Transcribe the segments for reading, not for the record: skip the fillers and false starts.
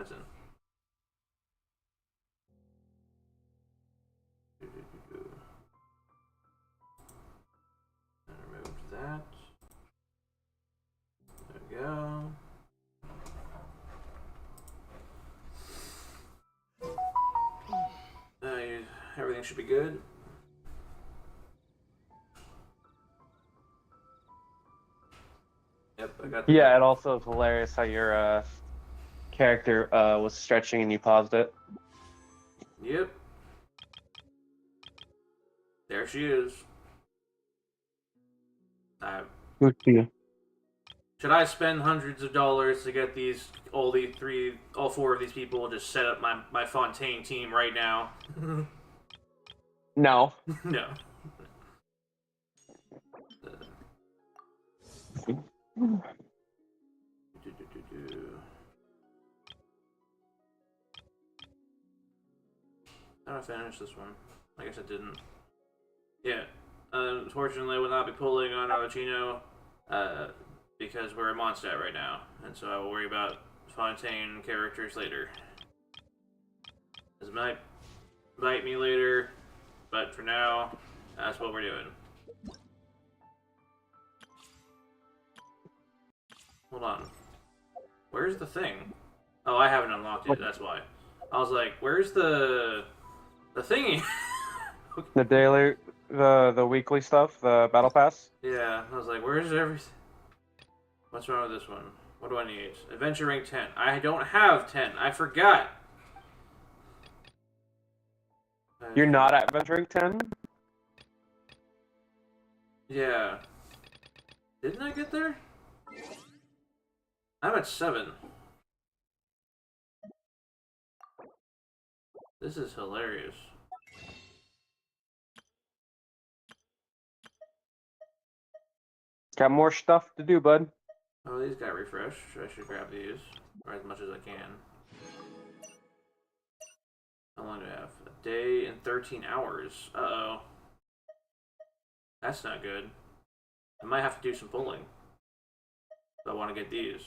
Medicine. And remove that. There we go. Everything should be good. Yep, I got. Yeah, it also is hilarious how your character was stretching and you paused it. Yep. There she is. Should I spend hundreds of dollars to get all four of these people just set up my Fontaine team right now? No. No. How do I finish this one? I guess I didn't. Yeah. Unfortunately, I will not be pulling on Arlecchino because we're at Mondstadt right now, and so I will worry about Fontaine characters later. This might bite me later, but for now, that's what we're doing. Hold on. Where's the thing? Oh, I haven't unlocked it, that's why. I was like, where's the thingy? The daily, the weekly stuff, the battle pass. Yeah, I was like, where's everything? What's wrong with this one? What do I need? Adventure rank 10. I don't have 10. I forgot. You're not at venturing 10? Yeah. Didn't I get there? I'm at 7. This is hilarious. Got more stuff to do, bud. Oh, these got refreshed. I should grab these. Or as much as I can. How long do I have? A day and 13 hours. Uh-oh. That's not good. I might have to do some pulling. If I want to get these.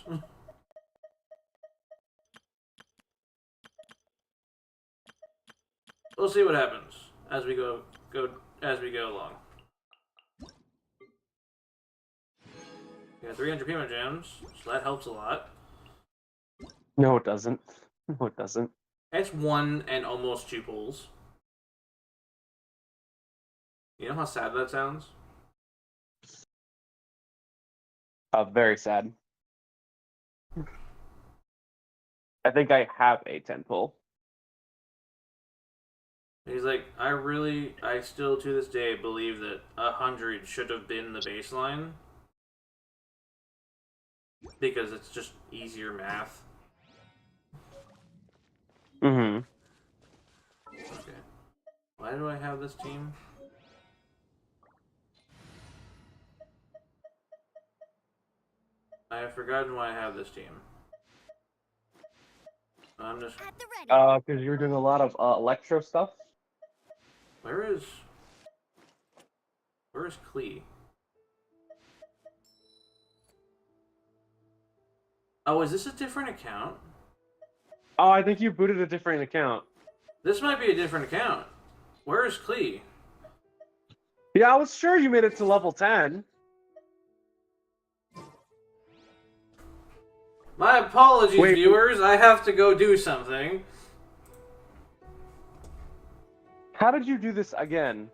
We'll see what happens as we go along. We got 300 Primo Gems, so that helps a lot. No, it doesn't. No, it doesn't. It's 1 and almost 2 pulls. You know how sad that sounds? Very sad. I think I have a 10 pull. He's like, I still to this day believe that 100 should have been the baseline. Because it's just easier math. Mm-hmm. Okay. Why do I have this team? I have forgotten why I have this team. I'm just... Because you're doing a lot of electro stuff. Where is Klee? Oh, is this a different account? Oh, I think you booted a different account. This might be a different account. Where is Klee? Yeah, I was sure you made it to level 10. My apologies, viewers. I have to go do something. How did you do this again?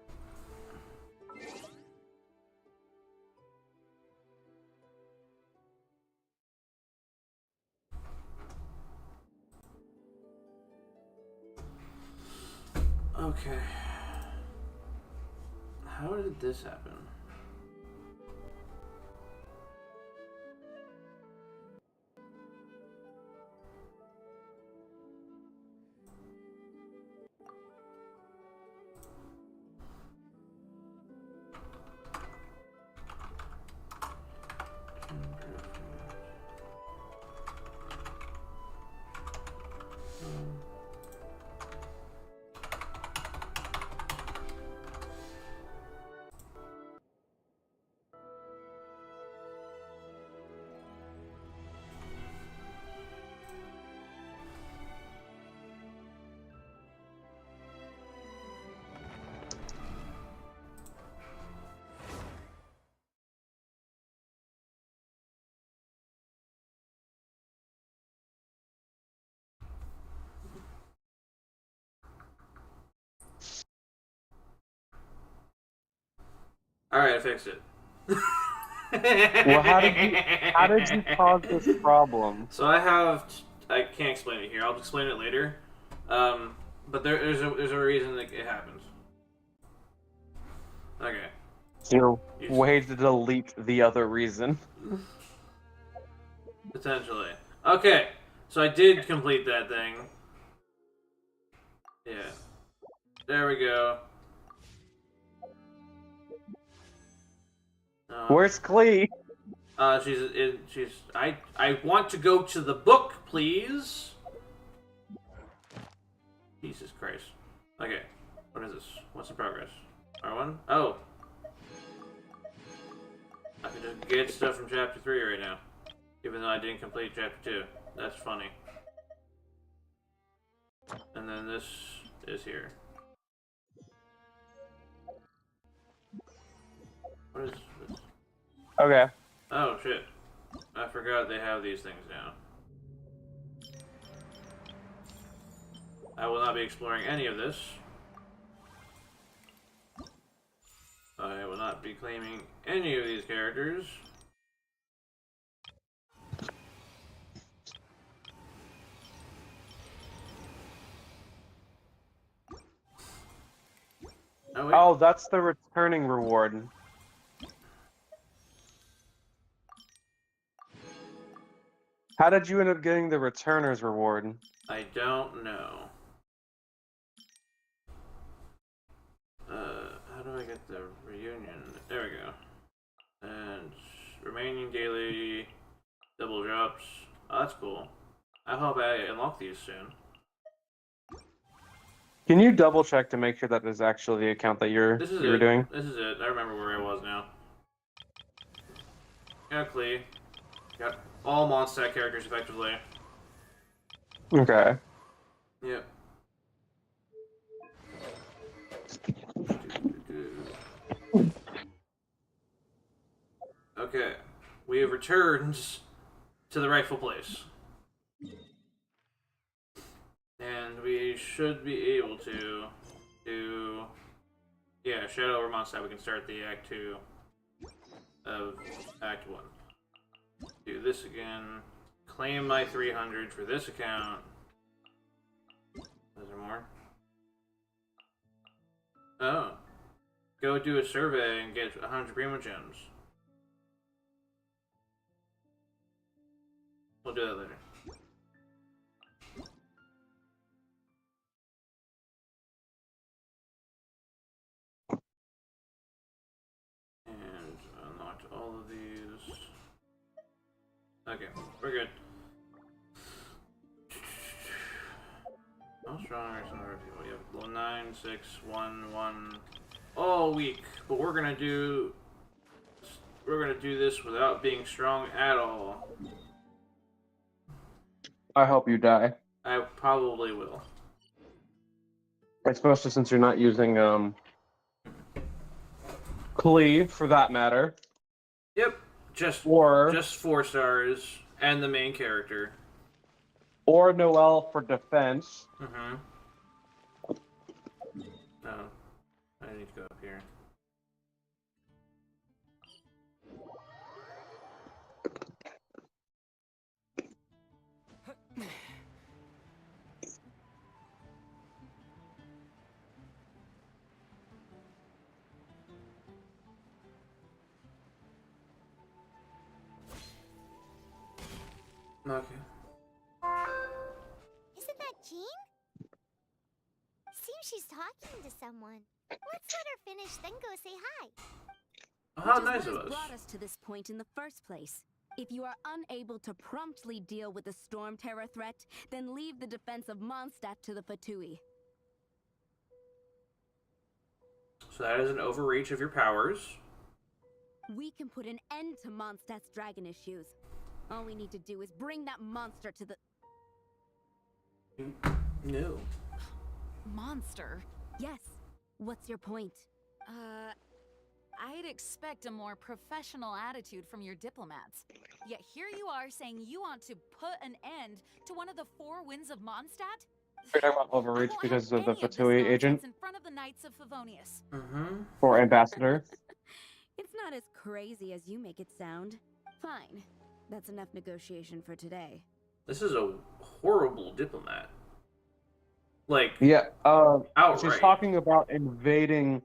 Okay. How did this happen? Alright, I fixed it. Well, how did you cause this problem? So I can't explain it here. I'll explain it later. But there's a reason that it happens. Okay. Way to delete the other reason. Potentially. Okay. So I did complete that thing. Yeah. There we go. Where's Klee? I want to go to the book, please. Jesus Christ. Okay. What is this? What's the progress? R1? Oh. I can just get stuff from chapter 3 right now. Even though I didn't complete chapter 2. That's funny. And then this is here. What is this? Okay. Oh, shit. I forgot they have these things now. I will not be exploring any of this. I will not be claiming any of these characters. Oh, wait. Oh, that's the returning reward. How did you end up getting the returner's reward? I don't know. How do I get the reunion? There we go. And remaining daily double drops. Oh, that's cool. I hope I unlock these soon. Can you double check to make sure that is actually the account that you're doing? This is it. I remember where I was now. Got Klee. Got all Mondstadt characters effectively. Okay. Yep. Okay. We have returned to the rightful place. And we should be able to do... Yeah, Shadow over Mondstadt. We can start the Act 2 of Act 1. Do this again. Claim my 300 for this account. Is there more? Oh. Go do a survey and get 100 Primo Gems. We'll do that later. And unlocked all of these. Okay, we're good. How strong are some of our people? You have level 9, 6, 1, 1. All weak, but we're gonna do this without being strong at all. I hope you die. I probably will. Especially since you're not using Klee for that matter. Yep, just 4 stars and the main character. Or Noelle for defense. Mm-hmm. Oh, I need to go up here. Okay. Isn't that Jean? Seems she's talking to someone. Let's let her finish, then go say hi. How Which nice is of what us. has brought us to this point in the first place. If you are unable to promptly deal with the storm terror threat, then leave the defense of Mondstadt to the Fatui. So that is an overreach of your powers. We can put an end to Mondstadt's dragon issues. All we need to do is bring that monster to the... No. Monster? Yes. What's your point? I'd expect a more professional attitude from your diplomats. Yet here you are saying you want to put an end to one of the 4 winds of Mondstadt? You're talking about overreach I won't because have of the any of this Fatui nonsense agent? in front of the Knights of Favonius. Mm-hmm. Or ambassador? It's not as crazy as you make it sound. Fine. That's enough negotiation for today. This is a horrible diplomat. Like, Yeah, she's outright. talking about invading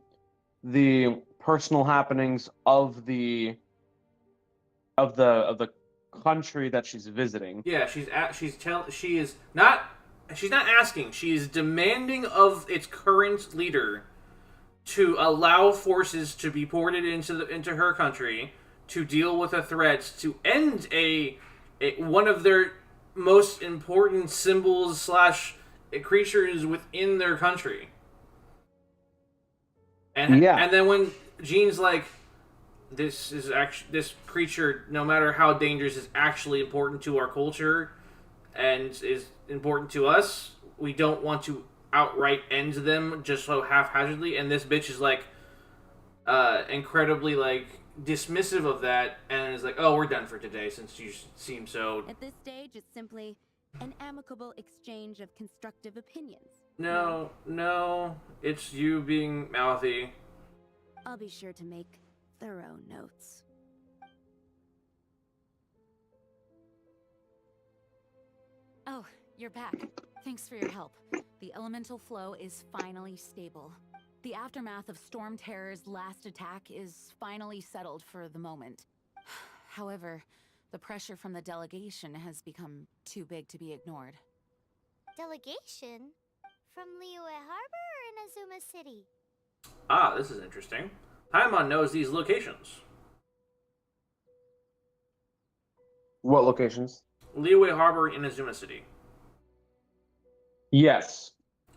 the personal happenings of the country that she's visiting. Yeah, she's not asking. She is demanding of its current leader to allow forces to be ported into her country to deal with a threat to end one of their most important symbols slash creatures within their country. And then when Jean's like, this creature, no matter how dangerous, is actually important to our culture and is important to us. We don't want to outright end them just so haphazardly. And this bitch is like, incredibly like dismissive of that, and is like, "Oh, we're done for today since you seem so." At this stage, it's simply an amicable exchange of constructive opinions. No, it's you being mouthy. I'll be sure to make thorough notes. Oh, you're back. Thanks for your help. The elemental flow is finally stable. The aftermath of Storm Terror's last attack is finally settled for the moment. However, the pressure from the delegation has become too big to be ignored. Delegation? From Liyue Harbor or Inazuma City? Ah, this is interesting. Paimon knows these locations. What locations? Liyue Harbor in Inazuma City. Yes.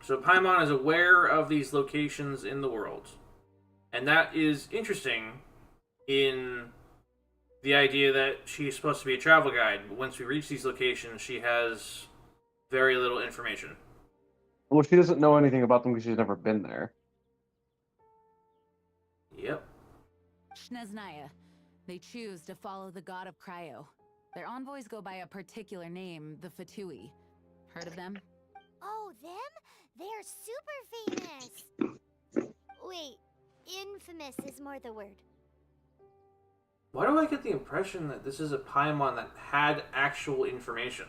So Paimon is aware of these locations in the world. And that is interesting in the idea that she's supposed to be a travel guide, but once we reach these locations, she has very little information. Well, she doesn't know anything about them because she's never been there. Yep. Shneznaya. They choose to follow the god of Cryo. Their envoys go by a particular name, the Fatui. Heard of them? Oh, them? They're super famous! Wait, infamous is more the word. Why do I get the impression that this is a Paimon that had actual information?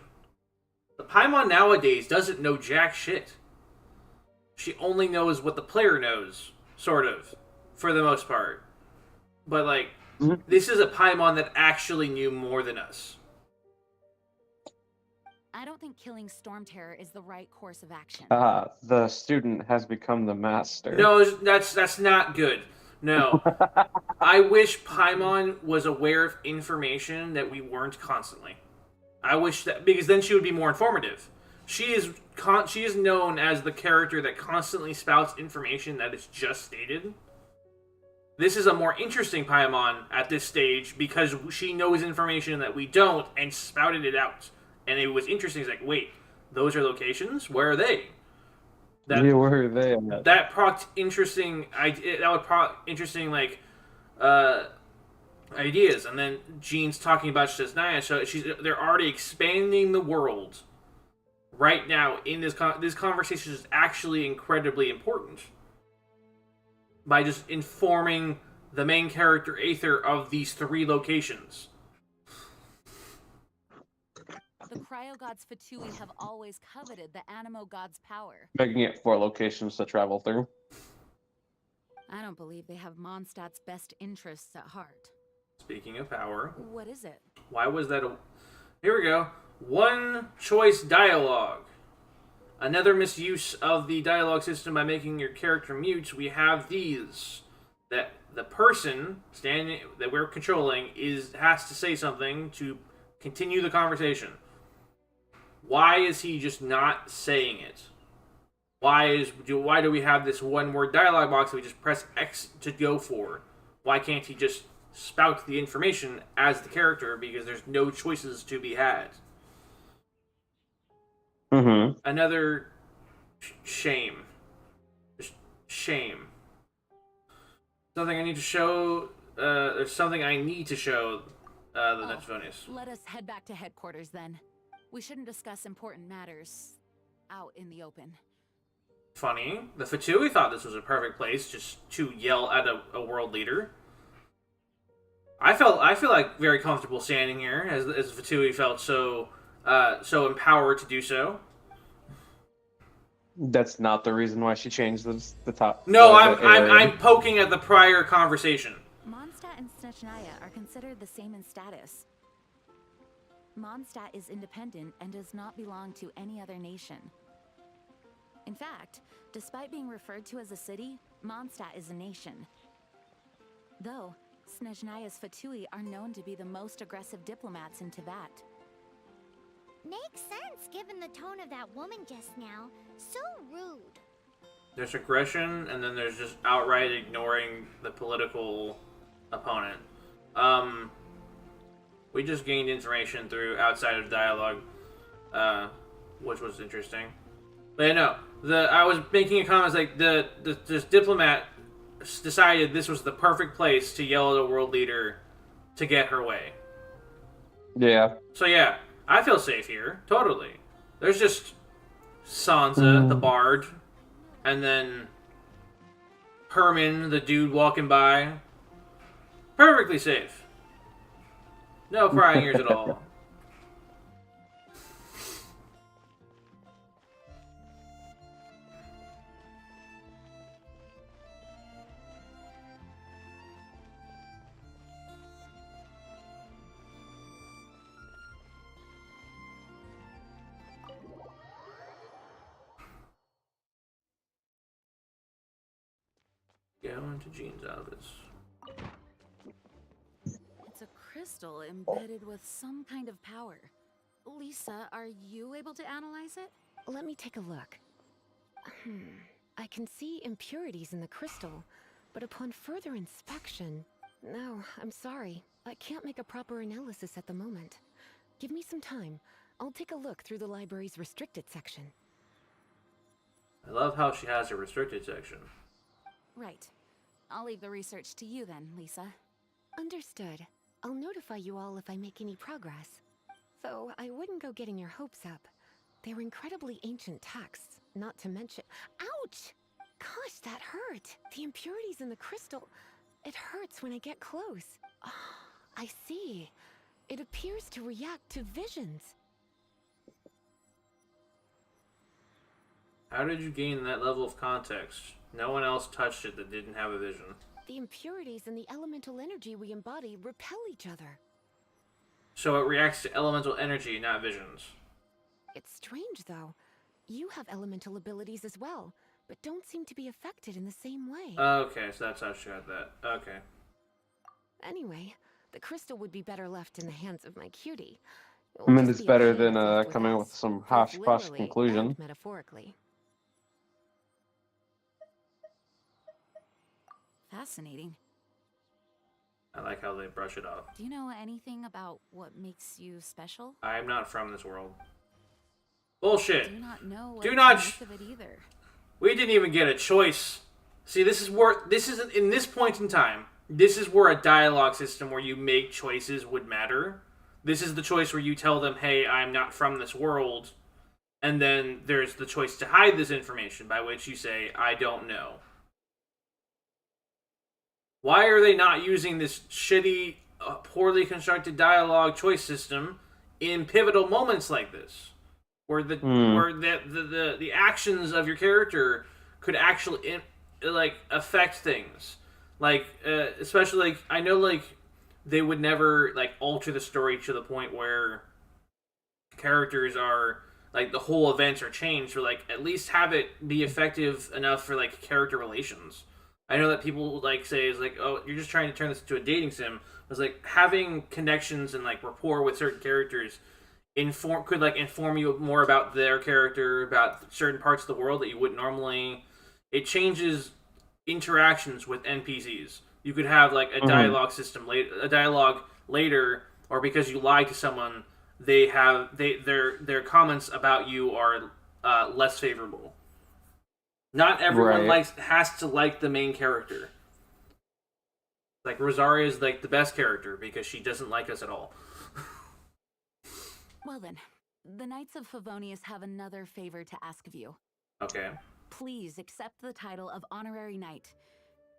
The Paimon nowadays doesn't know jack shit. She only knows what the player knows, sort of, for the most part. But, like, this is a Paimon that actually knew more than us. I don't think killing Storm Terror is the right course of action. The student has become the master. No, that's not good. No. I wish Paimon was aware of information that we weren't constantly. I wish that, because then she would be more informative. She is known as the character that constantly spouts information that is just stated. This is a more interesting Paimon at this stage because she knows information that we don't and spouted it out. And it was interesting. It's like, wait, those are locations? Where are they? Yeah, where are they? That procked interesting. That would proc interesting like ideas. And then Jean's talking about Shneznaya, so they're already expanding the world right now. In this conversation is actually incredibly important by just informing the main character Aether of these 3 locations. The Cryo God's Fatui have always coveted the Animo God's power. Making it 4 locations to travel through. I don't believe they have Mondstadt's best interests at heart. Speaking of power, What is it? why was that a... Here we go. One choice dialogue. Another misuse of the dialogue system by making your character mute. We have these. That the person that we're controlling has to say something to continue the conversation. Why is he just not saying it? Why do we have this one-word dialogue box that we just press X to go for? Why can't he just spout the information as the character, because there's no choices to be had? Mm-hmm. Another shame. Just shame. Something I need to show. There's something I need to show the next bonus. Let us head back to headquarters then. We shouldn't discuss important matters out in the open. Funny. The Fatui thought this was a perfect place just to yell at a world leader. I feel like very comfortable standing here, as Fatui felt so empowered to do so. That's not the reason why she changed the top. No, the area. I'm poking at the prior conversation. Mondstadt and Snezhnaya are considered the same in status. Mondstadt is independent and does not belong to any other nation. In fact, despite being referred to as a city, Mondstadt is a nation. Though, Snezhnaya's Fatui are known to be the most aggressive diplomats in Teyvat. Makes sense given the tone of that woman just now. So rude. There's aggression, and then there's just outright ignoring the political opponent. We just gained information through outside of dialogue, which was interesting. But yeah, no, I was making a comment like this diplomat decided this was the perfect place to yell at a world leader to get her way. Yeah. So yeah, I feel safe here, totally. There's just Sansa, the bard, and then Herman, the dude walking by. Perfectly safe. No prying ears at all. Go into Jean's office. It's a crystal embedded with some kind of power. Lisa, are you able to analyze it? Let me take a look. I can see impurities in the crystal, but upon further inspection... No, I'm sorry. I can't make a proper analysis at the moment. Give me some time. I'll take a look through the library's restricted section. I love how she has a restricted section. Right. I'll leave the research to you then, Lisa. Understood. I'll notify you all if I make any progress. Though I wouldn't go getting your hopes up. They're incredibly ancient texts, not to mention... Ouch! Gosh, that hurt! The impurities in the crystal... It hurts when I get close. Ah, I see. It appears to react to visions. How did you gain that level of context? No one else touched it that didn't have a vision. The impurities and the elemental energy we embody repel each other. So it reacts to elemental energy, not visions. It's strange, though. You have elemental abilities as well, but don't seem to be affected in the same way. Okay, so that's how she got that. Okay. Anyway, the crystal would be better left in the hands of my cutie. I mean, Just it's be better okay than if left with coming us, with some both hush-hush literally conclusion. and metaphorically. Fascinating. I like how they brush it off. Do you know anything about what makes you special? I'm not from this world. Bullshit. Do not know what Do not to make of it either. We didn't even get a choice. See, this is in this point in time, this is where a dialogue system where you make choices would matter. This is the choice where you tell them, hey, I'm not from this world. And then there's the choice to hide this information, by which you say, I don't know. Why are they not using this shitty, poorly constructed dialogue choice system in pivotal moments like this? Where the actions of your character could actually affect things, especially I know they would never alter the story to the point where characters are the whole events are changed, or at least have it be effective enough for character relations. I know that people say is oh, you're just trying to turn this into a dating sim. It's having connections and rapport with certain characters could inform you more about their character, about certain parts of the world that you wouldn't normally. It changes interactions with NPCs. You could have a dialogue system later, or because you lied to someone, their comments about you are less favorable. Not everyone has to like the main character. Rosaria is the best character because she doesn't like us at all. Well then, the Knights of Favonius have another favor to ask of you. Okay. Please accept the title of Honorary Knight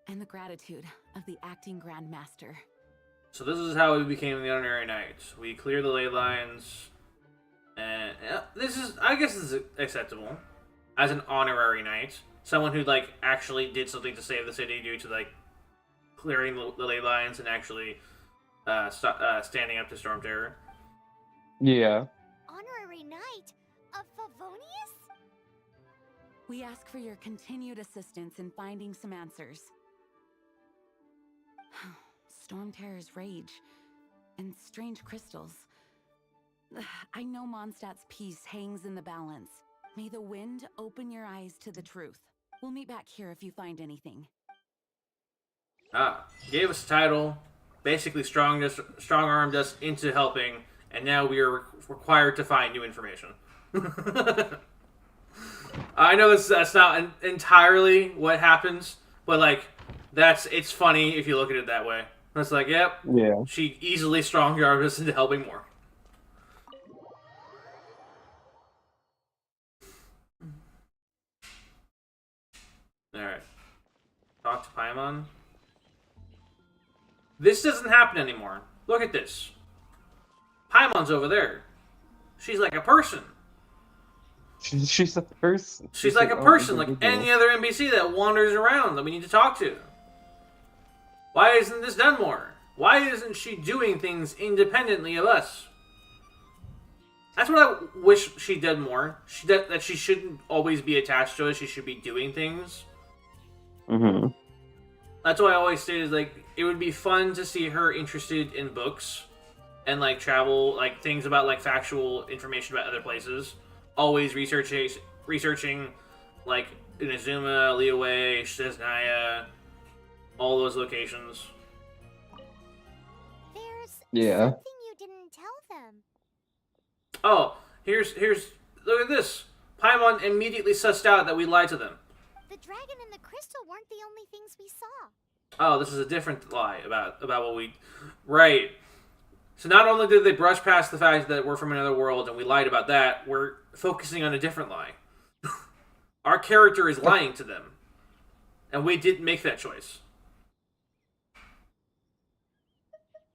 and the gratitude of the Acting Grand Master. So this is how we became the Honorary Knight. We clear the ley lines, and this is, I guess, this is acceptable as an honorary knight, someone who like actually did something to save the city due to like clearing the ley lines and actually standing up to Storm Terror. Yeah. Honorary Knight of Favonius? We ask for your continued assistance in finding some answers. Storm Terror's rage and strange crystals. I know Mondstadt's peace hangs in the balance. May the wind open your eyes to the truth. We'll meet back here if you find anything. Gave us a title, basically strong-armed us into helping, and now we are required to find new information. I know that's not entirely what happens, but like it's funny if you look at it that way. It's like, yep, Yeah. she easily strong-armed us into helping more. Alright. Talk to Paimon. This doesn't happen anymore. Look at this. Paimon's over there. She's like a person. She's a person. She's like a person, like any other NPC that wanders around that we need to talk to. Why isn't this done more? Why isn't she doing things independently of us? That's what I wish she did more. That she shouldn't always be attached to us. She should be doing things. Mm-hmm. That's why I always stated, like, it would be fun to see her interested in books and, like, travel, like, things about, like, factual information about other places. Always researching like, Inazuma, Liyue, Shiznaya, all those locations. There's Yeah. something you didn't tell them. Oh, here's look at this. Paimon immediately sussed out that we lied to them. The dragon and the crystal weren't the only things we saw. Oh, this is a different lie about what we... Right. So not only did they brush past the fact that we're from another world and we lied about that, we're focusing on a different lie. Our character is lying to them. And we didn't make that choice.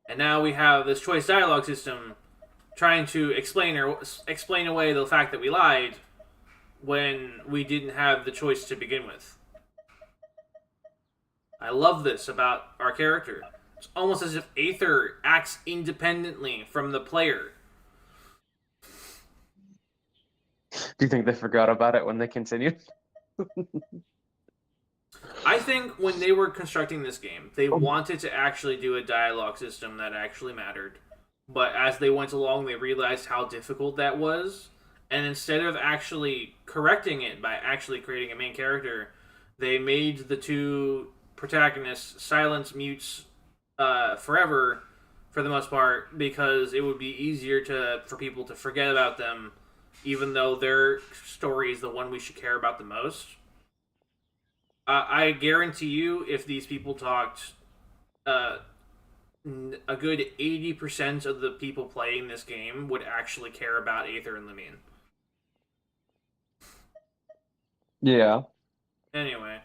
And now we have this choice dialogue system trying to explain away the fact that we lied when we didn't have the choice to begin with. I love this about our character. It's almost as if Aether acts independently from the player. Do you think they forgot about it when they continued? I think when they were constructing this game, they wanted to actually do a dialogue system that actually mattered. But as they went along, they realized how difficult that was. And instead of actually correcting it by actually creating a main character, they made the two protagonists silent mutes forever, for the most part, because it would be easier for people to forget about them, even though their story is the one we should care about the most. I guarantee you, if these people talked, a good 80% of the people playing this game would actually care about Aether and Lemine. Yeah. Anyway,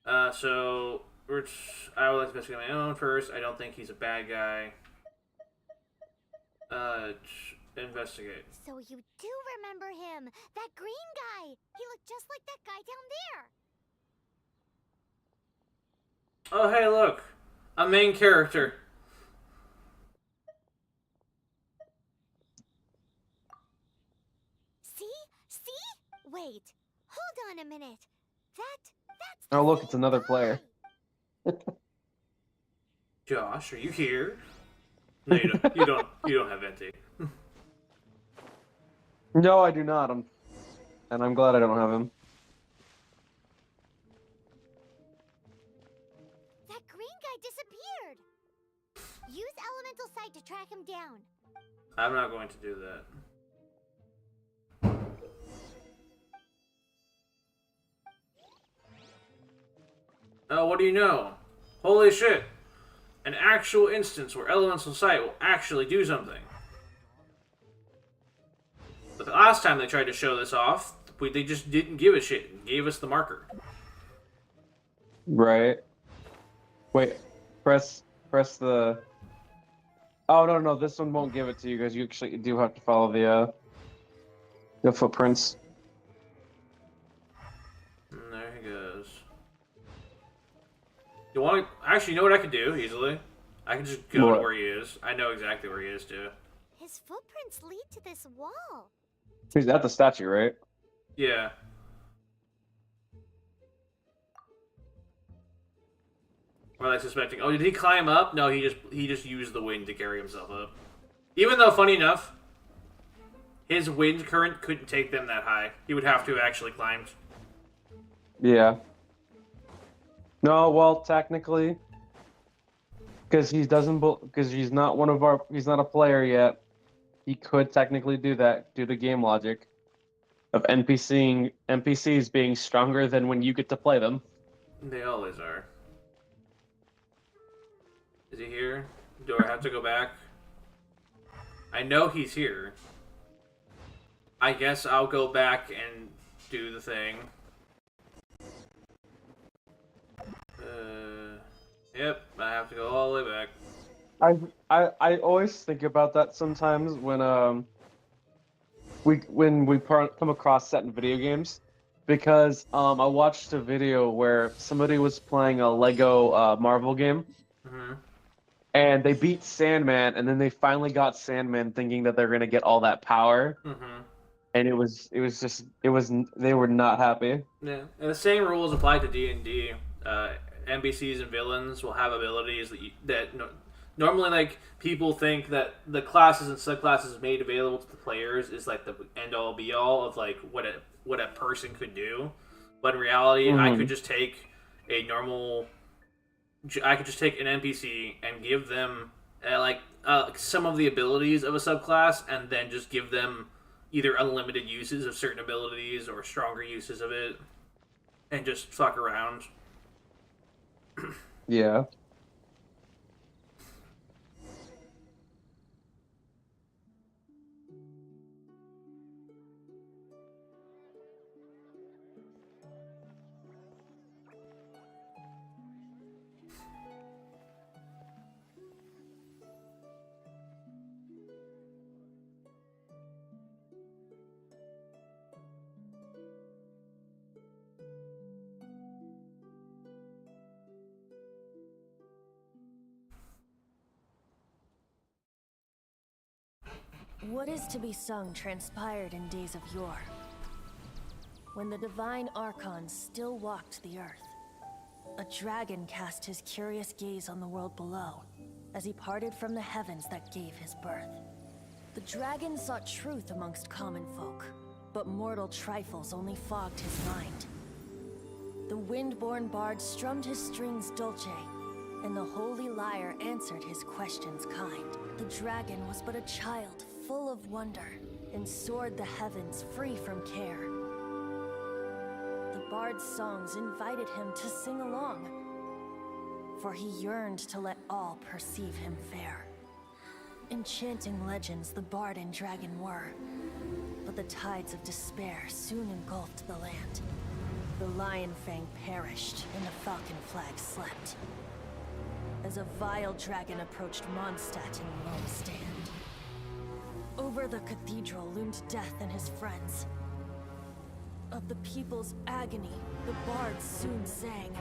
so I would like to investigate my own first. I don't think he's a bad guy. Investigate. So you do remember him, that green guy. He looked just like that guy down there. Oh, hey, look, a main character. See? Wait, hold on a minute. That's Oh, look, the it's another guy. player. Josh, are you here? No, you don't. You don't have Venti. No, I do not. And I'm glad I don't have him. That green guy disappeared. Use elemental sight to track him down. I'm not going to do that. Oh, what do you know? Holy shit! An actual instance where elemental sight will actually do something. But the last time they tried to show this off, they just didn't give a shit and gave us the marker. Right. Wait. Press the Oh no, this one won't give it to you because you actually do have to follow the footprints. And there he goes. You want to actually? You know what I could do easily? I can just go to What? where he is. I know exactly where he is too. His footprints lead to this wall. He's at the statue, right? Yeah. Or like suspecting. Oh, did he climb up? No, he just used the wind to carry himself up. Even though, funny enough, his wind current couldn't take them that high. He would have to have actually climbed. Yeah. No, well, technically, because he's not he's not a player yet. He could technically do that due to game logic of NPCs being stronger than when you get to play them. They always are. Is he here? Do I have to go back? I know he's here. I guess I'll go back and do the thing. Yep, I have to go all the way back. I always think about that sometimes when we come across certain video games, because I watched a video where somebody was playing a Lego Marvel game, Mm-hmm. and they beat Sandman, and then they finally got Sandman, thinking that they're gonna get all that power, Mm-hmm. and they were not happy. Yeah, and the same rules apply to D&D. NPCs and villains will have abilities that normally, like, people think that the classes and subclasses made available to the players is like the end all be all of like what a person could do, but in reality, I could just take an NPC and give them some of the abilities of a subclass, and then just give them either unlimited uses of certain abilities or stronger uses of it, and just fuck around. Yeah. What is to be sung transpired in days of yore, when the divine archons still walked the earth. A dragon cast his curious gaze on the world below, as he parted from the heavens that gave his birth. The dragon sought truth amongst common folk, but mortal trifles only fogged his mind. The wind-born bard strummed his strings dulce, and the holy lyre answered his questions kind. The dragon was but a child, full of wonder, and soared the heavens free from care. The bard's songs invited him to sing along, for he yearned to let all perceive him fair. Enchanting legends the bard and dragon were, but the tides of despair soon engulfed the land. The lion fang perished, and the falcon flag slept, as a vile dragon approached Mondstadt in lone stand. Over the cathedral loomed death and his friends. Of the people's agony, the bards soon sang.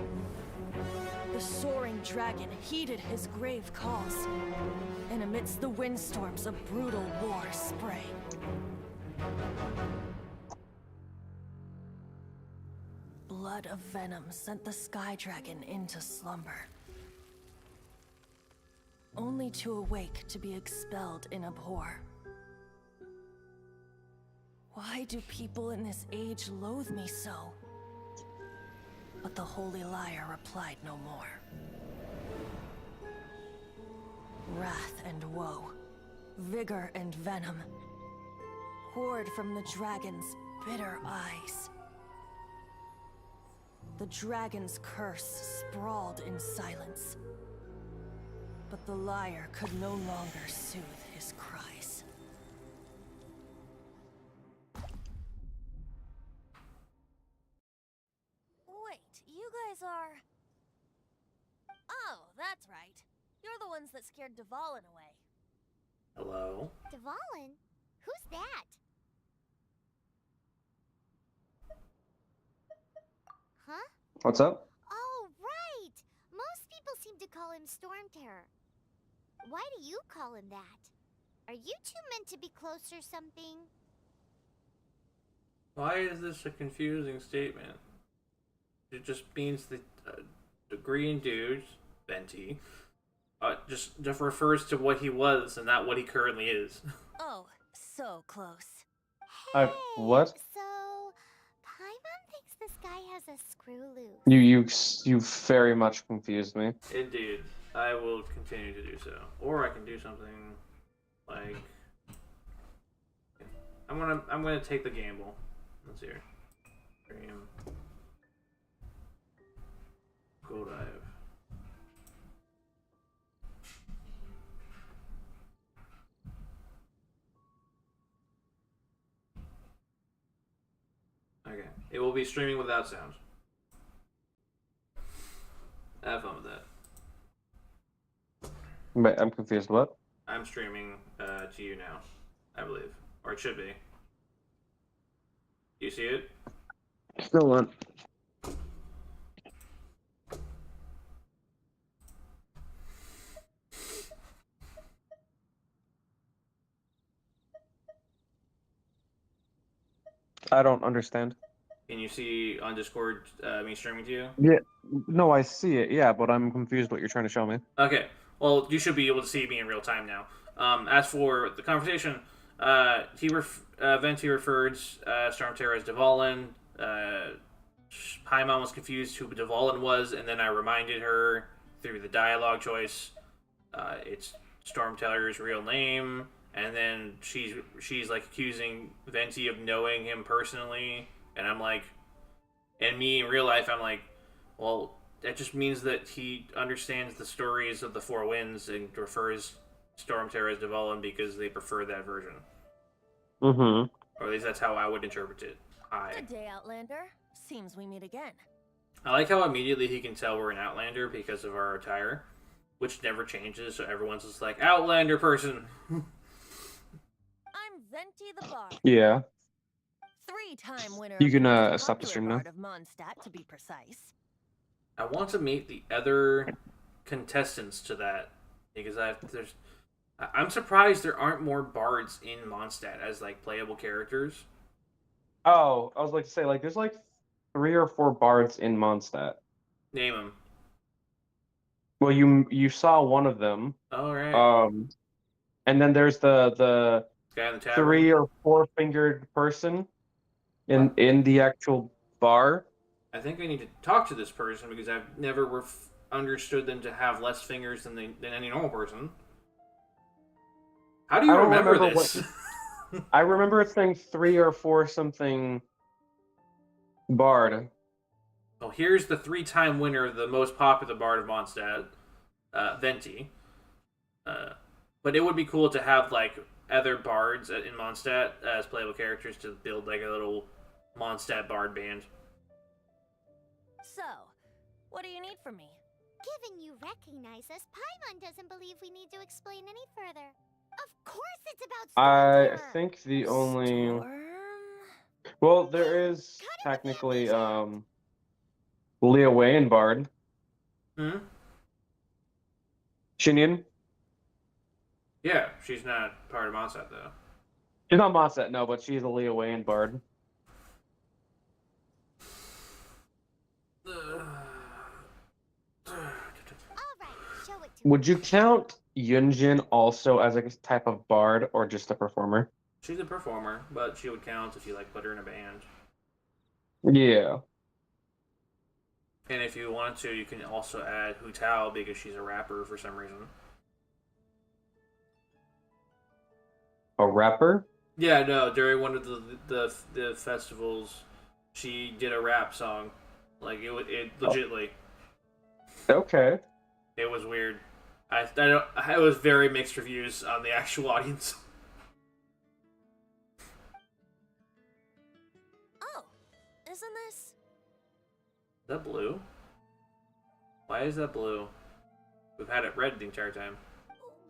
The soaring dragon heeded his grave calls, and amidst the windstorms a brutal war sprang. Blood of venom sent the sky dragon into slumber, only to awake to be expelled in abhor. Why do people in this age loathe me so? But the holy lyre replied no more. Wrath and woe, vigor and venom, poured from the dragon's bitter eyes. The dragon's curse sprawled in silence, but the lyre could no longer soothe his cries. Wait, you guys are... Oh, that's right. You're the ones that scared Dvalin away. Hello? Dvalin? Who's that? Huh? What's up? Oh, right! Most people seem to call him Storm Terror. Why do you call him that? Are you two meant to be close or something? Why is this a confusing statement? It just means that the green dude, Venti, just refers to what he was and not what he currently is. Oh, so close. Hey! What? So, Paimon thinks this guy has a screw loose. You very much confused me. Indeed. I will continue to do so. Or I can do something like I'm gonna take the gamble. Let's see here. Premium. Go dive. Okay. It will be streaming without sound. Have fun with that. Wait, I'm confused. What? I'm streaming to you now, I believe. Or it should be. You see it? Still on. I don't understand. Can you see on Discord me streaming to you? Yeah, no, I see it. Yeah, but I'm confused what you're trying to show me. Okay. Well, you should be able to see me in real time now. As for the conversation, Venti referred Storm Terror as Dvalin. Paimon was confused who Dvalin was, and then I reminded her through the dialogue choice. It's Storm Terror's real name, and then she's like accusing Venti of knowing him personally, and I'm like, and me in real life, I'm like, well, that just means that he understands the stories of the Four Winds and refers Storm Terror as Dvalin because they prefer that version. Mm-hmm. Or at least that's how I would interpret it. Good day, Outlander. Seems we meet again. I like how immediately he can tell we're an Outlander because of our attire, which never changes, so everyone's just like, Outlander person! I'm Venti the Bard. Yeah. 3-time winner You of the can, most stop the popular stream now. Bard of Mondstadt, to be precise. I want to meet the other contestants to that, because I'm surprised there aren't more bards in Mondstadt as, like, playable characters. Oh, I was like to say, like, there's like 3 or 4 bards in Mondstadt. Name them. Well, you saw one of them. Alright. And then there's the Guy in the tavern. 3 or 4 fingered person in the actual bar. I think I need to talk to this person because I've never understood them to have less fingers than any normal person. How do you remember this? I remember it saying 3 or 4 something bard. Well, here's the 3-time winner of the most popular bard of Mondstadt, Venti. But it would be cool to have like other bards in Mondstadt as playable characters to build like a little Mondstadt bard band. So, what do you need from me? Given you recognize us, Paimon doesn't believe we need to explain any further. Of course it's about Storm I Terror. think the only... Storm? Well, there is technically Leah Wayne bard. Hmm? Shinian? Yeah, she's not part of Mondstadt though. She's not Mondstadt, no, but she's a Leah Wayne bard. Alright, show it to Would me. you count Yunjin also as a type of bard or just a performer? She's a performer, but she would count if you like put her in a band. Yeah. And if you want to, you can also add Hu Tao because she's a rapper for some reason. A rapper? Yeah, no. During one of the festivals, she did a rap song. Like it legitly. Okay. It was weird. It was very mixed reviews on the actual audience. Oh, isn't this? Is that blue? Why is that blue? We've had it red the entire time.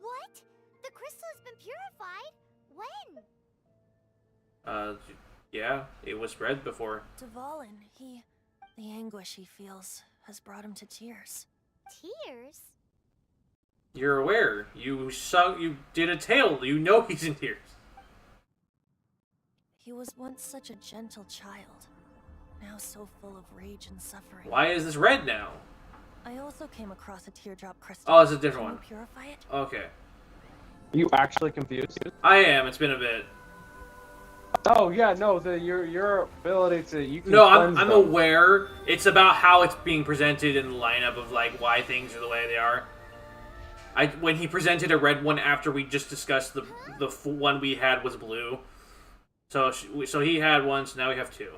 What? The crystal has been purified. Uh, yeah, it was read before. Dvalin, the anguish he feels has brought him to tears. Tears? You're aware. You did a tale. You know he's in tears. He was once such a gentle child, now so full of rage and suffering. Why is this red now? I also came across a teardrop crystal. Oh, it's a different Can one. you purify it? Okay. Are you actually confused? I am. It's been a bit. Oh yeah, no, your ability to you can No, cleanse I'm them. aware. It's about how it's being presented in the lineup of like why things are the way they are. When he presented a red one after we just discussed the one we had was blue. So he had one, so now we have two.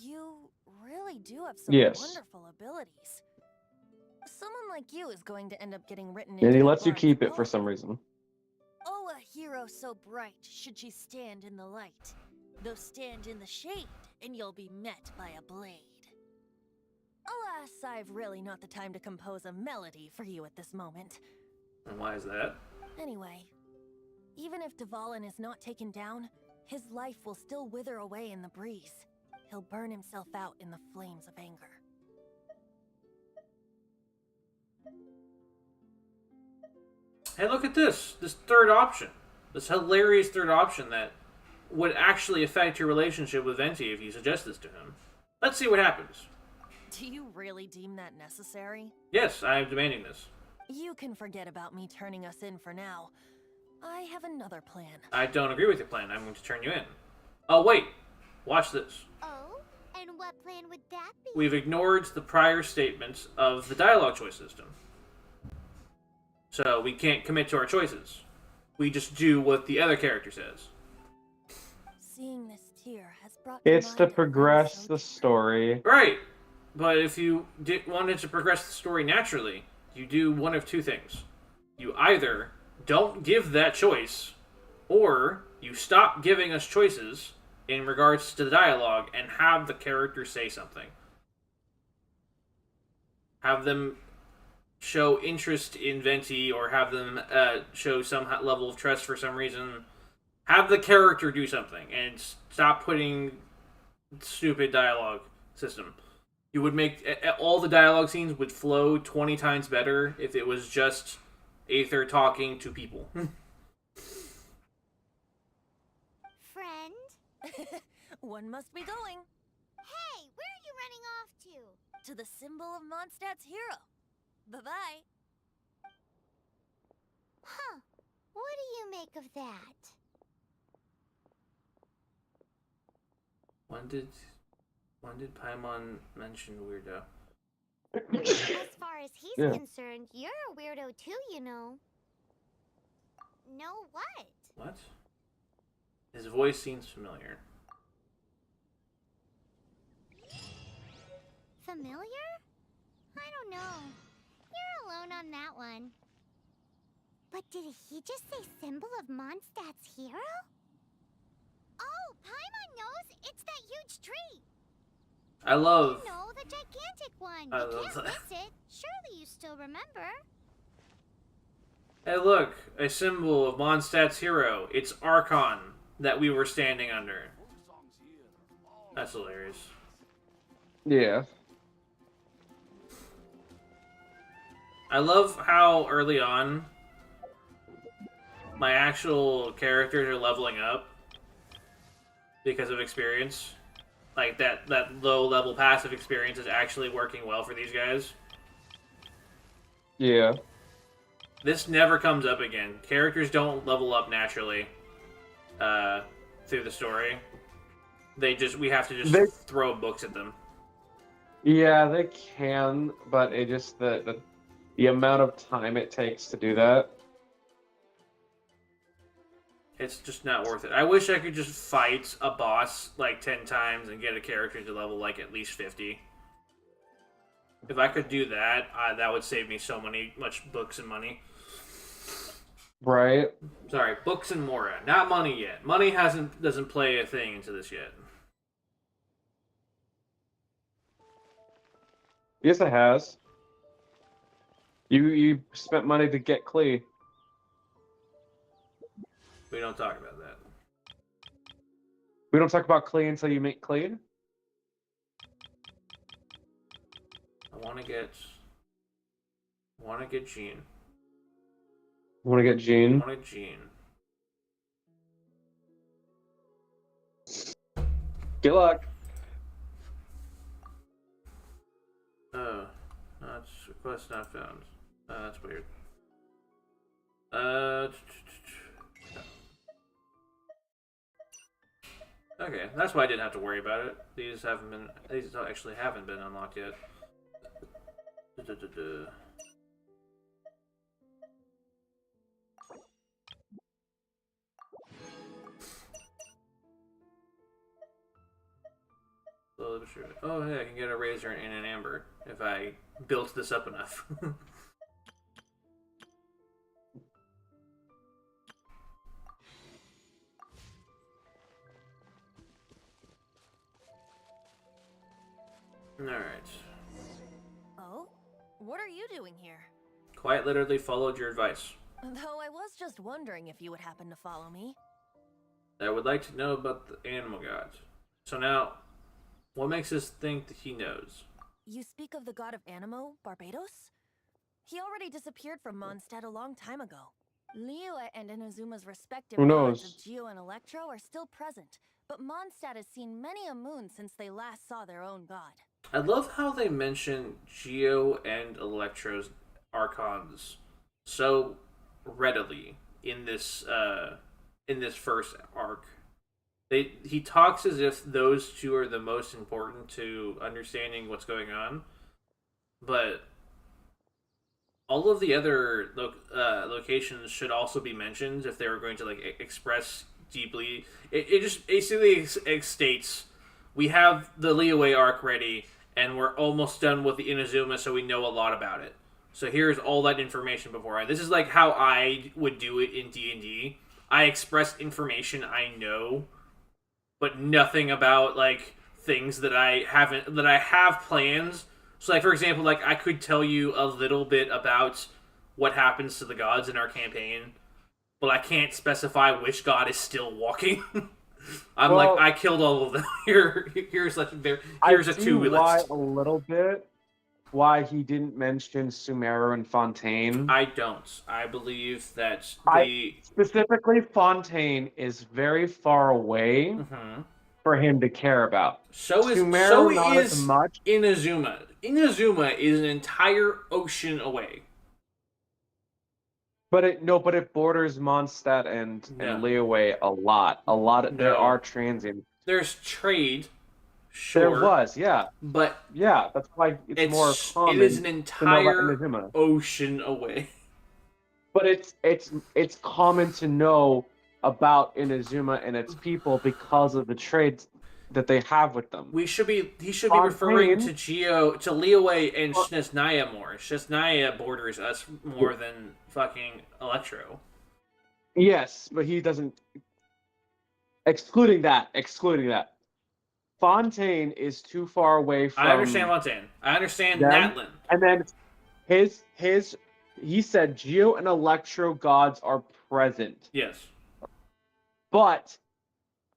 You really do have some Yes. wonderful abilities. Someone like you is going to end up getting written And into he the lets you Bard's keep it for poem. some reason. Oh, a hero so bright, should she stand in the light? Though stand in the shade, and you'll be met by a blade. Alas, I've really not the time to compose a melody for you at this moment. And why is that? Anyway, even if Dvalin is not taken down, his life will still wither away in the breeze. He'll burn himself out in the flames of anger. Hey, look at this. This third option. This hilarious third option that would actually affect your relationship with Venti if you suggest this to him. Let's see what happens. Do you really deem that necessary? Yes, I am demanding this. You can forget about me turning us in for now. I have another plan. I don't agree with your plan. I'm going to turn you in. Oh, wait. Watch this. Oh, and what plan would that be? We've ignored the prior statements of the dialogue choice system. So we can't commit to our choices. We just do what the other character says. Seeing this tear has brought It's to mind a progress so the different. story. Right. But if you wanted to progress the story naturally, you do one of two things. You either don't give that choice, or you stop giving us choices in regards to the dialogue and have the character say something. Have them show interest in Venti, or have them show some level of trust for some reason. Have the character do something, and stop putting stupid dialogue system. You would make all the dialogue scenes would flow 20 times better if it was just Aether talking to people. Friend? One must be going Hey, where are you running off to? to the symbol of Mondstadt's hero. Bye-bye. Huh. What do you make of that? When did Paimon mention weirdo? As far as he's Yeah. concerned, you're a weirdo too, you know. No what? What? His voice seems familiar. Familiar? I don't know. You're alone on that one. But did he just say symbol of Mondstadt's hero? Oh, Paimon knows! It's that huge tree! I love... No, the gigantic one! I You love can't that. miss it. Surely you still remember. Hey, look, a symbol of Mondstadt's hero. It's Archon that we were standing under. That's hilarious. Yeah. I love how early on my actual characters are leveling up because of experience. Like that low level passive experience is actually working well for these guys. Yeah. This never comes up again. Characters don't level up naturally through the story. We have to just throw books at them. Yeah, they can, but it just the amount of time it takes to do that. It's just not worth it. I wish I could just fight a boss like 10 times and get a character to level like at least 50. If I could do that, that would save me so much books and money. Right. Sorry, books and Mora, not money yet. Money doesn't play a thing into this yet. Yes, it has. You spent money to get Klee. We don't talk about that. We don't talk about Clay until you make Clay. I want to get Jean. Want to get I Jean? want to Jean. Good luck. Oh, that's request not found. That's weird. Okay, that's why I didn't have to worry about it. These actually haven't been unlocked yet. Oh, hey, I can get a razor and an amber if I built this up enough. Alright. Oh? What are you doing here? Quite literally followed your advice. Though I was just wondering if you would happen to follow me. I would like to know about the animal gods. So now, what makes us think that he knows? You speak of the god of Animo, Barbados? He already disappeared from Mondstadt a long time ago. Liyue and Inazuma's respective Who gods knows? of Geo and Electro are still present, but Mondstadt has seen many a moon since they last saw their own god. I love how they mention Geo and Electro's archons so readily in this first arc. He talks as if those two are the most important to understanding what's going on, but all of the other locations should also be mentioned if they were going to like express deeply. It just basically states we have the Liyue arc ready, and we're almost done with the Inazuma, so we know a lot about it. So here's all that information beforehand. This is like how I would do it in D&D. I express information I know, but nothing about like things that I have plans. So like for example, like I could tell you a little bit about what happens to the gods in our campaign, but I can't specify which god is still walking. I'm Well, like, I killed all of them. Here's a two list. A little bit why he didn't mention Sumeru and Fontaine. I don't. I believe that Specifically, Fontaine is very far away Mhm. for him to care about. So is not as much. Inazuma. Inazuma is an entire ocean away. But it borders Mondstadt and Liyue a lot. There are transients. There's trade. Sure. There was, yeah. But yeah, that's why it's more common. It is an entire to know about ocean away. But it's common to know about Inazuma and its people because of the trades that they have with them. He should be referring to Liyue and Snezhnaya more. Snezhnaya borders us more than fucking Electro. Yes, but he doesn't. Excluding that. Fontaine is too far away from. I understand Fontaine. I understand them. Natlin. And then he said Geo and Electro gods are present. Yes. But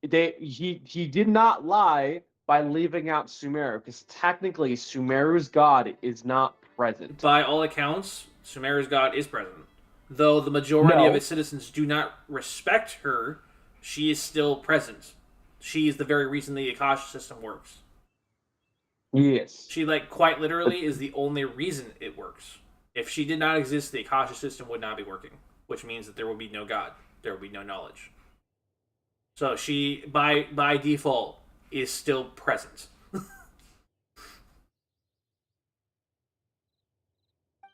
he did not lie by leaving out Sumeru, because technically Sumeru's god is not present. By all accounts, Sumeru's god is present. Though the majority of its citizens do not respect her, she is still present. She is the very reason the Akasha system works. Yes. She, like, quite literally is the only reason it works. If she did not exist, the Akasha system would not be working, which means that there would be no God. There would be no knowledge. So she, by default, is still present.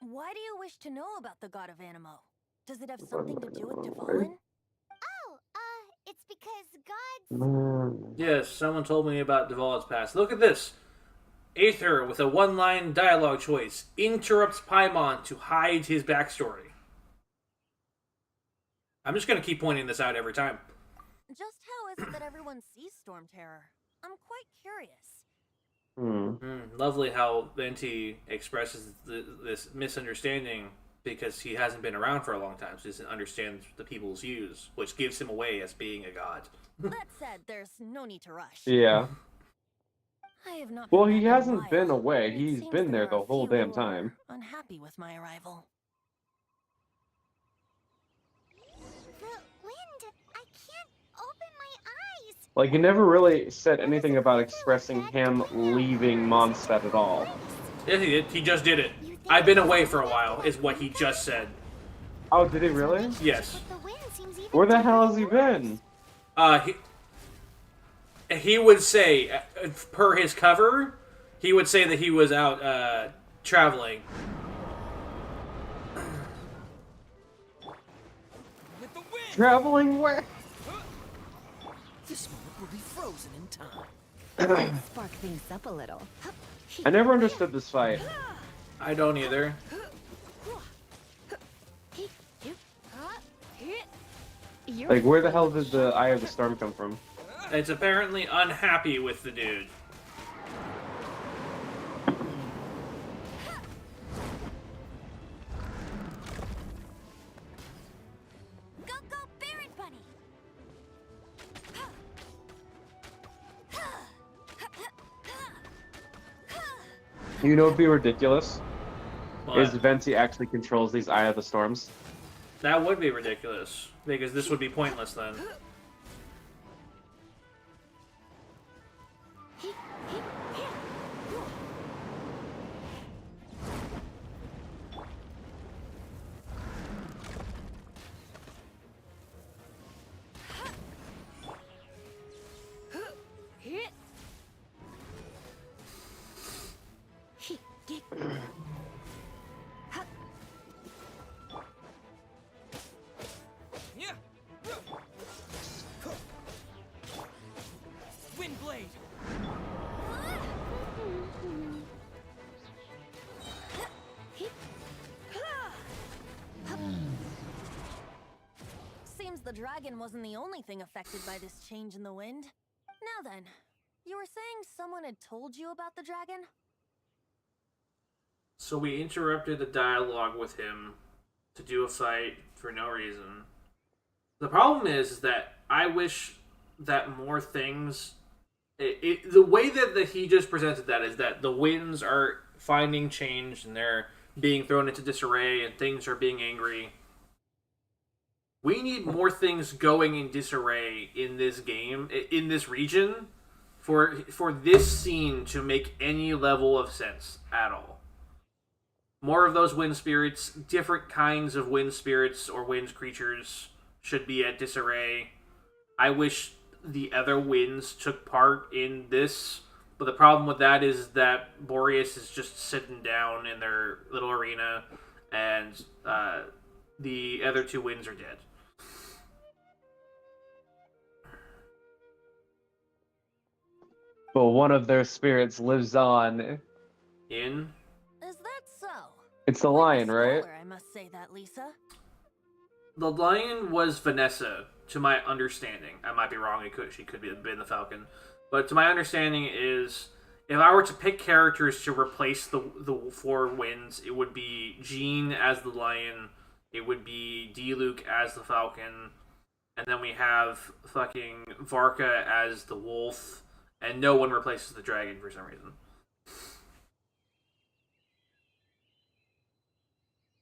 Why do you wish to know about the god of Animo? Does it have something to do with Dvalin? Oh, it's because gods... Yes, someone told me about Dvalin's past. Look at this. Aether, with a one-line dialogue choice, interrupts Paimon to hide his backstory. I'm just going to keep pointing this out every time. Just how is it that everyone sees Storm Terror? I'm quite curious. Lovely how Venti expresses this misunderstanding because he hasn't been around for a long time, so he doesn't understand the people's views, which gives him away as being a god. That said, there's no need to rush. Yeah. I have not Well, been he back in a hasn't been while, away. and it He's seems been there are the a whole few damn who are time. unhappy with my arrival. The wind. I can't open my eyes. Like, he never really said anything about expressing him leaving Mondstadt at all. Yeah, he did. He just did it. I've been away for a while, is what he just said. Oh, did he really? Yes. The wind seems even Where the deeper hell has than he been? He would say, per his cover, he would say that he was out traveling. With the wind! Traveling where? This moment will be frozen in time. Spark things up a little. I never understood this fight. I don't either. Like, where the hell did the Eye of the Storm come from? It's apparently unhappy with the dude. Go, go, Baron Bunny! You know, it'd be ridiculous. But Is Venti actually controls these Eye of the Storms? that would be ridiculous, because this would be pointless then. Yeah. Wind blade. Seems the dragon wasn't the only thing affected by this change in the wind. Now then, you were saying someone had told you about the dragon? So we interrupted the dialogue with him to do a fight for no reason. The problem is that I wish that more things... the way that he just presented that is that the winds are finding change and they're being thrown into disarray and things are being angry. We need more things going in disarray in this game, in this region, for this scene to make any level of sense at all. More of those wind spirits, different kinds of wind spirits or wind creatures should be at disarray. I wish the other winds took part in this, but the problem with that is that Boreas is just sitting down in their little arena, and the other two winds are dead. But one of their spirits lives on. In? Is that so? It's the Quite lion, right? stellar, I must say that, Lisa. The lion was Vanessa, to my understanding. I might be wrong. She could have been the falcon, but to my understanding is, if I were to pick characters to replace the four winds, it would be Jean as the lion, it would be D-Luke as the falcon, and then we have fucking Varka as the wolf, and no one replaces the dragon for some reason.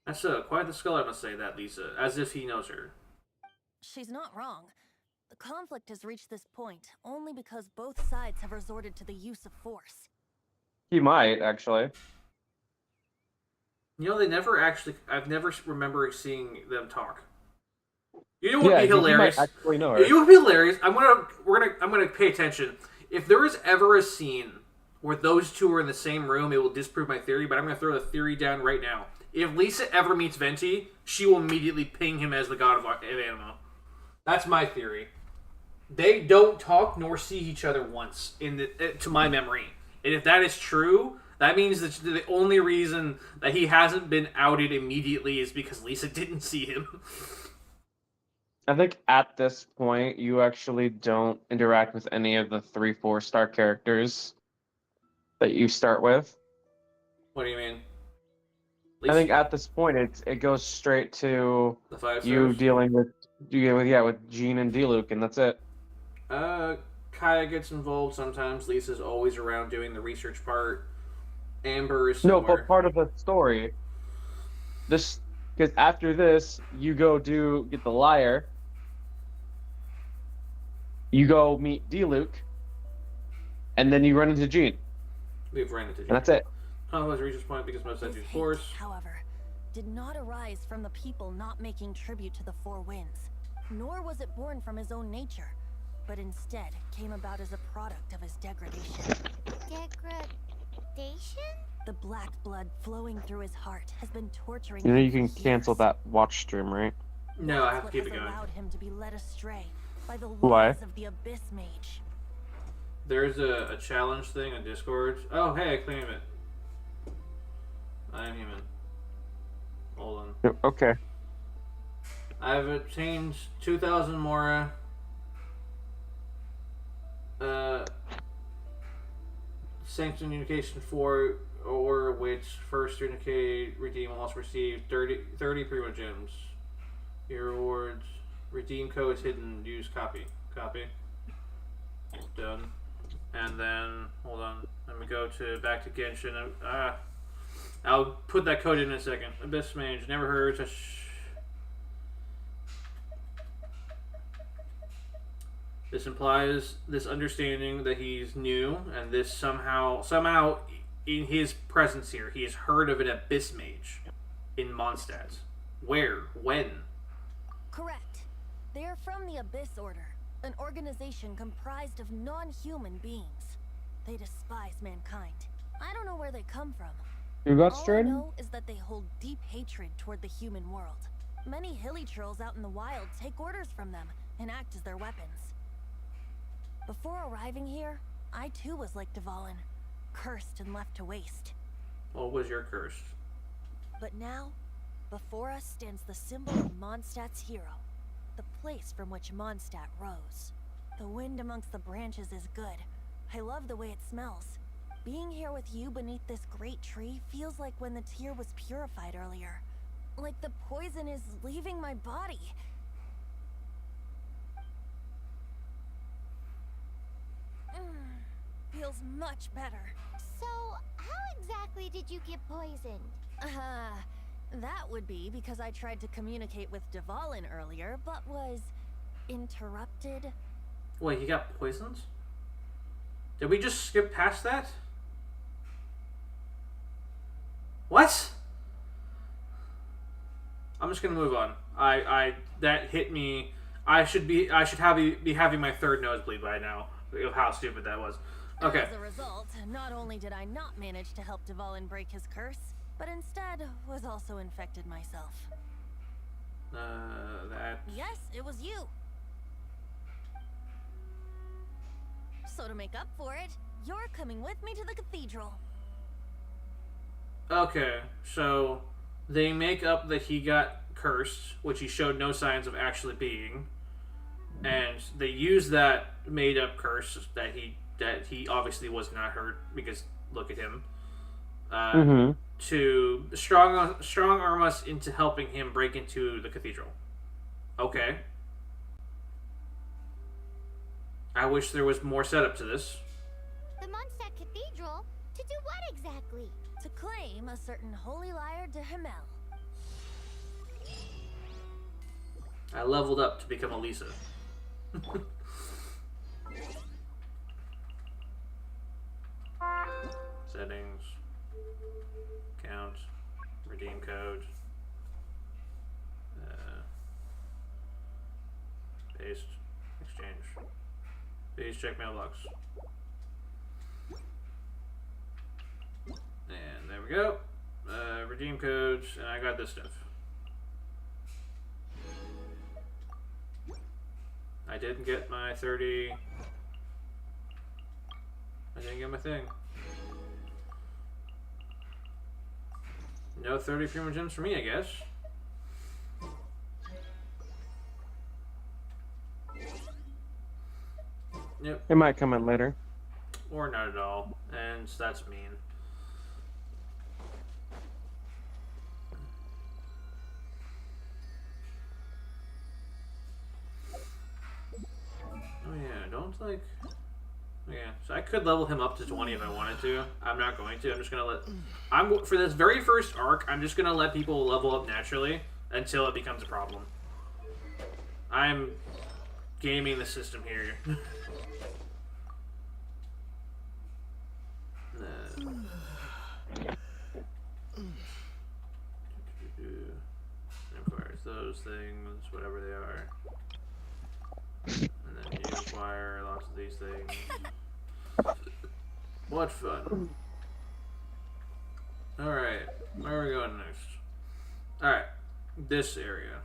That's quite the skill, I must say that, Lisa, as if he knows her. She's not wrong. The conflict has reached this point only because both sides have resorted to the use of force. He might, actually. You know, I've never remember seeing them talk. You know what would be he hilarious? might actually know her. You know what would be hilarious? I'm gonna pay attention. If there is ever a scene where those two are in the same room, it will disprove my theory, but I'm gonna throw the theory down right now. If Lisa ever meets Venti, she will immediately ping him as the god of Anima. That's my theory. They don't talk nor see each other once, to my memory. And if that is true, that means that the only reason that he hasn't been outed immediately is because Lisa didn't see him. I think at this point, you actually don't interact with any of the 3 4-star characters that you start with. What do you mean? I think at this point it goes straight to the 5 you stars. dealing with with Jean and Diluc, and that's it. Kaya gets involved sometimes. Lisa's always around doing the research part. Amber is No, somewhere. but part of the story. This because after this you go get the liar. You go meet Diluc, and then you run into Jean, We've ran into and Jean. that's it. Conquest reaches point because most His use hate, force. however, did not arise from the people not making tribute to the Four Winds, nor was it born from his own nature, but instead came about as a product of his degradation. Degradation? The black blood flowing through his heart has been torturing You know him you can for cancel years. that watch stream, right? No, I That's have to what keep it has going. allowed him to be led astray by the Why? lies of the Abyss Mage. There's a challenge thing on Discord. Oh, hey, I claim it. I am human. Hold on. Yep, okay. I've obtained 2,000 Mora. Sanctum Communication 4, or which first Unicade redeem will also receive 30 Primo Gems. Your rewards. Redeem code is hidden. Use copy. Copy. Done. And then, hold on. Let me go back to Genshin. I'll put that code in a second. Abyss Mage. Never heard such. This implies this understanding that he's new, and this somehow in his presence here, he has heard of an Abyss Mage in Mondstadt. Where? When? Correct. They are from the Abyss Order, an organization comprised of non-human beings. They despise mankind. I don't know where they come from. You got All I straight? know is that they hold deep hatred toward the human world. Many hilly trolls out in the wild take orders from them and act as their weapons. Before arriving here, I too was like Dvalin, cursed and left to waste. What was your curse? But now, before us stands the symbol of Mondstadt's hero, the place from which Mondstadt rose. The wind amongst the branches is good. I love the way it smells. Being here with you beneath this great tree feels like when the tear was purified earlier. Like the poison is leaving my body. Feels much better. So, how exactly did you get poisoned? That would be because I tried to communicate with Dvalin earlier, but was interrupted. Wait, he got poisoned? Did we just skip past that? What? I'm just gonna move on. That hit me. I should be having my third nosebleed by now of how stupid that was. Okay. As a result, not only did I not manage to help Dvalin break his curse, but instead was also infected myself. That. Yes, it was you. So to make up for it, you're coming with me to the cathedral. Okay, so they make up that he got cursed, which he showed no signs of actually being, and they use that made up curse that he obviously was not hurt because look at him. To strong arm us into helping him break into the cathedral. Okay. I wish there was more setup to this. The Mondstadt Cathedral? To do what exactly? To claim a certain holy liar de Himmel. I leveled up to become a Lisa. Settings. Count. Redeem code. Paste. Exchange. Please check mailbox. And there we go. Redeem codes, and I got this stuff. I didn't get my 30. I didn't get my thing. No 30 Primo Gems for me, I guess. Yep. It might come in later. Or not at all. And that's mean. like... Yeah, so I could level him up to 20 if I wanted to. I'm not going to. I'm just going to let... For this very first arc, I'm just going to let people level up naturally until it becomes a problem. I'm gaming the system here. Requires those things, whatever they are. And then you acquire lots of these things. What fun. Alright, where are we going next? Alright, this area.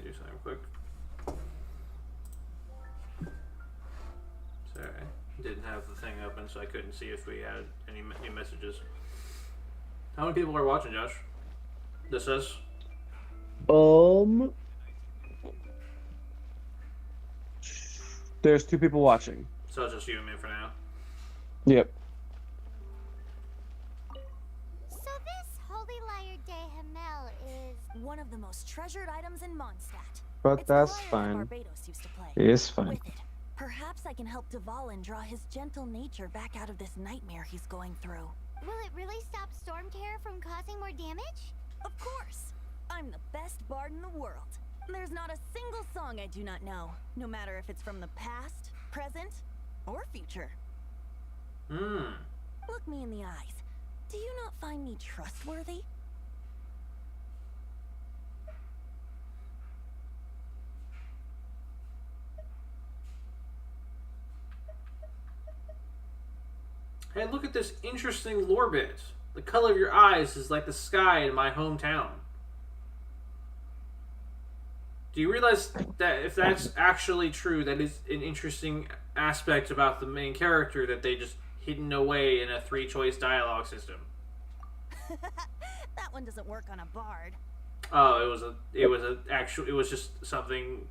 Do something quick. Sorry, didn't have the thing open, so I couldn't see if we had any new messages. How many people are watching, Josh? This is? There's 2 people watching. So it's just you and me for now. Yep. So this Holy Lyre de Himmel is... One of the most treasured items in Mondstadt. But It's that's the lyre fine. that Barbados used to play. It's fine. With it, perhaps I can help Dvalin draw his gentle nature back out of this nightmare he's going through. Will it really stop Storm Terror from causing more damage? Of course! I'm the best bard in the world. There's not a single song I do not know, no matter if it's from the past, present, or future. Look me in the eyes. Do you not find me trustworthy? Hey, look at this interesting lore bit. The color of your eyes is like the sky in my hometown. Do you realize that if that's actually true, that is an interesting aspect about the main character that they just hidden away in a 3-choice dialogue system? That one doesn't work on a bard. Oh, it was just something.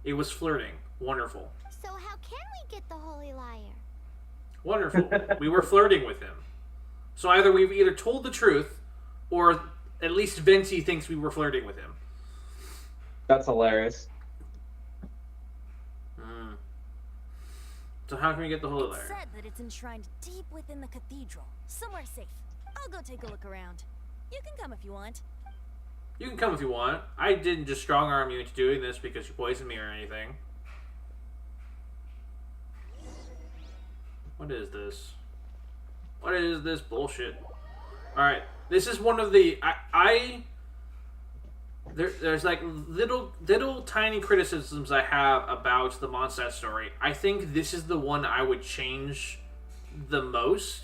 It was flirting. Wonderful. So how can we get the Holy Lyre? Wonderful. We were flirting with him. So we've either told the truth, or at least Venti thinks we were flirting with him. That's hilarious. So how can we get the Holy It's Lyre? said that it's enshrined deep within the cathedral, somewhere safe. I'll go take a look around. You can come if you want. You can come if you want. I didn't just strong arm you into doing this because you poisoned me or anything. What is this? What is this bullshit? Alright, this is one of the... There's like little tiny criticisms I have about the Mondstadt story. I think this is the one I would change the most.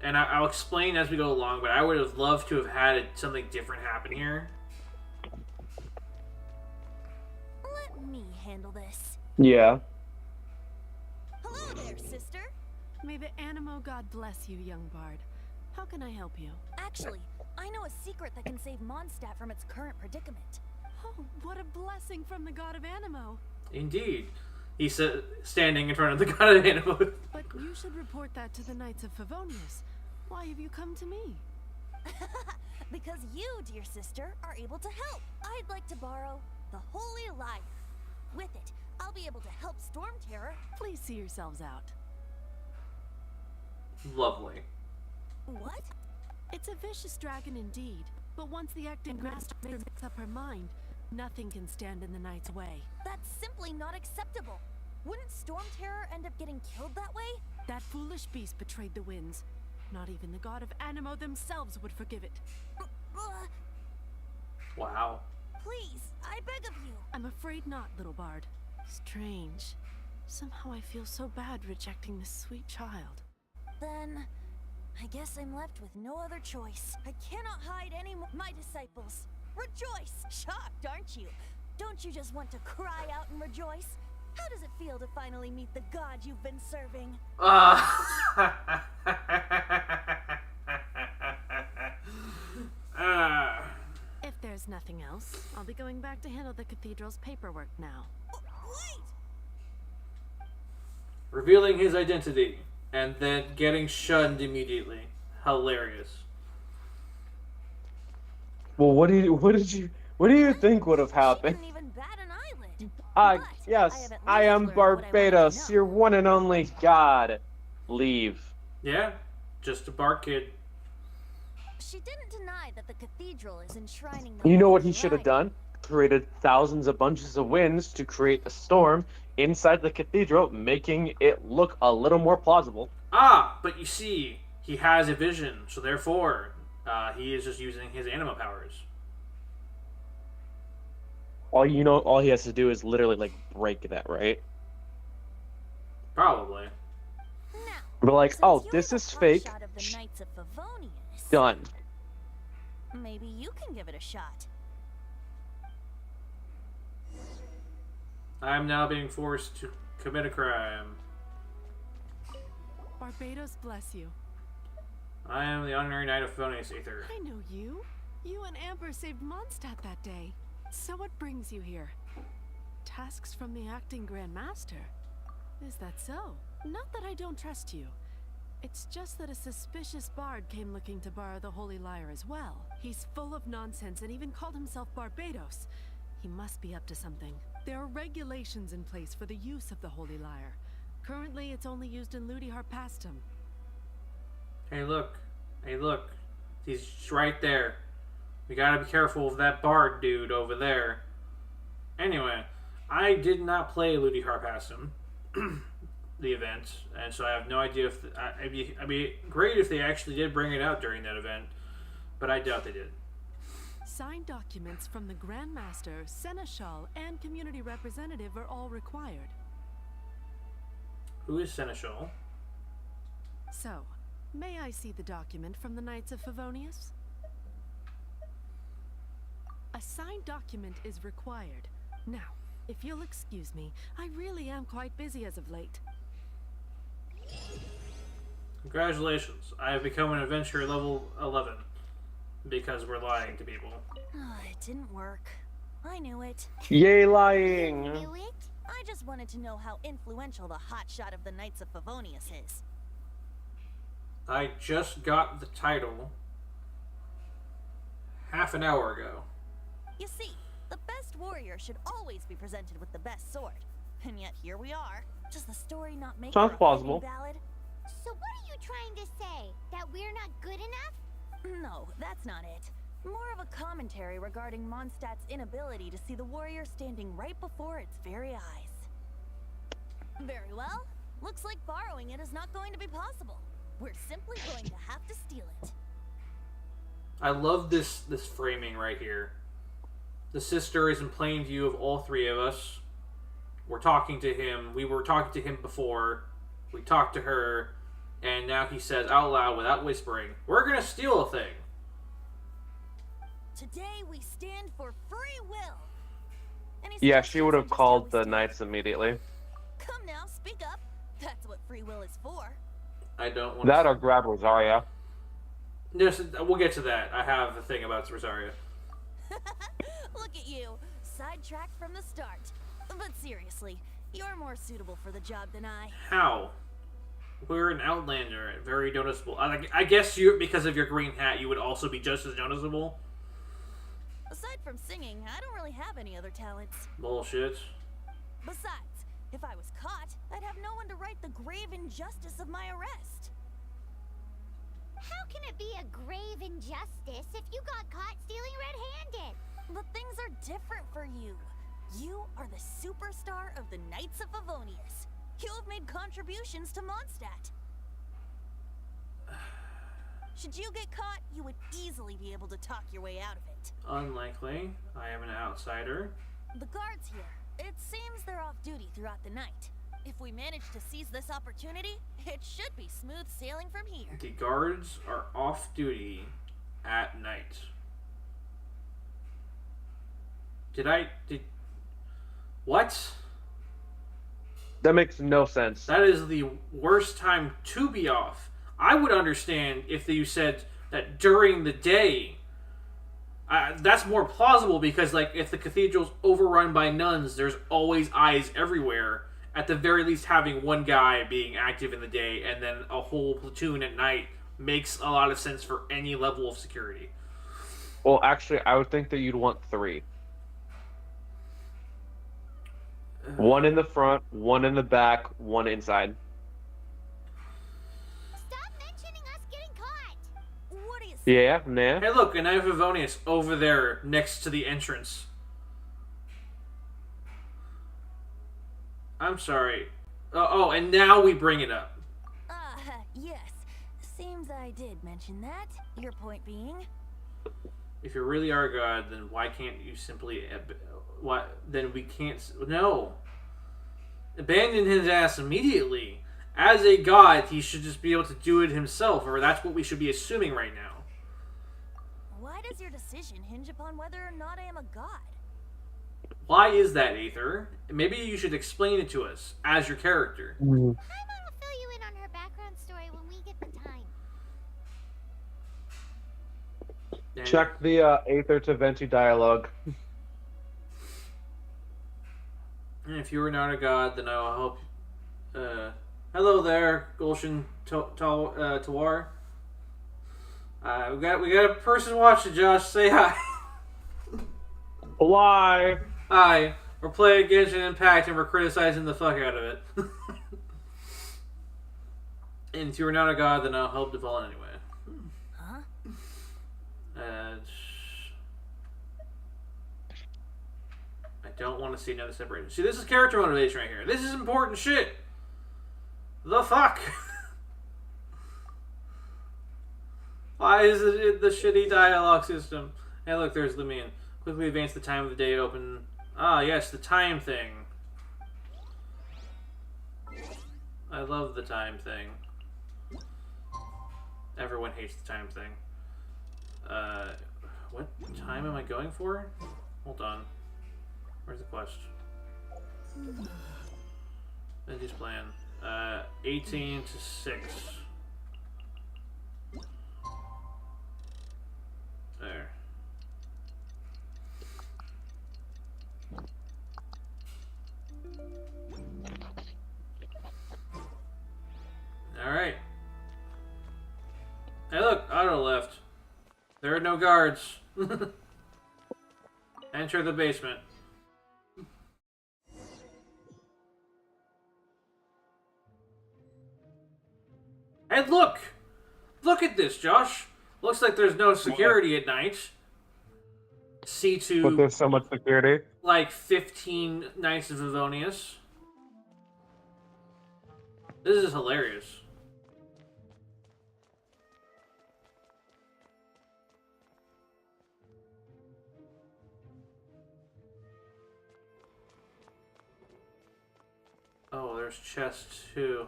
And I'll explain as we go along, but I would have loved to have had something different happen here. Let me handle this. Yeah. Hello there, sister. May the Animo God bless you, young bard. How can I help you? Actually, I know a secret that can save Mondstadt from its current predicament. Oh, what a blessing from the God of Animo. Indeed. He's standing in front of the god of Animo. But you should report that to the Knights of Favonius. Why have you come to me? Because you, dear sister, are able to help. I'd like to borrow the Holy Lyre. With it, I'll be able to help Storm Terror. Please see yourselves out. Lovely. What? It's a vicious dragon indeed, but once the acting master makes up her mind, nothing can stand in the knight's way. That's simply not acceptable. Wouldn't Storm Terror end up getting killed that way? That foolish beast betrayed the winds. Not even the god of Animo themselves would forgive it. Wow. Please, I beg of you. I'm afraid not, little bard. Strange. Somehow I feel so bad rejecting this sweet child. Then, I guess I'm left with no other choice. I cannot hide any more. My disciples, rejoice! Shocked, aren't you? Don't you just want to cry out and rejoice? How does it feel to finally meet the god you've been serving? If there's nothing nothing else, I'll be going back to handle the cathedral's paperwork now. Wait! Revealing his identity and then getting shunned immediately. Hilarious. Well, what do you think would have She happened? didn't even bat an eyelid. But Yes, have at I least am learned what I wanted to Barbados, know. your one and only god. Leave. Yeah, just a bar kid. She didn't deny that the cathedral is enshrining the You know what Holy he should have Liar. done? Created thousands of bunches of winds to create a storm inside the cathedral, making it look a little more plausible. Ah, but you see, he has a vision, so therefore, he is just using his anima powers. All he has to do is literally like break that, right? Probably. Now, But like, since oh, you're this the is fake. hotshot of the Knights of Favonius, Done. maybe you can give it a shot. I am now being forced to commit a crime. Barbados bless you. I am the honorary knight of Favonius Aether. I know you. You and Amber saved Mondstadt that day. So what brings you here? Tasks from the acting Grand Master? Is that so? Not that I don't trust you. It's just that a suspicious bard came looking to borrow the Holy Lyre as well. He's full of nonsense and even called himself Barbados. He must be up to something. There are regulations in place for the use of the Holy Lyre. Currently, it's only used in Ludi Harpastum. Hey, look. Hey, look. He's right there. We gotta be careful of that bard dude over there. Anyway, I did not play Ludi Harpastum, the event, and so I have no idea if... It'd be great if they actually did bring it out during that event, but I doubt they did. Signed documents from the Grand Master, Seneschal, and community representative are all required. Who is Seneschal? So, may I see the document from the Knights of Favonius? A signed document is required. Now, if you'll excuse me, I really am quite busy as of late. Congratulations. I have become an adventurer level 11. Because we're lying to people. It didn't work. I knew it. Yay, lying. Do it? I just wanted to know how influential the hotshot of the Knights of Favonius is. I just got the title half an hour ago. You see, the best warrior should always be presented with the best sword. And yet here we are. Does the story not make Sounds it a plausible. fitting ballad? So what are you trying to say? That we're not good enough? No, that's not it. More of a commentary regarding Mondstadt's inability to see the warrior standing right before its very eyes. Very well. Looks like borrowing it is not going to be possible. We're simply going to have to steal it. I love this framing right here. The sister is in plain view of all three of us. We're talking to him. We were talking to him before. We talked to her. And now he says out loud without whispering, "We're gonna steal a thing." Today we stand for free will. Any Yeah, she would have suggestions on called just the how we knights immediately. steal? Come now, speak up. That's what free will is for. I don't want That or grab Rosaria. We'll get to that. I have a thing about Rosaria. Look at you, sidetracked from the start. But seriously, you're more suitable for the job than I. How? We're an outlander, very noticeable. I guess you, because of your green hat, you would also be just as noticeable. Aside from singing, I don't really have any other talents. Bullshit. Besides, if I was caught, I'd have no one to right the grave injustice of my arrest. How can it be a grave injustice if you got caught stealing red-handed? But things are different for you. You are the superstar of the Knights of Favonius. You have made contributions to Mondstadt. Should you get caught, you would easily be able to talk your way out of it. Unlikely. I am an outsider. The guards here, it seems they're off duty throughout the night. If we manage to seize this opportunity, it should be smooth sailing from here. The guards are off duty at night. What? That makes no sense. That is the worst time to be off. I would understand if you said that during the day That's more plausible because, like, if the cathedral's overrun by nuns, there's always eyes everywhere. At the very least, having one guy being active in the day and then a whole platoon at night makes a lot of sense for any level of security. Well, actually, I would think that you'd want 3. One in the front, one in the back, one inside. Stop mentioning us getting caught! What do you Yeah, nah. Hey, look, a Knife of Avonius over there next to the entrance. I'm sorry. Oh, and now we bring it up. Yes. Seems I did mention that. Your point being? If you really are God, then why can't you simply... Then we can't... No. Abandon his ass immediately. As a god, he should just be able to do it himself, or that's what we should be assuming right now. Why does your decision hinge upon whether or not I am a god? Why is that, Aether? Maybe you should explain it to us, as your character. Paimon will fill you in on her background story when we get the time. And Check the Aether to Venti dialogue. if you are not a god, then I will help. Hello there, Gulshin Tawar. We got a person watching, Josh. Say hi. Why? Hi. We're playing Genshin Impact and we're criticizing the fuck out of it. And if you are not a god, then I'll help Devon anyway. Huh? I don't want to see another separation. See, this is character motivation right here. This is important shit. The fuck? Why is it the shitty dialogue system? Hey, look, there's Lumion. Quickly advance the time of the day open. Ah, yes, the time thing. I love the time thing. Everyone hates the time thing. What time am I going for? Hold on. Where's the quest? Benji's plan. 18 to 6. There. Alright. Hey look, auto left. There are no guards. Enter the basement. And look! Look at this, Josh! Looks like there's no security at night. C2... But there's so much security. Like 15 Knights of Avonius. This is hilarious. Oh, there's chests too.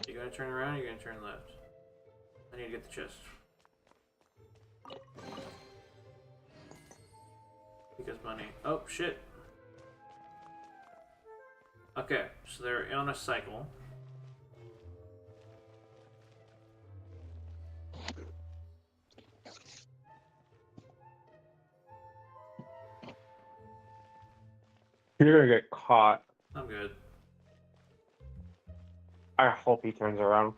You gonna turn around or you gonna turn left? I need to get the chest. Because money. Oh, shit. Okay, so they're on a cycle. You're gonna get caught. I'm good. I hope he turns around.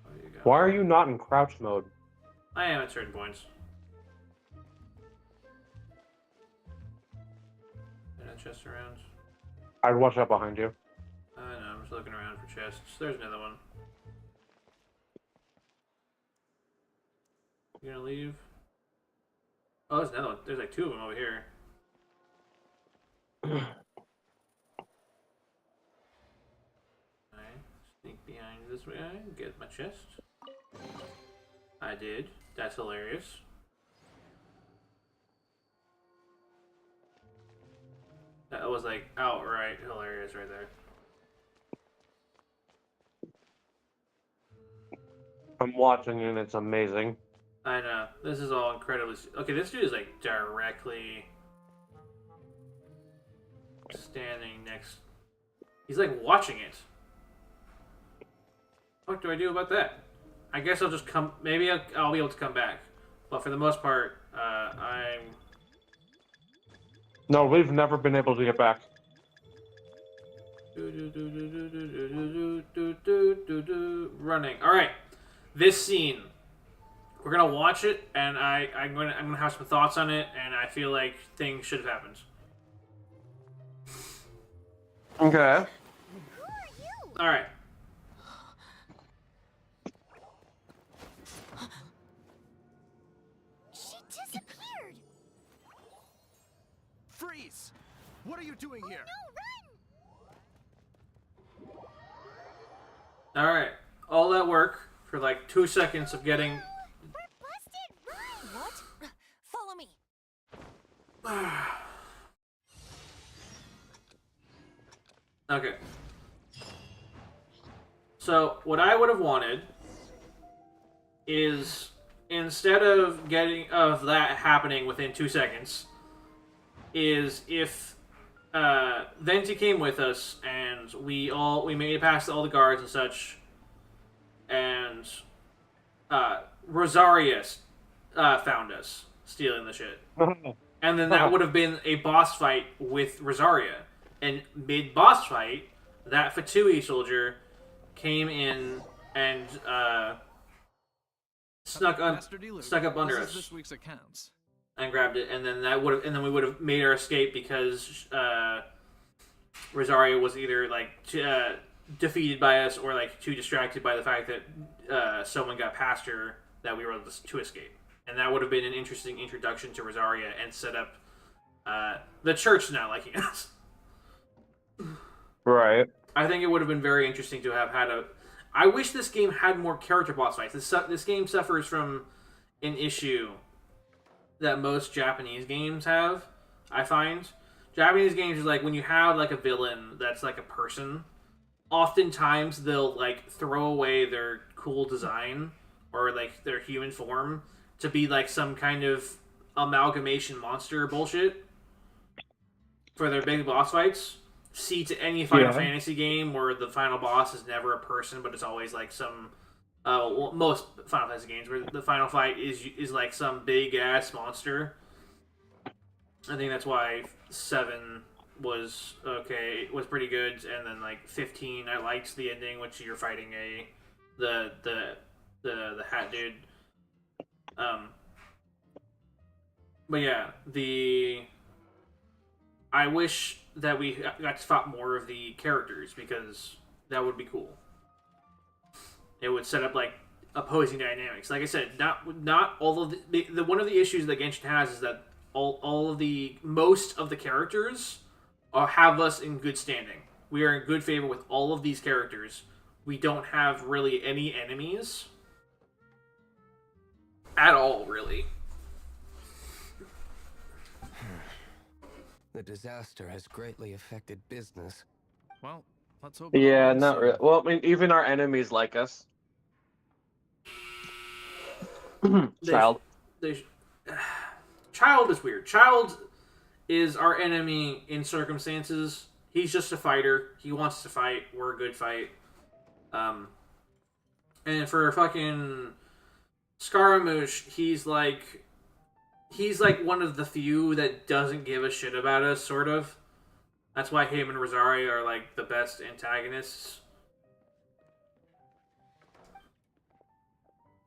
There you go. Why are you not in crouch mode? I am at certain points. And a chest around. I'd watch out behind you. I know, I'm just looking around for chests. There's another one. You gonna leave? Oh, there's another one. There's like 2 of them over here. Alright, sneak behind this guy, get my chest. I did. That's hilarious. That was like outright hilarious right there. I'm watching and it's amazing. I know. This is all incredibly... Okay, this dude is like directly... standing next. He's like watching it. What do I do about that? I guess I'll just come. Maybe I'll be able to come back. But for the most part, I'm. No, we've never been able to get back. Running. All right. This scene. We're gonna watch it, and I'm gonna have some thoughts on it, and I feel like things should have happened. Okay. All right. She disappeared. Freeze! What are you doing here? No, run! All right. All that work for like 2 seconds of getting. We're busted. Run! What? Follow me. Okay. So what I would have wanted is instead of that happening within 2 seconds, is if Venti came with us and we made it past all the guards and such, and Rosaria found us stealing the shit, and then that would have been a boss fight with Rosaria, and mid boss fight, that Fatui soldier came in and snuck up under us. This week's accounts. And grabbed it, and then we would have made our escape because Rosario was either like defeated by us or like too distracted by the fact that someone got past her that we were able to escape, and that would have been an interesting introduction to Rosaria and set up the church not liking us. Right. I think it would have been very interesting to have had a. I wish this game had more character boss fights. This game suffers from an issue that most Japanese games have. I find Japanese games is like when you have like a villain that's like a person. Oftentimes they'll like throw away their cool design or like their human form to be like some kind of amalgamation monster bullshit for their big boss fights. See to any Final Fantasy game where the final boss is never a person, but it's always like some. Most Final Fantasy games where the final fight is like some big ass monster. I think that's why 7 was okay. It was pretty good, and then like 15, I liked the ending, which you're fighting the hat dude. But yeah, I wish that we got to fight more of the characters because that would be cool. It would set up like opposing dynamics. Like I said, not all of the one of the issues that Genshin has is that most of the characters have us in good standing. We are in good favor with all of these characters. We don't have really any enemies at all, really. The disaster has greatly affected business. Well, let's hope. Yeah, not really. Well, I mean, even our enemies like us. Child. Child is weird. Child is our enemy in circumstances. He's just a fighter. He wants to fight. We're a good fight. And for fucking Scaramouche, he's like one of the few that doesn't give a shit about us, sort of. That's why him and Rosaria are like the best antagonists.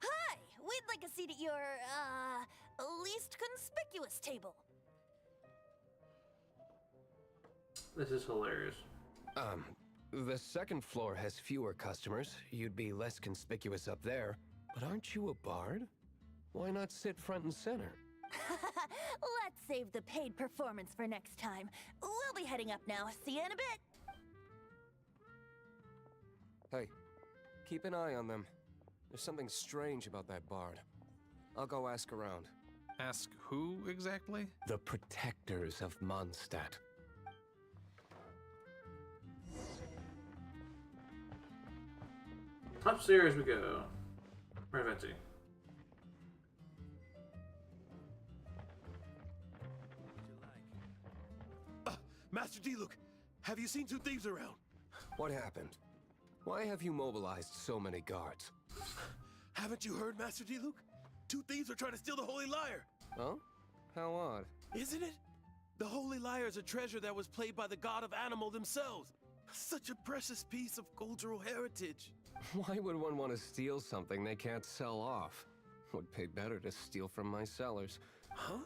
Hi! We'd like a seat at your, least conspicuous table. This is hilarious. The second floor has fewer customers. You'd be less conspicuous up there. But aren't you a bard? Why not sit front and center? Let's save the paid performance for next time. We'll be heading up now. See you in a bit. Hey, keep an eye on them. There's something strange about that bard. I'll go ask around. Ask who exactly? The protectors of Mondstadt. Upstairs we go. Where's Venti? Master D-Luke, have you seen two thieves around? What happened? Why have you mobilized so many guards? Haven't you heard, Master D-Luke? Two thieves are trying to steal the Holy Lyre. Oh? How odd. Isn't it? The Holy Lyre is a treasure that was played by the god of animal themselves. Such a precious piece of cultural heritage. Why would one want to steal something they can't sell off? Would pay better to steal from my sellers. Huh?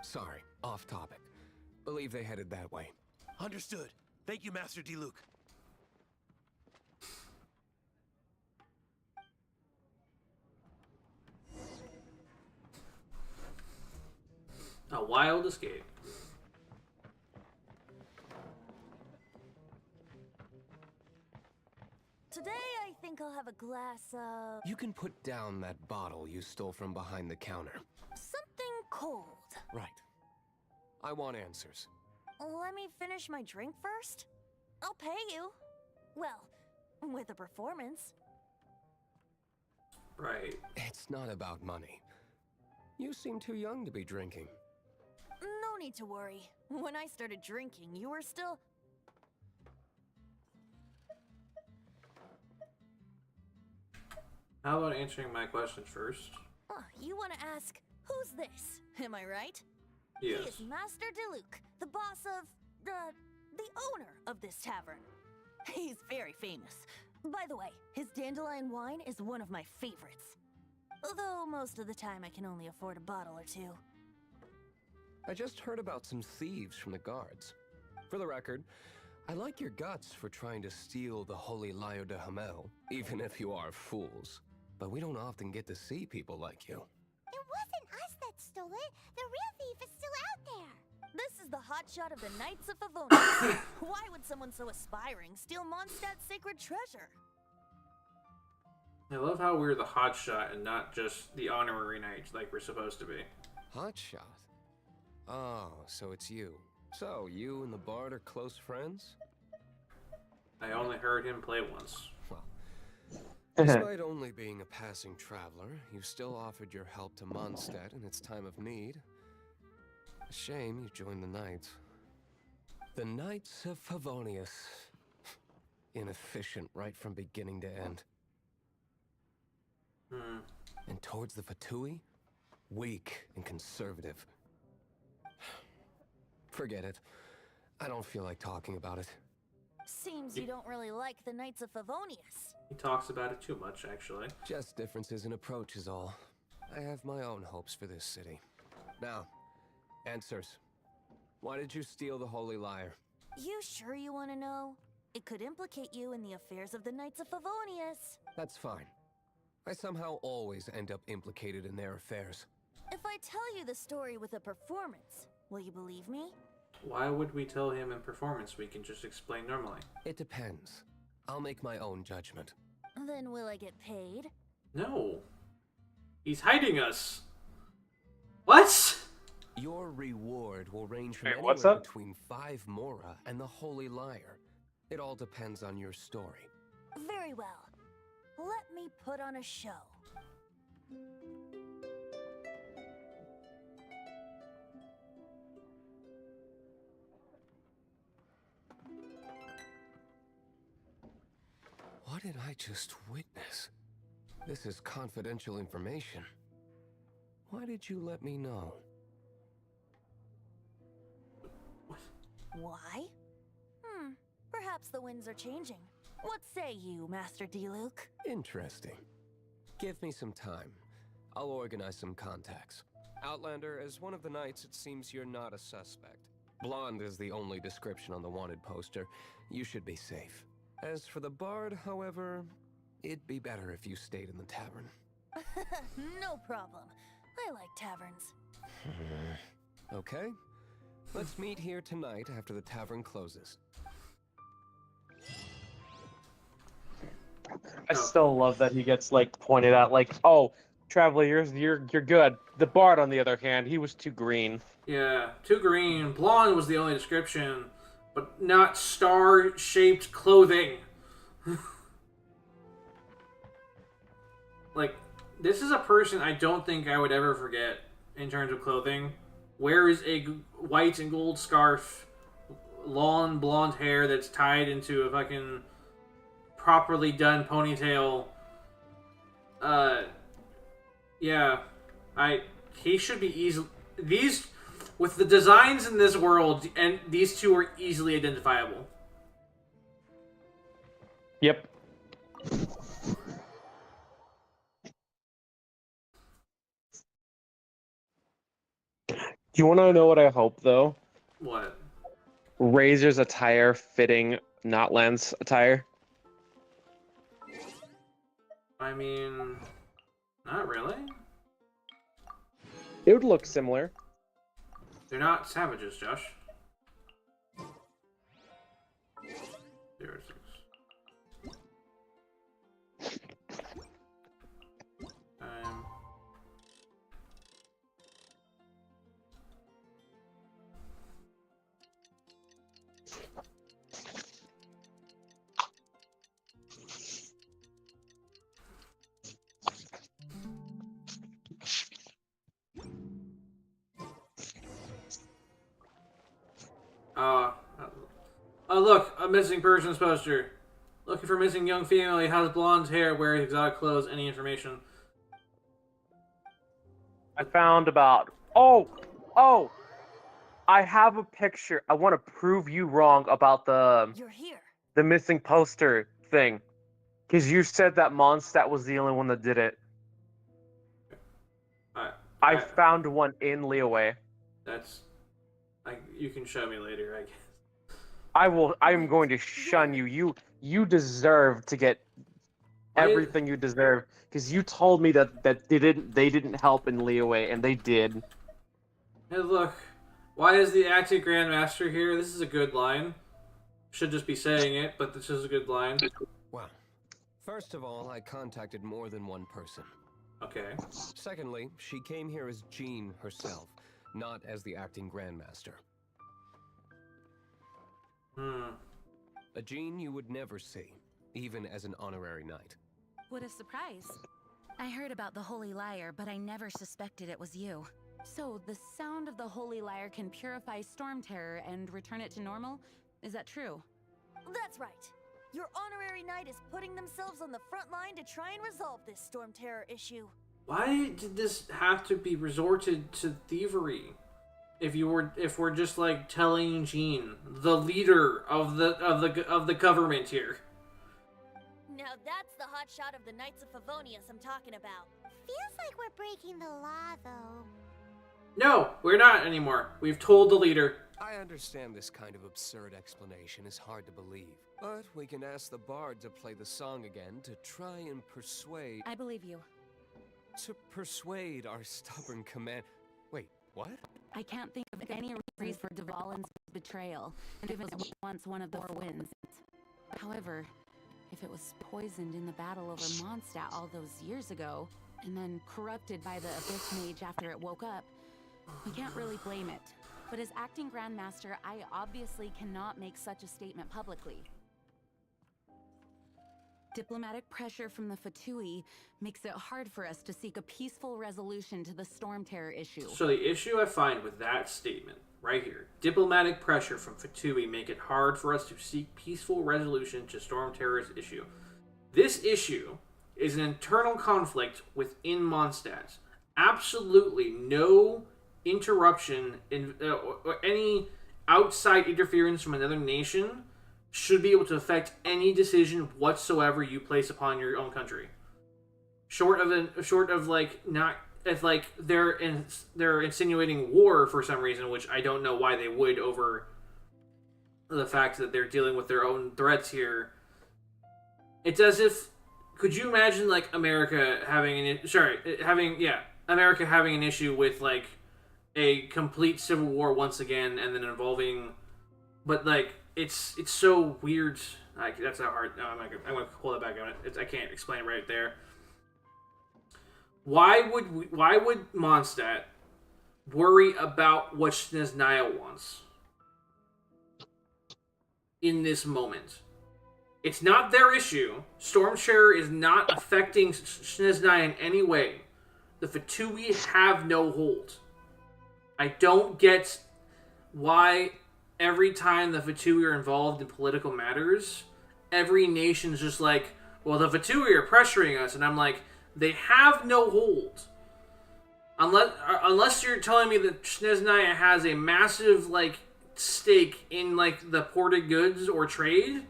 Sorry, off topic. Believe they headed that way. Understood. Thank you, Master D-Luke. A wild escape. Today, I think I'll have a glass of... You can put down that bottle you stole from behind the counter. something cold. Right. I want answers. Let me finish my drink first. I'll pay you. Well, with a performance. Right. It's not about money. You seem too young to be drinking. No need to worry. When I started drinking, you were still... How about answering my questions first? You want to ask, who's this? Am I right? Yes. He is Master D-Luke, the boss of... the owner of this tavern. He's very famous. By the way, his dandelion wine is one of my favorites. Although most of the time I can only afford a bottle or two. I just heard about some thieves from the guards. For the record, I like your guts for trying to steal the Holy Lyre de Hamel, even if you are fools. But we don't often get to see people like you. It wasn't us that stole it. The real thief is still out there. This is the hotshot of the Knights of Favonius. Why would someone so aspiring steal Mondstadt's sacred treasure? I love how we're the hotshot and not just the honorary knights like we're supposed to be. Hotshot? Oh, so it's you. So, you and the Bard are close friends? I only heard him play once. Well, despite only being a passing traveler, you still offered your help to Mondstadt in its time of need. A shame you joined the Knights. The Knights of Favonius. Inefficient right from beginning to end. And towards the Fatui? Weak and conservative. Forget it. I don't feel like talking about it. Seems you don't really like the Knights of Favonius. He talks about it too much, actually. Just differences in approach is all. I have my own hopes for this city. Now, answers. Why did you steal the Holy Lyre? You sure you want to know? It could implicate you in the affairs of the Knights of Favonius. That's fine. I somehow always end up implicated in their affairs. If I tell you the story with a performance, will you believe me? Why would we tell him in performance? We can just explain normally. It depends. I'll make my own judgment. Then will I get paid? No. He's hiding us. What? Your reward will range from Wait, anywhere what's up? between 5 Mora and the Holy Lyre. It all depends on your story. Very well. Let me put on a show. What did I just witness? This is confidential information. Why did you let me know? Why? Perhaps the winds are changing. What say you, Master D-Luke? Interesting. Give me some time. I'll organize some contacts. Outlander, as one of the knights, it seems you're not a suspect. Blonde is the only description on the wanted poster. You should be safe. As for the Bard, however, it'd be better if you stayed in the tavern. No problem. I like taverns. Okay. Let's meet here tonight after the tavern closes. I still love that he gets like pointed out, like, "Oh, Traveler, you're good." The Bard, on the other hand, he was too green. Yeah, too green. Blonde was the only description, but not star-shaped clothing. Like, this is a person I don't think I would ever forget in terms of clothing. Wears a white and gold scarf, long blonde hair that's tied into a fucking properly done ponytail. Yeah, he should be easily these with the designs in this world, and these two are easily identifiable. Yep. Do you want to know what I hope, though? What? Razor's attire fitting Notland's attire? I mean, not really. It would look similar. They're not savages, Josh. 06. Oh, look, a missing persons poster. Looking for missing young female. He has blonde hair, wears exotic clothes. Any information? I found about... Oh! I have a picture. I want to prove you wrong about You're here. the missing poster thing. Because you said that Mondstadt was the only one that did it. I found one in Leeway. That's... you can show me later, I guess. I'm going to shun you. You deserve to get everything you deserve. Because you told me that they didn't help in Leeway, and they did. Hey, look. Why is the acting Grandmaster here? This is a good line. Should just be saying it, but this is a good line. Well, first of all, I contacted more than one person. Okay. Secondly, she came here as Jean herself, not as the acting Grandmaster. A Jean you would never see, even as an honorary knight. What a surprise. I heard about the Holy Lyre, but I never suspected it was you. So, the sound of the Holy Lyre can purify Storm Terror and return it to normal? Is that true? That's right. Your honorary knight is putting themselves on the front line to try and resolve this Storm Terror issue. Why did this have to be resorted to thievery? If we're just like telling Jean, the leader of the government here. Now that's the hotshot of the Knights of Favonius I'm talking about. Feels like we're breaking the law, though. No, we're not anymore. We've told the leader. I understand this kind of absurd explanation is hard to believe, but we can ask the bard to play the song again to try and persuade... I believe you. To persuade our stubborn command... Wait, what? I can't think of any reason for Dvalin's betrayal, and it was once one of the Four Winds. However, if it was poisoned in the battle over Mondstadt all those years ago, and then corrupted by the Abyss Mage after it woke up, we can't really blame it. But as acting Grandmaster, I obviously cannot make such a statement publicly. Diplomatic pressure from the Fatui makes it hard for us to seek a peaceful resolution to the Storm Terror issue. So the issue I find with that statement, right here, diplomatic pressure from Fatui make it hard for us to seek peaceful resolution to Storm Terror's issue. This issue is an internal conflict within Mondstadt. Absolutely no interruption in or any outside interference from another nation should be able to affect any decision whatsoever you place upon your own country. Short of like not if like they're insinuating war for some reason, which I don't know why they would over the fact that they're dealing with their own threats here. It's as if, could you imagine like America having an issue with like a complete civil war once again, and then involving, but like it's so weird. Like that's how hard. No, I'm gonna pull that back on it. I can't explain it right there. Why would Mondstadt worry about what Snezhnaya wants in this moment? It's not their issue. Storm Terror is not affecting Snezhnaya in any way. The Fatui have no hold. I don't get why every time the Fatui are involved in political matters, every nation's just like, well, the Fatui are pressuring us, and I'm like, they have no hold. Unless you're telling me that Snezhnaya has a massive, like, stake in, like, the ported goods or trade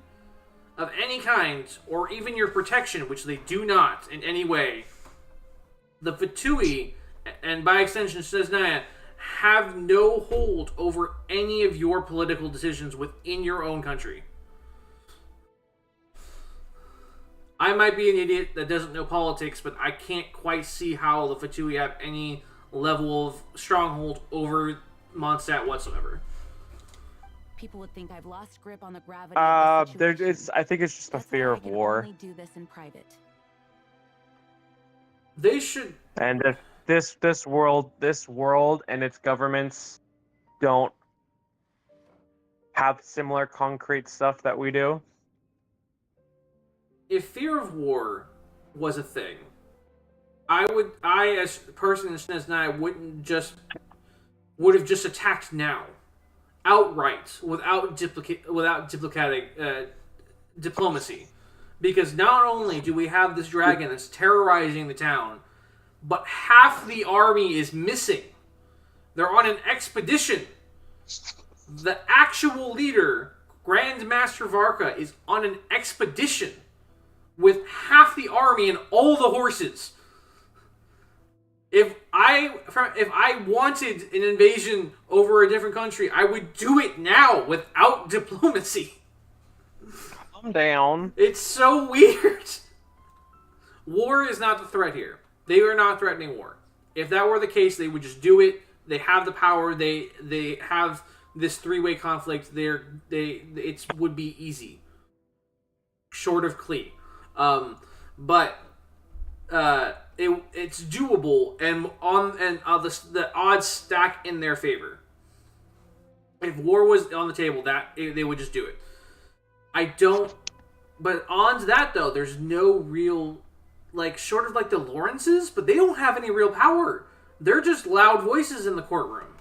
of any kind, or even your protection, which they do not in any way, the Fatui, and by extension Snezhnaya, have no hold over any of your political decisions within your own country. I might be an idiot that doesn't know politics, but I can't quite see how the Fatui have any level of stronghold over Mondstadt whatsoever. People would think I've lost grip on the gravity of the situation. I think it's just a That's fear why of I can war. only do this in private. They should. And if this world and its governments don't have similar concrete stuff that we do. If fear of war was a thing, I as a person in Snezhnaya would have just attacked now, outright, without diplomatic diplomacy, because not only do we have this dragon that's terrorizing the town, but half the army is missing. They're on an expedition. The actual leader, Grand Master Varka, is on an expedition with half the army and all the horses. If I wanted an invasion over a different country, I would do it now without diplomacy. Calm down. It's so weird. War is not the threat here. They are not threatening war. If that were the case, they would just do it. They have the power. They have this three-way conflict. It would be easy, short of Klee. But it's doable, and the odds stack in their favor. If war was on the table, they would just do it. But on to that though, there's no real, like, short of like the Lawrences, but they don't have any real power. They're just loud voices in the courtroom.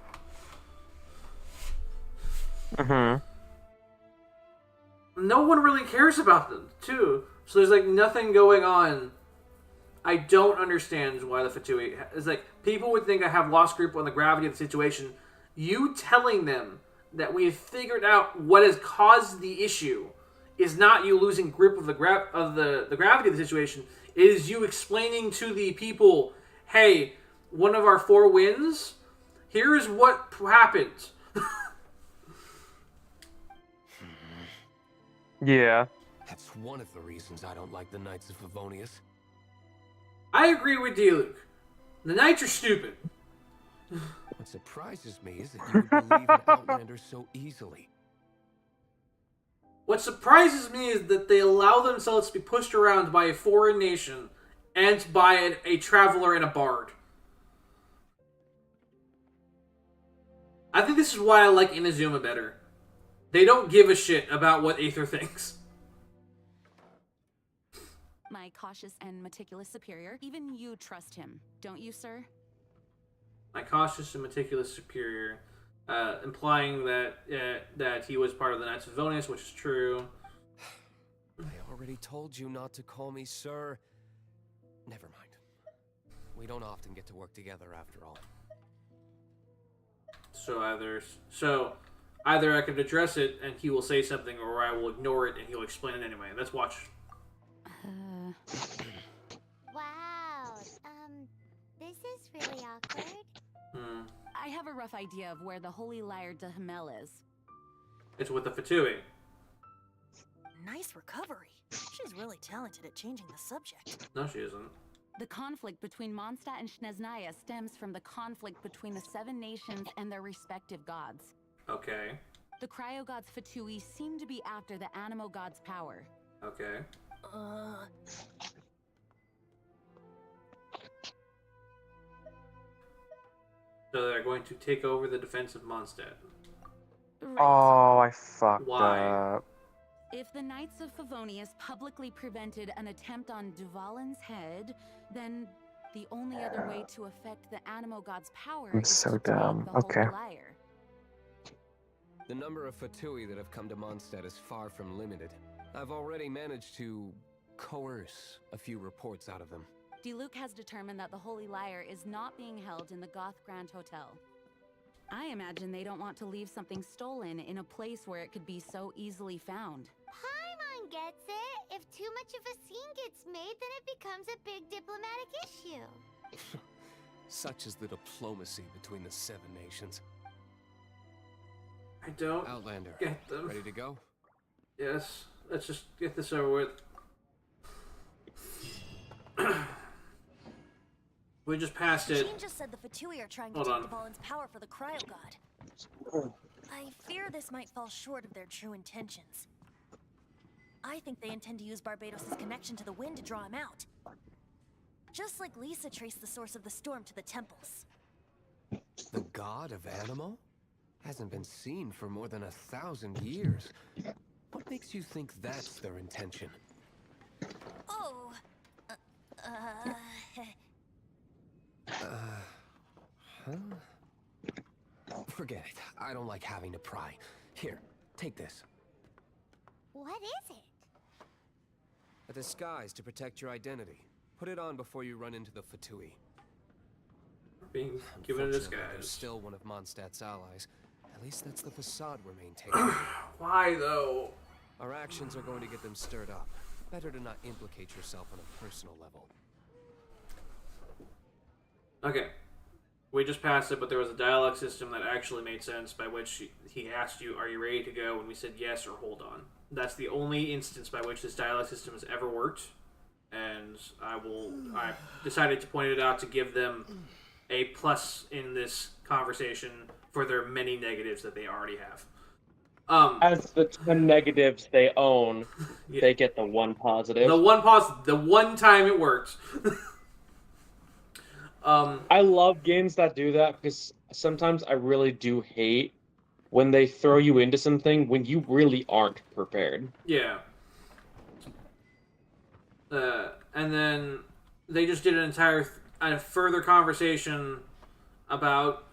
Mm-hmm. No one really cares about them, too. So there's, like, nothing going on. I don't understand why the Fatui... It's like, people would think I have lost grip on the gravity of the situation. You telling them that we have figured out what has caused the issue is not you losing grip of the gravity of the situation. It is you explaining to the people, hey, one of our 4 wins, here is what happened. Yeah. That's one of the reasons I don't like the Knights of Favonius. I agree with you, Luke. The Knights are stupid. What surprises me is that you would believe in Outlanders so easily. What surprises me is that they allow themselves to be pushed around by a foreign nation and by a traveler and a bard. I think this is why I like Inazuma better. They don't give a shit about what Aether thinks. My cautious and meticulous superior, even you trust him, don't you, sir? My cautious and meticulous superior, implying that he was part of the Knights of Favonius, which is true. I already told you not to call me sir. Never mind. We don't often get to work together after all. So either I could address it and he will say something, or I will ignore it and he'll explain it anyway. Let's watch. Wow. This is really awkward. I have a rough idea of where the Holy Lyre de Hamel is. It's with the Fatui. Nice recovery. She's really talented at changing the subject. No, she isn't. The conflict between Mondstadt and Snezhnaya stems from the conflict between the 7 nations and their respective gods. Okay. The Cryo Gods Fatui seem to be after the Animo God's power. Okay. So they're going to take over the defense of Mondstadt. Right. Oh, I fucked Why? up. If the Knights of Favonius publicly prevented an attempt on Dvalin's head, then the only other way to affect the Animo God's power I'm is so to dumb. take the Okay. Holy Lyre. The number of Fatui that have come to Mondstadt is far from limited. I've already managed to coerce a few reports out of them. Diluc has determined that the Holy Lyre is not being held in the Goth Grand Hotel. I imagine they don't want to leave something stolen in a place where it could be so easily found. Paimon gets it. If too much of a scene gets made, then it becomes a big diplomatic issue. Such is the diplomacy between the 7 nations. I don't Outlander, get them. ready to go? Yes, let's just get this over with. We just passed it. Jean just said the Fatui are trying to Hold take on. the Ballin's power for the Cryo God. I fear this might fall short of their true intentions. I think they intend to use Barbados' connection to the wind to draw him out. Just like Lisa traced the source of the storm to the temples. The god of Animal? Hasn't been seen for more than 1,000 years. What makes you think that's their intention? Oh! Huh? Forget it. I don't like having to pry. Here, take this. What is it? A disguise to protect your identity. Put it on before you run into the Fatui. Being given a Unfortunately, they're disguise. still one of Mondstadt's allies. At least that's the facade we're maintaining. Why though? Our actions are going to get them stirred up. Better to not implicate yourself on a personal level. Okay. We just passed it, but there was a dialogue system that actually made sense by which he asked you, are you ready to go? And we said yes or hold on. That's the only instance by which this dialogue system has ever worked. And I decided to point it out to give them a plus in this conversation for their many negatives that they already have. As the 10 negatives they own, Yeah. they get the one positive. The one time it worked. I love games that do that because sometimes I really do hate when they throw you into something when you really aren't prepared. Yeah. And then they just did an entire a further conversation about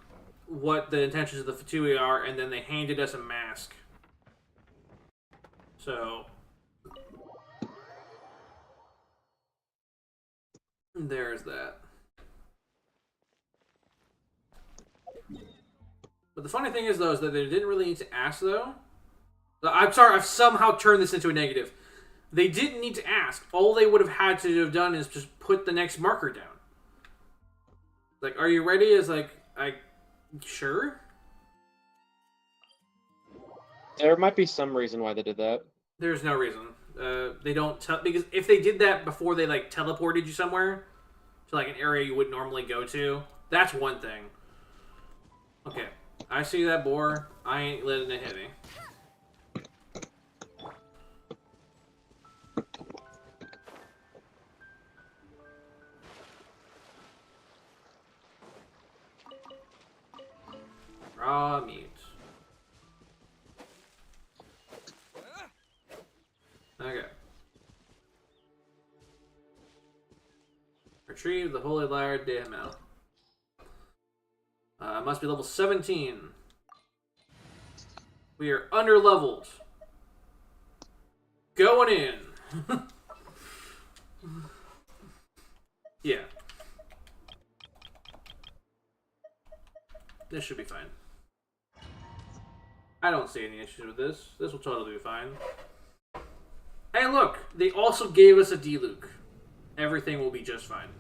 what the intentions of the Fatui are, and then they handed us a mask. So there's that. But the funny thing is, though, is that they didn't really need to ask, though. I'm sorry, I've somehow turned this into a negative. They didn't need to ask. All they would have had to have done is just put the next marker down. Like, are you ready? Is like, sure? There might be some reason why they did that. There's no reason. They don't because if they did that before they like teleported you somewhere to like an area you would normally go to, that's one thing. Okay, I see that boar. I ain't letting it hit me. Raw meat. Okay. Retrieve the Holy Lyre DML. Must be level 17. We are under-leveled. Going in. Yeah. This should be fine. I don't see any issues with this. This will totally be fine. Hey, look! They also gave us a Diluc. Everything will be just fine.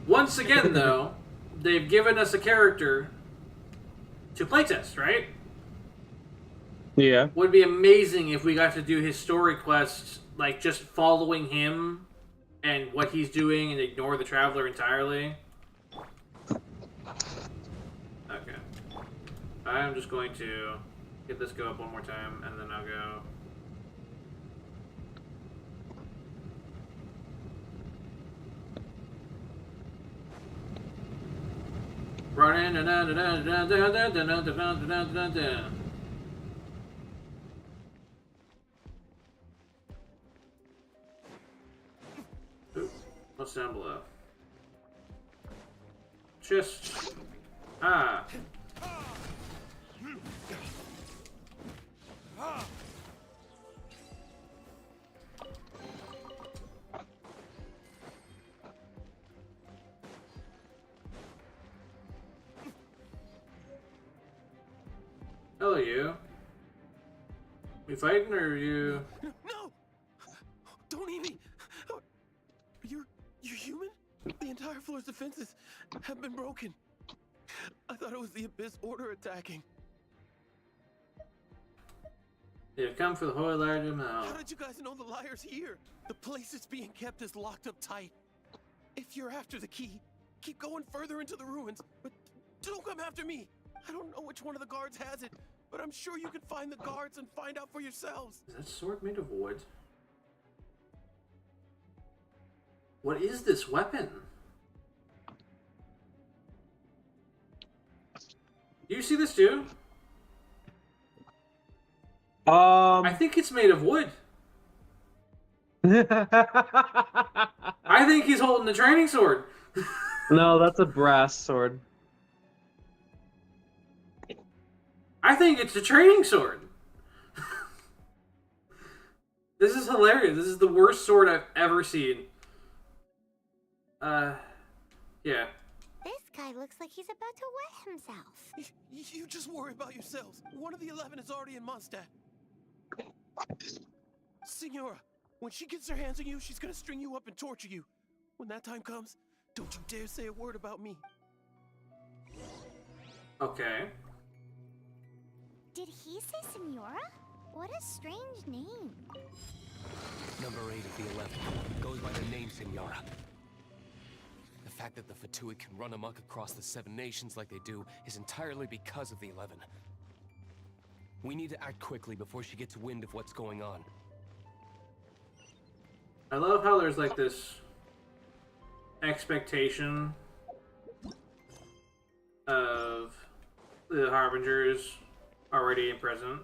Once again, though, they've given us a character to playtest, right? Yeah. Would be amazing if we got to do his story quests, like just following him and what he's doing and ignore the Traveler entirely. Okay. I'm just going to get this go up one more time, and then I'll go... Running, Ooh, what's down below? Just Hello, you. We fighting or are you? No! Don't eat me! You're human? The entire floor's defenses have been broken. I thought it was the Abyss Order attacking. They've come for the Holy Liar to Mount. How did you guys know the liar's here? The place it's being kept is locked up tight. If you're after the key, keep going further into the ruins, but don't come after me. I don't know which one of the guards has it, but I'm sure you can find the guards and find out for yourselves. Is that sword made of wood? What is this weapon? You see this too? I think it's made of wood. I think he's holding the training sword. No, that's a brass sword. I think it's a training sword. This is hilarious. This is the worst sword I've ever seen. Yeah. This guy looks like he's about to wet himself. You just worry about yourselves. One of the 11 is already in Mondstadt. Signora, when she gets her hands on you, she's gonna string you up and torture you. When that time comes, don't you dare say a word about me. Okay. Did he say Senora? What a strange name. Number 8 of the 11 goes by the name Senora. The fact that the Fatui can run amok across the 7 nations like they do is entirely because of the 11. We need to act quickly before she gets wind of what's going on. I love how there's like this expectation of the Harbingers already present.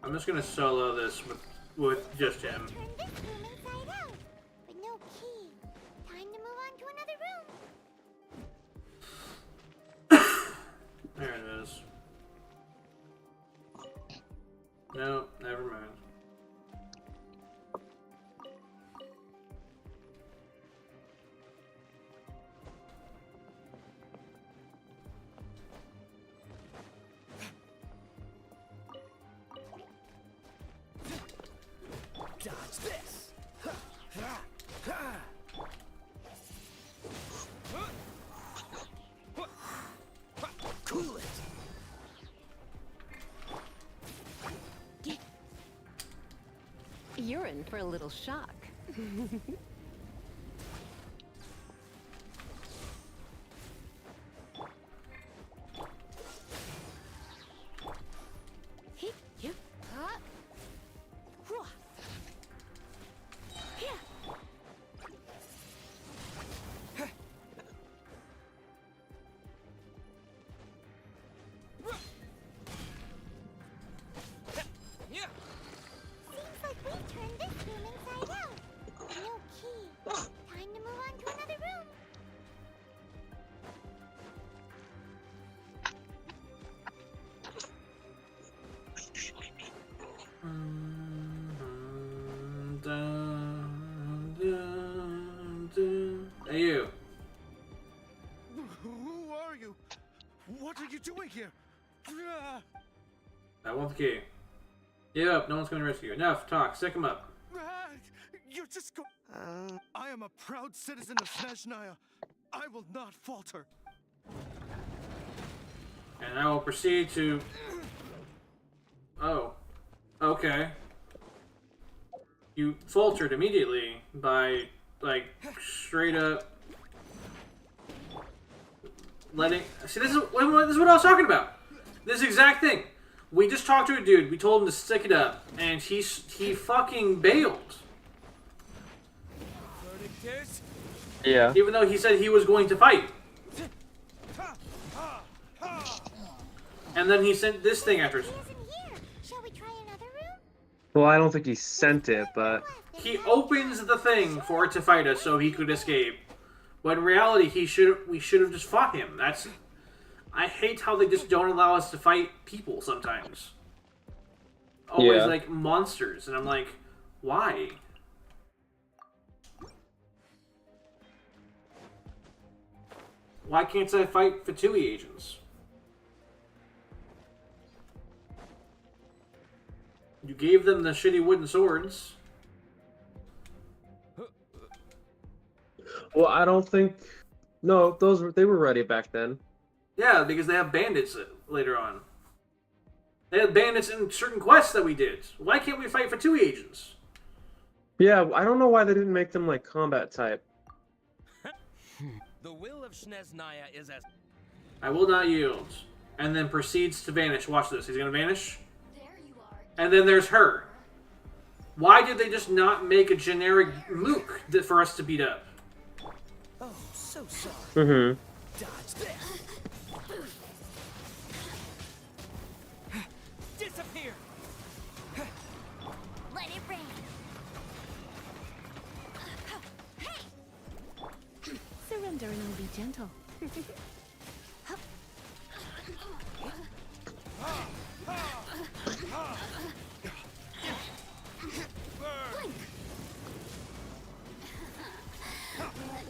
I'm just gonna solo this with just him. Turn this room inside out, but no key. Time to move on to another room. There it is. No, never mind. Dodge this! Cool it! You're in for a little shock. Seems like we've turned this room inside out, but no key. Time to move on to another room. Hey, you. Who are you? What are you doing here? I want the key. Get up. No one's going to rescue you. Enough. Talk. Stick him up. You're just go. I am a proud citizen of Snezhnaya. I will not falter. And I will proceed to... Oh. Okay. You faltered immediately by, like, straight up... letting... See, this is what I was talking about. This exact thing. We just talked to a dude. We told him to stick it up. And he fucking bailed. Yeah. Even though he said he was going to fight. And then he sent this thing after us. He isn't here. Shall we try another room? Well, I don't think he sent it, but... Left. He opens the thing for it to fight us so he could escape. But in reality, we should have just fought him. I hate how they just don't allow us to fight people sometimes. Always like monsters, and I'm like, why? Why can't I fight Fatui agents? You gave them the shitty wooden swords. Well, I don't think. No, they were ready back then. Yeah, because they have bandits later on. They had bandits in certain quests that we did. Why can't we fight Fatui agents? Yeah, I don't know why they didn't make them like combat type. The will of Shneznaya is as... I will not yield. And then proceeds to vanish. Watch this. He's gonna vanish. And then there's her. Why did they just not make a generic mook for us to beat up? Oh, so sorry. Mm-hmm. Dodge this. Disappear. Let it rain. Surrender and I'll be gentle. Let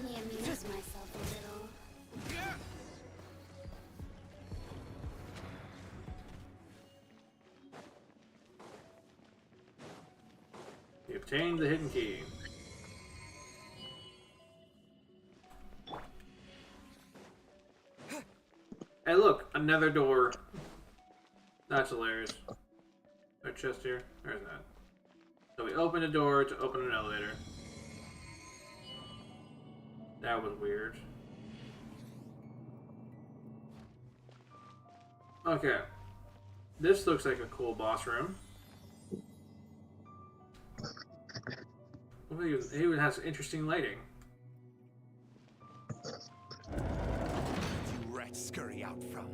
me amuse myself a little. You obtained the hidden key. Hey, look, another door. That's hilarious. A chest here. Where's that? So we opened a door to open an elevator. That was weird. Okay. This looks like a cool boss room. Well, he even has interesting lighting. You rats scurry out from.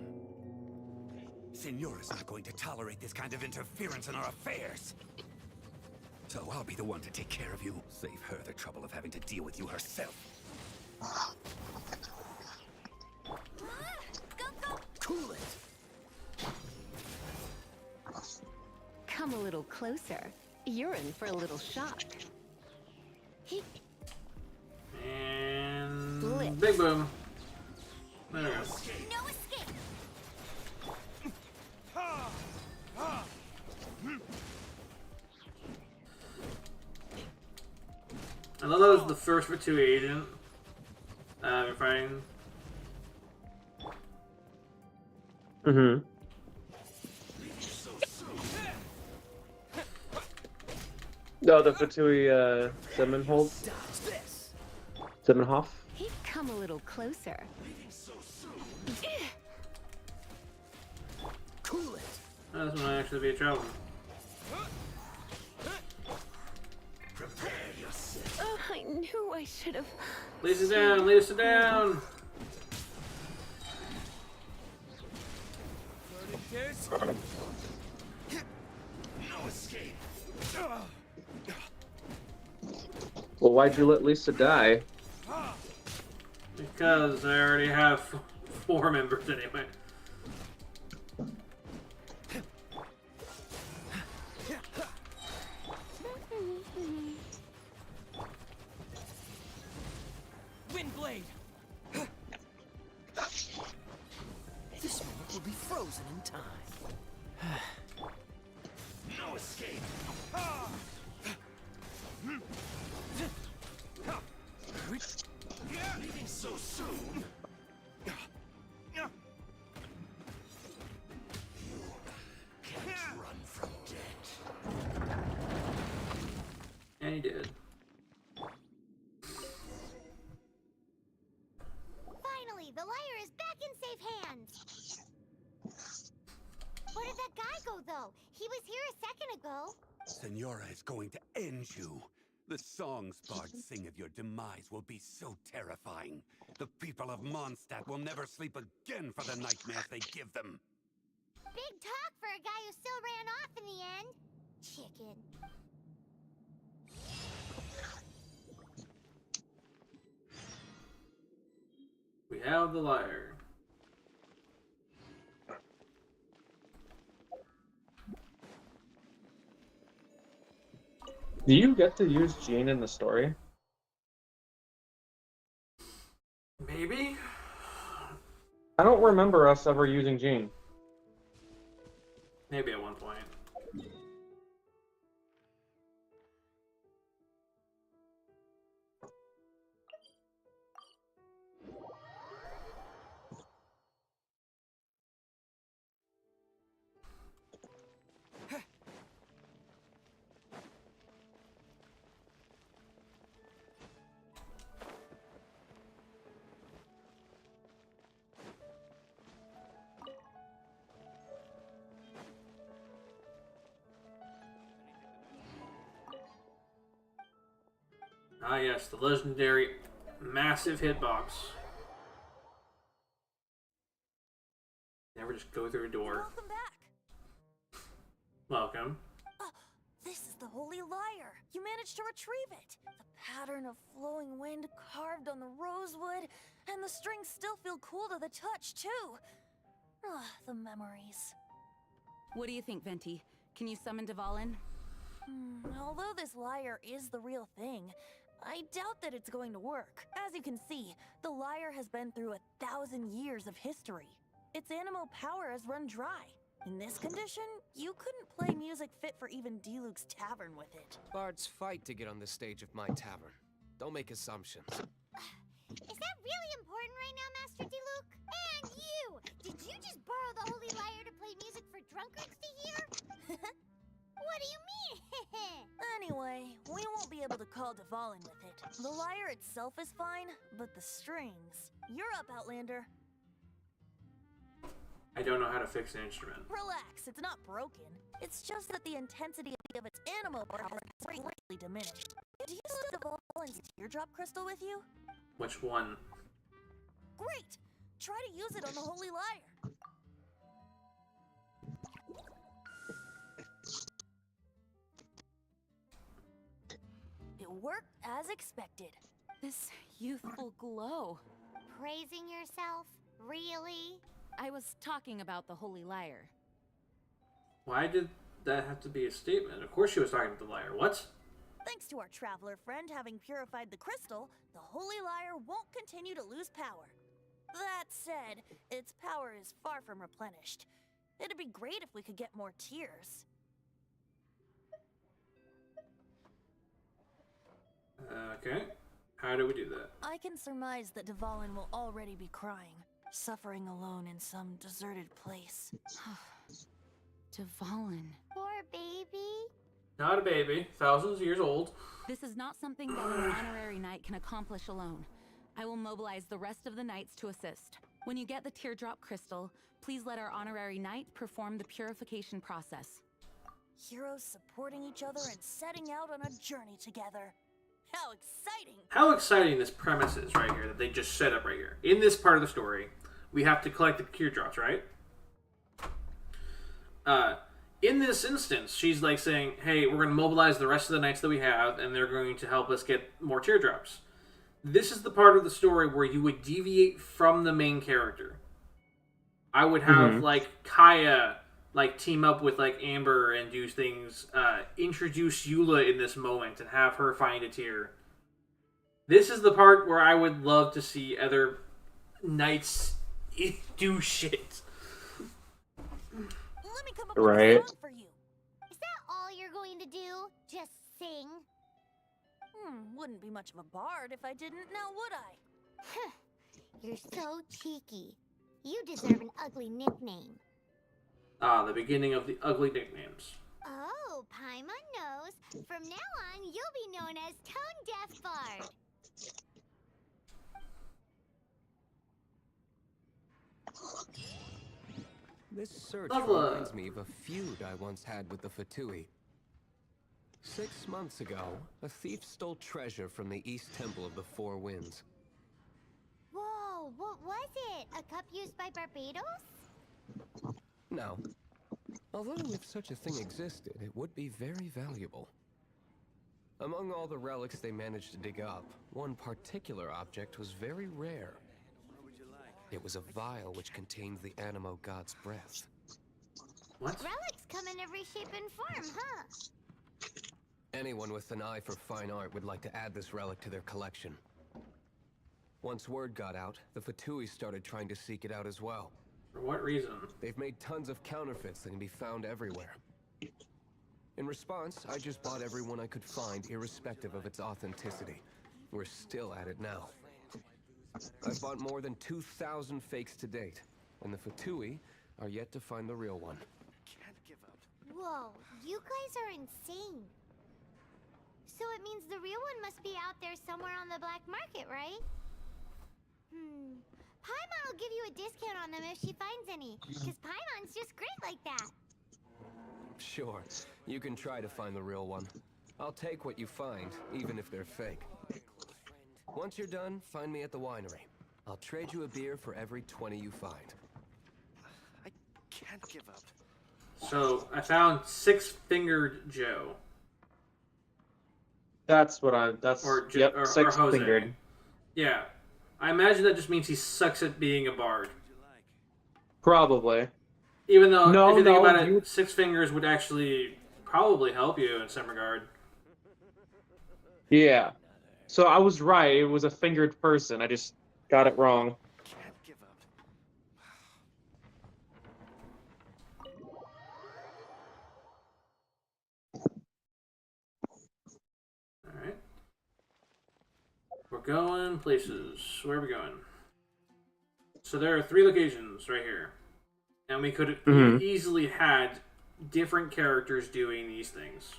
Senora's not going to tolerate this kind of interference in our affairs. So I'll be the one to take care of you. Save her the trouble of having to deal with you herself. Cool it. Come a little closer. You're in for a little shock. And Blitz. big boom. There we go. No escape. I love that was the first Fatui agent. We're fighting. Mm-hmm. No, the Fatui Semenhold. Semenhof. He'd come a little closer. Cool it. This might actually be a trouble. Prepare yourself. Oh, I knew I should have. Lead us down, lead us down. No escape. Well, why'd you let Lisa die? Because I already have 4 members anyway. Windblade. This moment will be frozen in time. No escape. Leaving so soon. You can't run from death. And he did. Finally, the liar is back in safe hands. Where did that guy go, though? He was here a second ago. Senora is going to end you. The songs bards sing of your demise will be so terrifying. The people of Mondstadt will never sleep again for the nightmares they give them. Big talk for a guy who still ran off in the end. Chicken. We have the lyre. Do you get to use Jean in the story? Maybe? I don't remember us ever using Jean. Maybe at one point. Ah yes, the legendary massive hitbox. Never just go through a door. Welcome back. Welcome. This is the Holy Lyre. You managed to retrieve it. The pattern of flowing wind carved on the rosewood, and the strings still feel cool to the touch, too. The memories. What do you think, Venti? Can you summon Dvalin? Although this lyre is the real thing, I doubt that it's going to work. As you can see, the lyre has been through 1,000 years of history. Its animal power has run dry. In this condition, you couldn't play music fit for even Diluc's tavern with it. Bards fight to get on the stage of my tavern. Don't make assumptions. Is that really important right now, Master Diluc? And you! Did you just borrow the Holy Lyre to play music for drunkards to hear? What do you mean? Anyway, we won't be able to call Dvalin with it. The lyre itself is fine, but the strings... You're up, Outlander. I don't know how to fix an instrument. Relax, it's not broken. It's just that the intensity of its animal power has greatly diminished. Do you still have Dvalin's teardrop crystal with you? Which one? Great! Try to use it on the Holy Lyre. It worked as expected. This youthful glow. Praising yourself? Really? I was talking about the Holy Lyre. Why did that have to be a statement? Of course she was talking to the lyre. What? Thanks to our traveler friend having purified the crystal, the Holy Lyre won't continue to lose power. That said, its power is far from replenished. It'd be great if we could get more tears. Okay. How do we do that? I can surmise that Dvalin will already be crying, suffering alone in some deserted place. Dvalin. Poor baby. Not a baby. Thousands of years old. This is not something that an honorary knight can accomplish alone. I will mobilize the rest of the knights to assist. When you get the teardrop crystal, please let our honorary knight perform the purification process. Heroes supporting each other and setting out on a journey together. How exciting! How exciting this premise is right here that they just set up right here. In this part of the story, we have to collect the teardrops, right? In this instance, she's like saying, hey, we're going to mobilize the rest of the knights that we have, and they're going to help us get more teardrops. This is the part of the story where you would deviate from the main character. I would have, like, Kaya, like, team up with, like, Amber and do things, introduce Eula in this moment and have her find a tear. This is the part where I would love to see other knights do shit. Let me come up with a song for you. Is that all you're going to do? Just sing? Wouldn't be much of a bard if I didn't, now would I? You're so cheeky. You deserve an ugly nickname. Ah, the beginning of the ugly nicknames. Oh, Paimon knows. From now on, you'll be known as Tone Deaf Bard. This search reminds me of a feud I once had with the Fatui. 6 months ago, a thief stole treasure from the East Temple of the Four Winds. Whoa, what was it? A cup used by Barbados? No. Although if such a thing existed, it would be very valuable. Among all the relics they managed to dig up, one particular object was very rare. It was a vial which contained the Animo god's breath. What? Relics come in every shape and form, huh? Anyone with an eye for fine art would like to add this relic to their collection. Once word got out, the Fatui started trying to seek it out as well. For what reason? They've made tons of counterfeits that can be found everywhere. In response, I just bought every one I could find, irrespective of its authenticity. We're still at it now. I've bought more than 2,000 fakes to date, and the Fatui are yet to find the real one. Can't give up. Whoa, you guys are insane. So it means the real one must be out there somewhere on the black market, right? Paimon will give you a discount on them if she finds any, because Paimon's just great like that. Sure, you can try to find the real one. I'll take what you find, even if they're fake. Once you're done, find me at the winery. I'll trade you a beer for every 20 you find. I can't give up. So, I found Six-Fingered Joe. That's what I. That's yep. Or Six Jose. fingered. Yeah. I imagine that just means he sucks at being a bard. Probably. Even though, No, if you think no, about you- it, Six Fingers would actually probably help you in some regard. Yeah. So I was right. It was a fingered person. I just got it wrong. Can't give up. Alright. We're going places. Where are we going? So there are 3 locations right here. And we could have easily had different characters doing these things.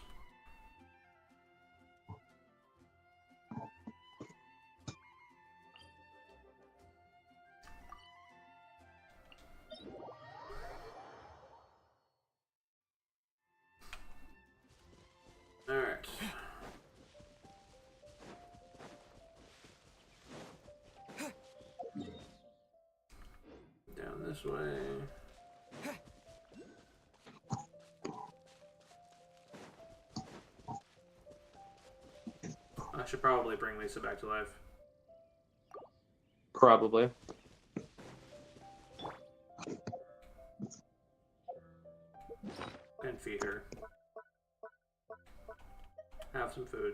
Alright. Down this way. I should probably bring Lisa back to life. Probably. And feed her. Have some food.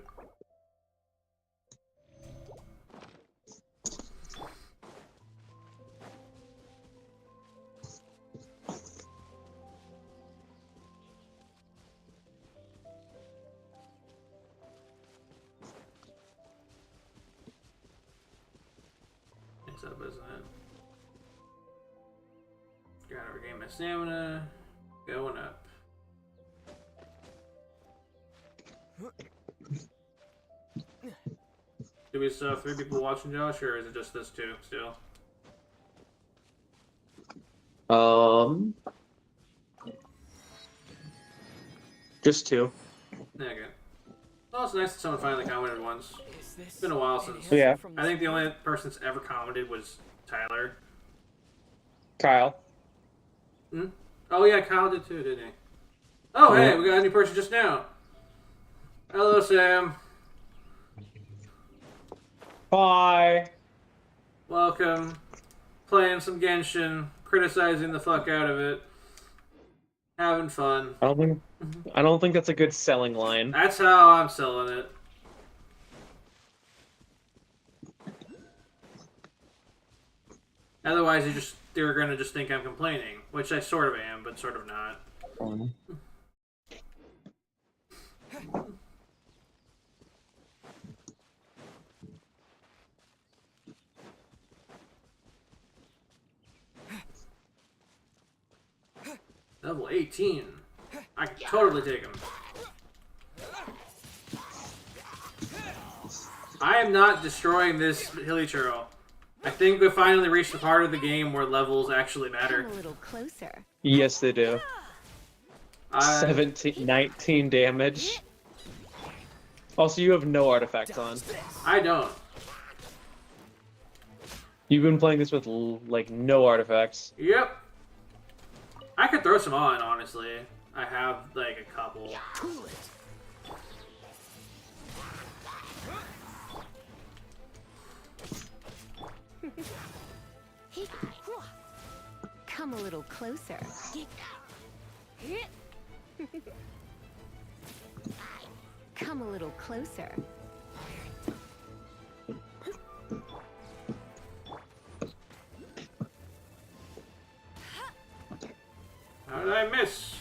It's up, isn't it? Gotta regain my stamina. Going up. Do we still have 3 people watching, Josh, or is it just this 2 still? Just 2. Okay. Well, it's nice that someone finally commented once. It's been a while since. Yeah. I think the only person that's ever commented was Tyler. Kyle. Hmm? Oh yeah, Kyle did too, didn't he? Oh hey, we got a new person just now. Hello, Sam. Hi. Welcome. Playing some Genshin, criticizing the fuck out of it, having fun. I don't think that's a good selling line. That's how I'm selling it. Otherwise, they're gonna just think I'm complaining, which I sort of am, but sort of not. Level 18. I can totally take him. I am not destroying this hilly churl. I think we finally reached the part of the game where levels actually matter. Come a little closer. Yes, they do. 19 damage. Also, you have no artifacts on. I don't. You've been playing this with, like, no artifacts. Yep. I could throw some on, honestly. I have, like, a couple. Come a little closer. Come a little closer. How did I miss?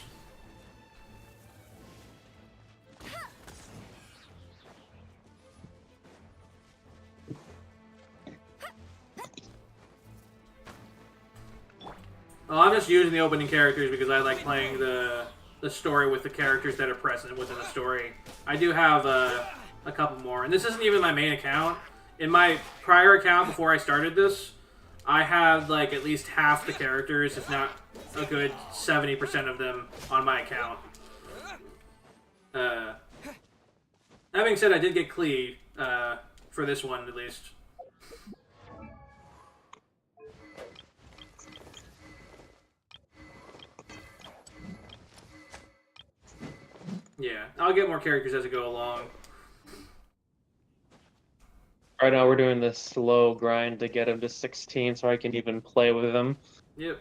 Well, I'm just using the opening characters because I like playing the story with the characters that are present within the story. I do have a couple more, and this isn't even my main account. In my prior account before I started this, I had like at least half the characters, if not a good 70% of them on my account. That being said, I did get Klee for this one at least. Yeah, I'll get more characters as I go along. Right now we're doing this slow grind to get him to 16 so I can even play with him. Yep.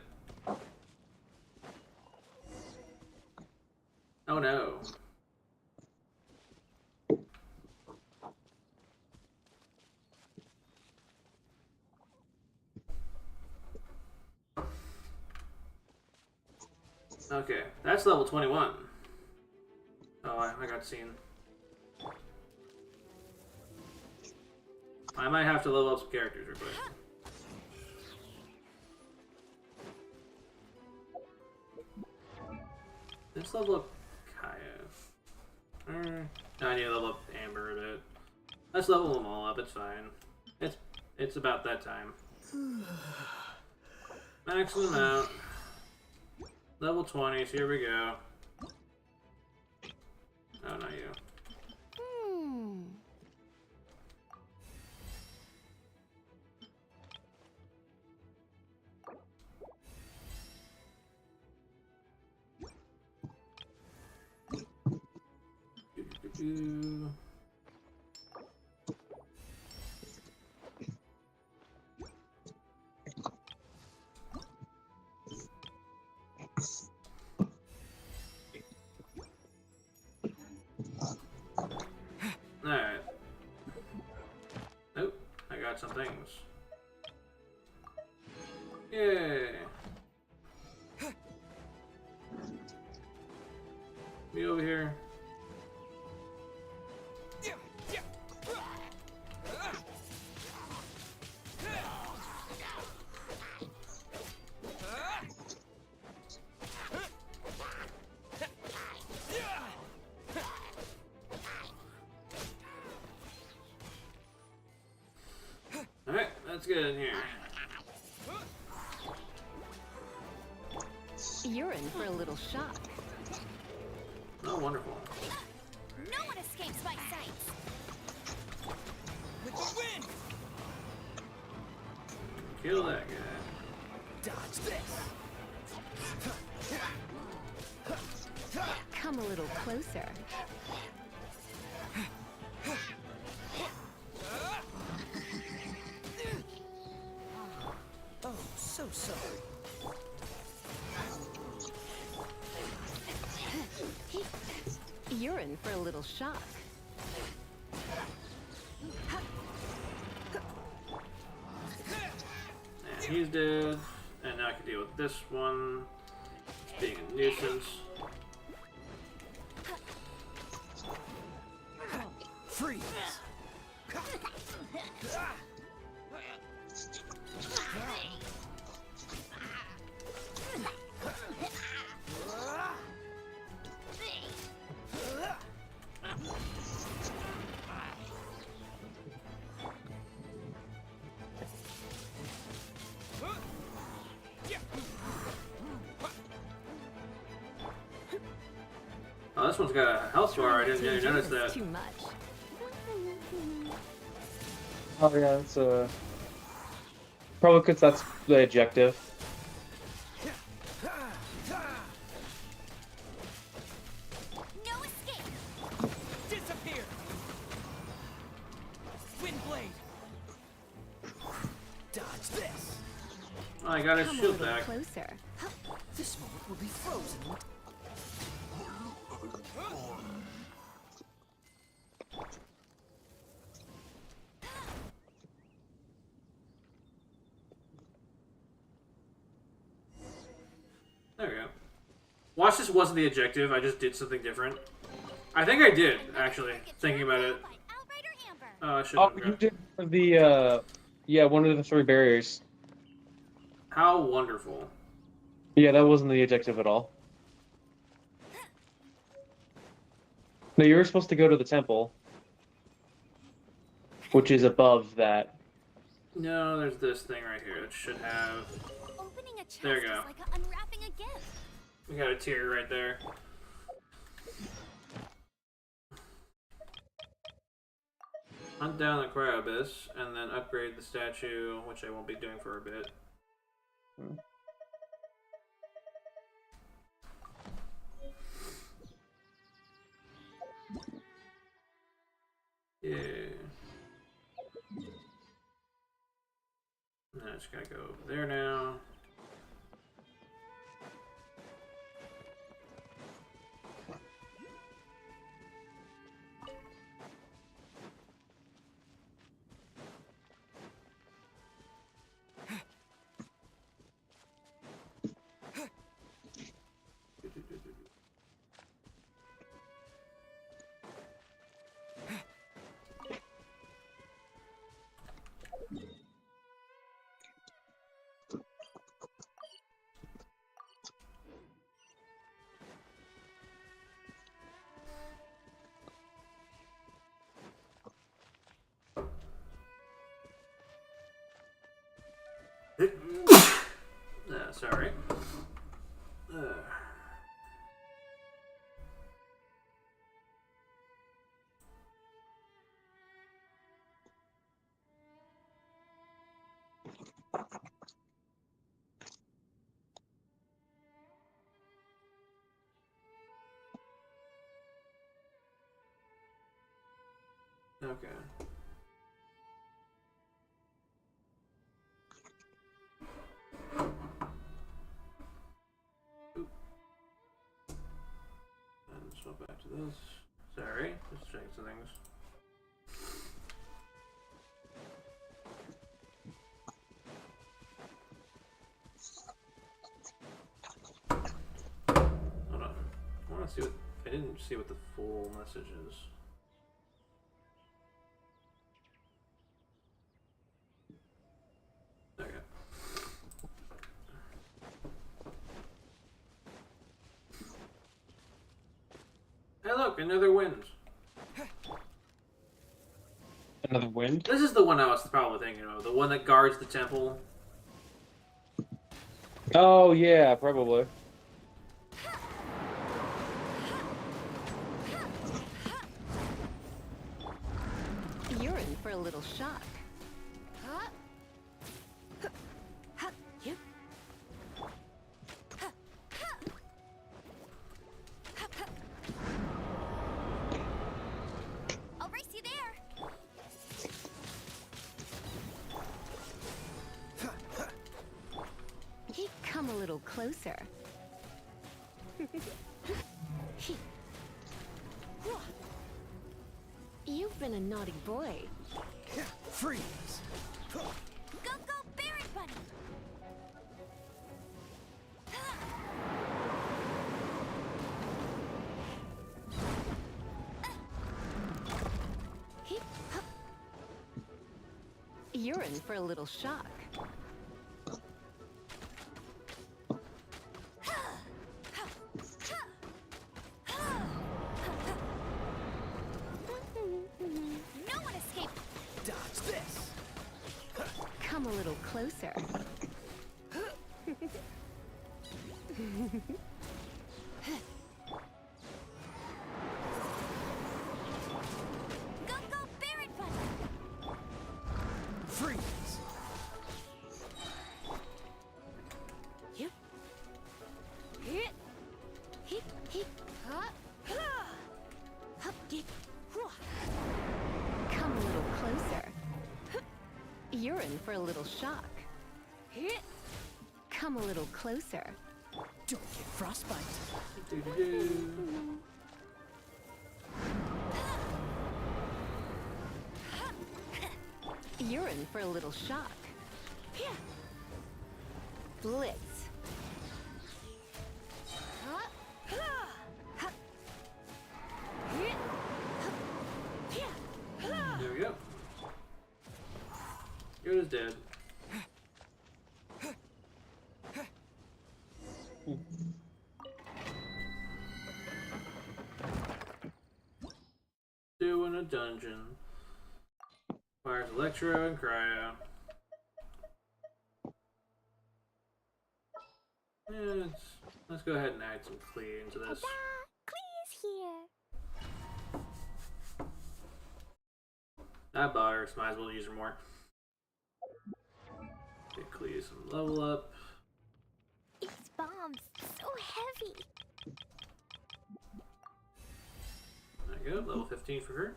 Oh no. Okay, that's level 21. Oh, I got seen. I might have to level up some characters real quick. Let's level up Kaya. I need to level up Amber a bit. Let's level them all up, it's fine. It's about that time. Maximum out. Level 20, so here we go. Oh, not you. Alright. Nope, I got some things. Yay! Me over here. Alright, let's get in here. You're in for a little shock. Oh, wonderful. No one escapes my sights. With the wind! Kill that guy. Dodge this! Come a little closer. Oh, so sorry. You're in for a little shock. And he's dead. And now I can deal with this one. It's being a nuisance. Freeze! Oh, this one's got a health bar. I didn't even notice that. Too much. Oh yeah, it's probably because that's the objective. No escape. Disappear! I got his Come a shield little back. closer. This moment will be frozen in There we go. Watch this wasn't the objective, I just did something different. I think I did, actually, thinking about it. Oh, I shouldn't Oh, have you grabbed. did the yeah, one of the 3 barriers. How wonderful. Yeah, that wasn't the objective at all. No, you were supposed to go to the temple, which is above that. No, there's this thing right here. It should have... Opening a chest There you go. is like unwrapping a gift. We got a tier right there. Hunt down the Cryo Abyss, and then upgrade the statue, which I won't be doing for a bit. Yeah. And I just gotta go over there now. Sorry. Okay. Oop. And swap back to this. Sorry, just checking some things. Hold on. I want to see what... I didn't see what the full message is. There you go. Hey look, another wind. Another wind? This is the one I was probably thinking of. The one that guards the temple. Oh, yeah, probably. You're in for a little shock. I'll race you there. Come a little closer. You've been a naughty boy. freeze. Go, go, Barret Bunny. You're in for a little shock. No one escaped. Dodge this. Come a little closer. Go, go, Barret Bunny. Freeze. Come a little closer. You're in for a little shock. Come a little closer. Don't get frostbite. You're in for a little shock. Blitz. There we go. Yoda's dead. Doing a dungeon. Fires Electro and Cryo. Yeah, let's go ahead and add some Klee into this. Klee's here. I bought her, so might as well use her more. Get Klee some level up. These bombs so heavy. There you go, level 15 for her.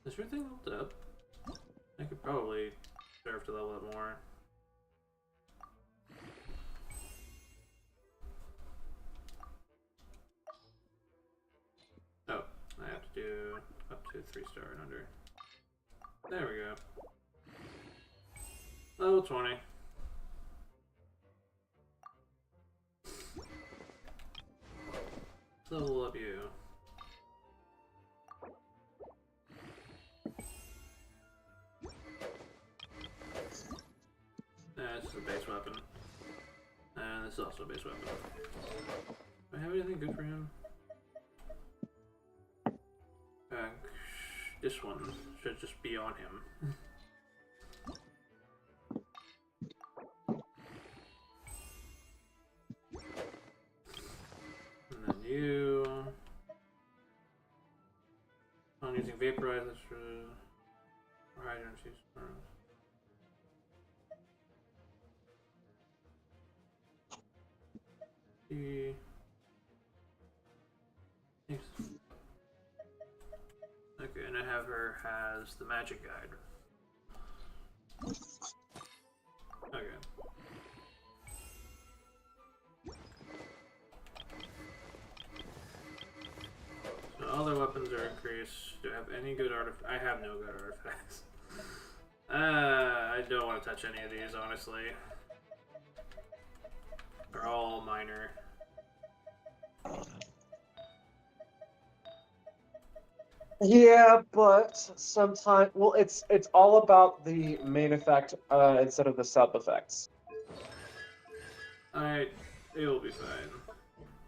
Is her thing leveled up? I could probably serve to level up more. Oh, I have to do up to 3-star and under. There we go. Level 20. Level up you. This is a base weapon. And this is also a base weapon. Do I have anything good for him? This one should just be on him. And then you... I'm using Vaporize, that's for... Hydrancy Storms. Thanks. Okay, and I have her has the magic guide. Okay. So all their weapons are increased. Do I have any good artifacts? I have no good artifacts. I don't want to touch any of these, honestly. They're all minor. Yeah, but sometimes, well, it's all about the main effect instead of the sub effects. It will be fine.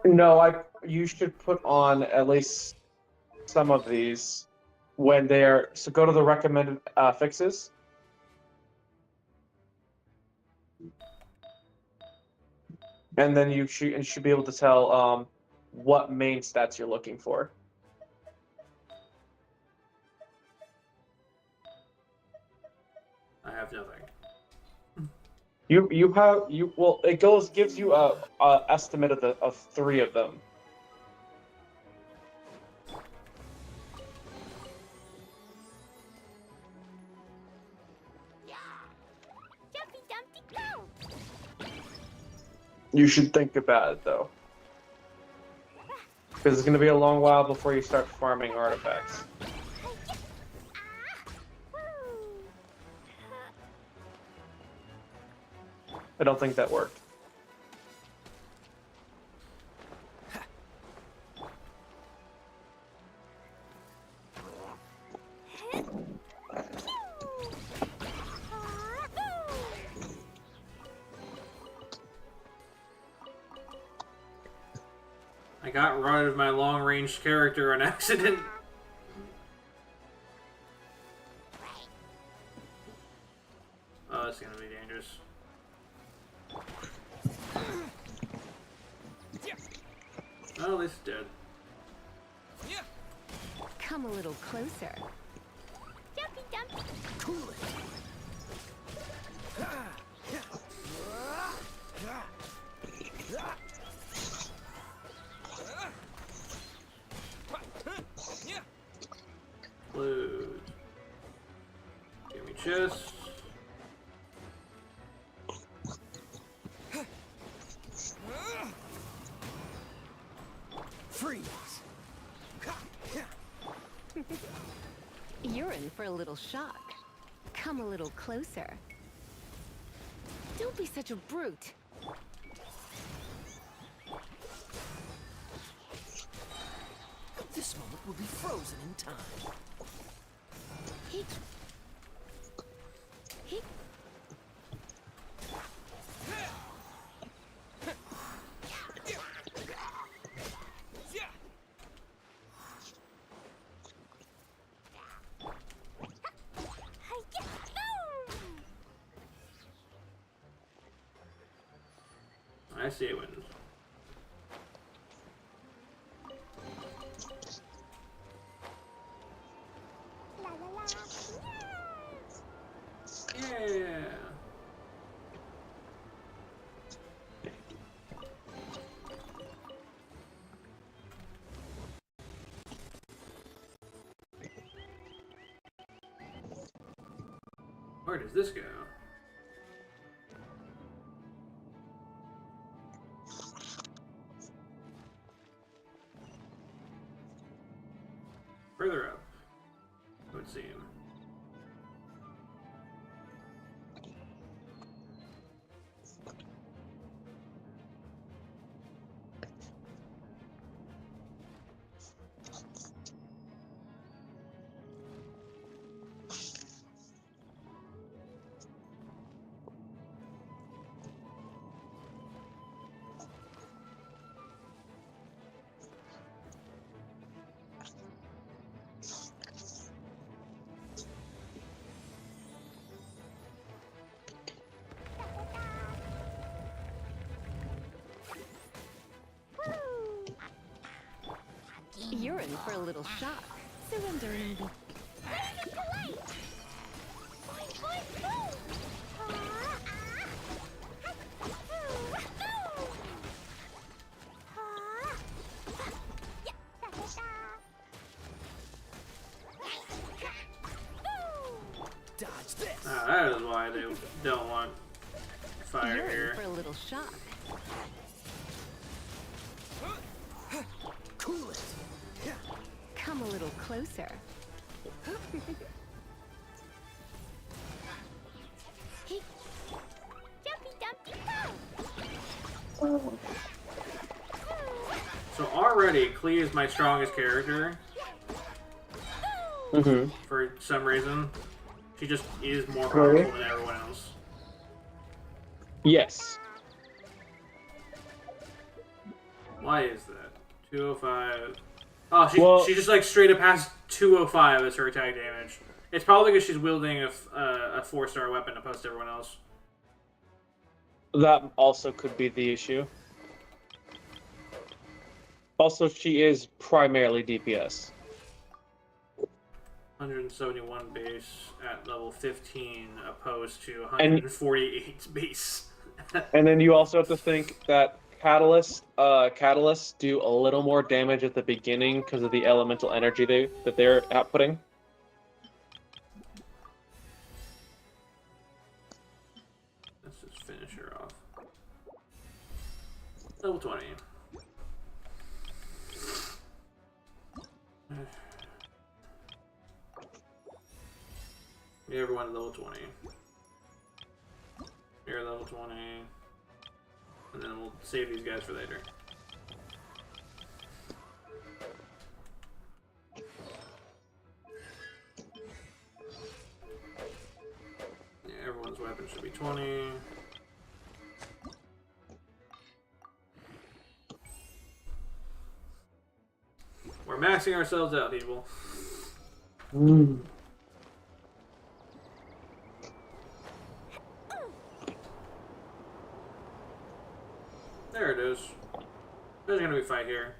No, you should put on at least some of these when they are. So go to the recommended fixes. And then you should be able to tell what main stats you're looking for. I have nothing. Well, it gives you a estimate of 3 of them. Jumpy Dumpty go! You should think about it though, because it's going to be a long while before you start farming artifacts. I don't think that worked. I got rid of my long-range character on accident. Oh, that's gonna be dangerous. Oh, at least it's dead. Come a little closer. Jumpy Dumpty! Cool it. Loot. Give me chest. Freeze! You're in for a little shock. Come a little closer. Don't be such a brute. This moment will be frozen in time. He... I see it wins. La la la. Yeah. Where does this go? Further up, it would seem. You're in for a little shock. Surrender and be... Dodge this! That is why they don't want fire You're here. in for a little shock. Cool it! Come a little closer. Jumpy dumpty So already, Klee is my strongest character. For some reason. She just is more powerful than everyone else. Yes. Why is that? 205. Oh, she just like straight up has 205 as her attack damage. It's probably because she's wielding a 4-star weapon opposed to everyone else. That also could be the issue. Also, she is primarily DPS. 171 base at level 15 opposed to 148 base. And then you also have to think that catalysts do a little more damage at the beginning because of the elemental energy that they're outputting. Let's just finish her off. Level 20. Everyone at level 20. You're level 20. And then we'll save these guys for later. Yeah, everyone's weapon should be 20. We're maxing ourselves out, people. There it is. There's gonna be a fight here.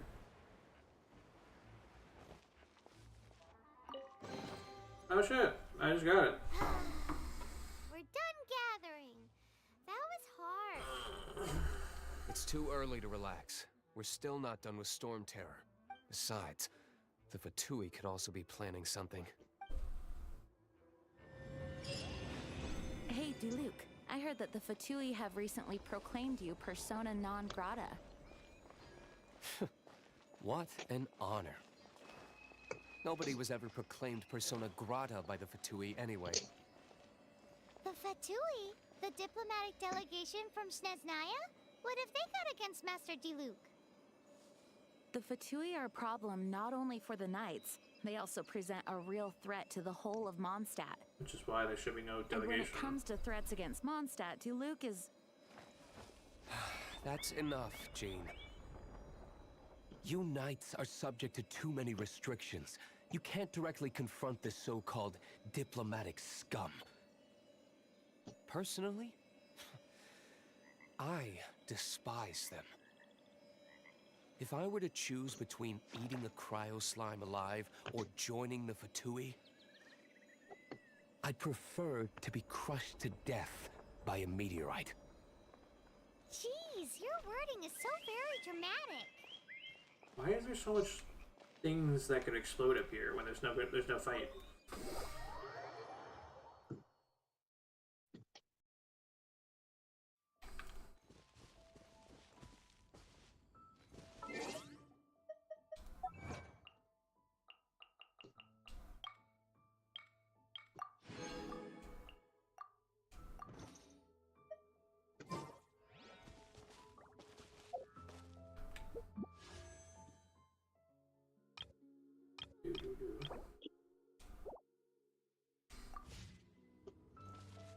Oh shit, I just got it. We're done gathering. That was hard. It's too early to relax. We're still not done with Storm Terror. Besides, the Fatui could also be planning something. Hey, Duluc. I heard that the Fatui have recently proclaimed you persona non grata. What an honor. Nobody was ever proclaimed persona grata by the Fatui anyway. The Fatui? The diplomatic delegation from Sneznaya? What have they got against Master Diluc? The Fatui are a problem not only for the Knights, they also present a real threat to the whole of Mondstadt. Which is why there should be no And delegation. when it comes to threats against Mondstadt, Diluc is... That's enough, Jean. You Knights are subject to too many restrictions. You can't directly confront this so-called diplomatic scum. Personally, I despise them. If I were to choose between eating a cryo slime alive or joining the Fatui, I'd prefer to be crushed to death by a meteorite. Jeez, your wording is so very dramatic. Why is there so much things that could explode up here when there's no fight?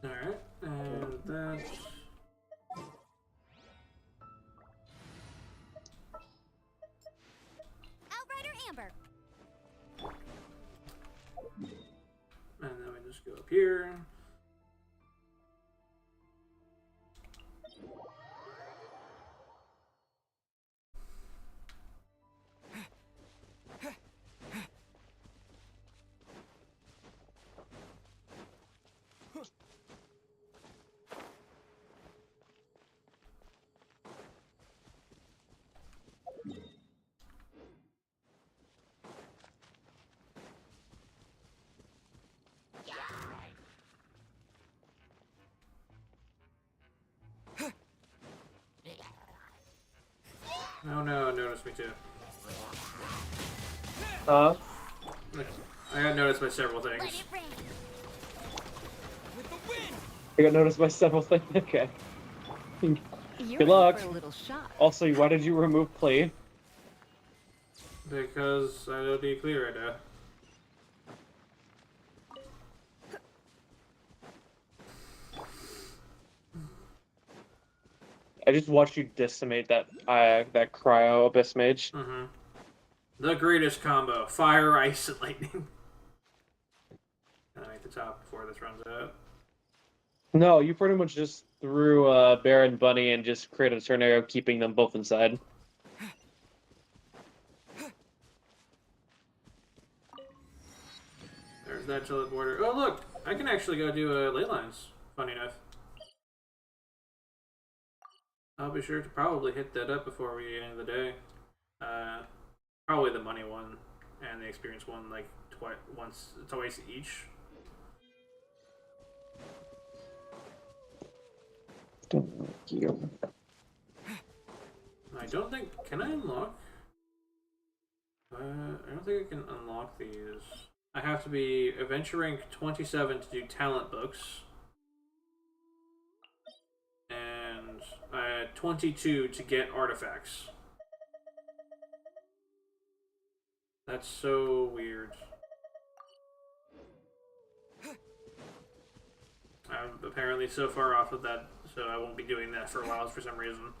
Alright, and that's... Outrider Amber. And then we just go up here. Oh no, notice me too. I got noticed by several things. I got noticed by several things. Okay. You're Good luck. in for a little shock. Also, why did you remove plea? Because I don't need clear right now. I just watched you decimate that that cryo abyss mage. Mm-hmm. The greatest combo: fire, ice, and lightning. Gotta make the top before this runs out. No, you pretty much just threw Bear and Bunny and just created a tornado, keeping them both inside. There's that teleporter. Oh look, I can actually go do ley lines. Funny enough. I'll be sure to probably hit that up before we end the day. Probably the money one and the experience one, like twice each. I don't think. Can I unlock? I don't think I can unlock these. I have to be adventure rank 27 to do talent books. And 22 to get artifacts. That's so weird. I'm apparently so far off of that, so I won't be doing that for a while for some reason.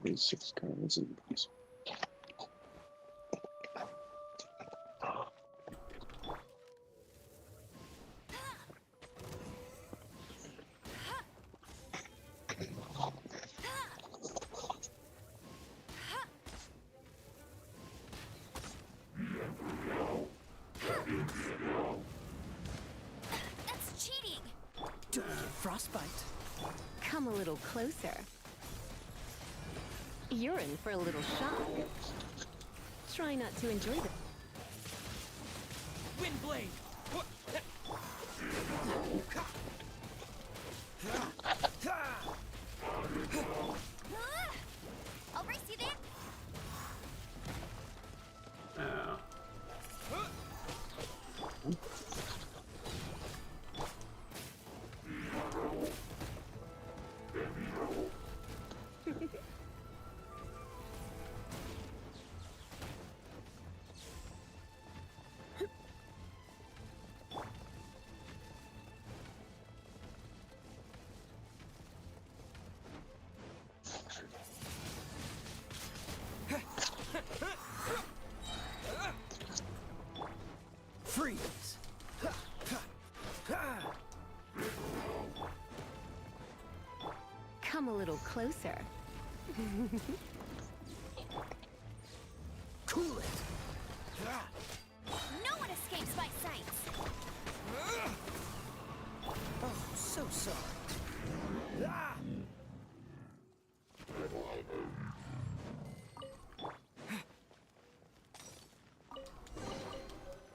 These 6 cards and these. That's cheating. Frostbite. Come a little closer. You're in for a little shock. Try not to enjoy the... Windblade! Come a little closer. Cool it! No one escapes my sight. Oh, so sorry.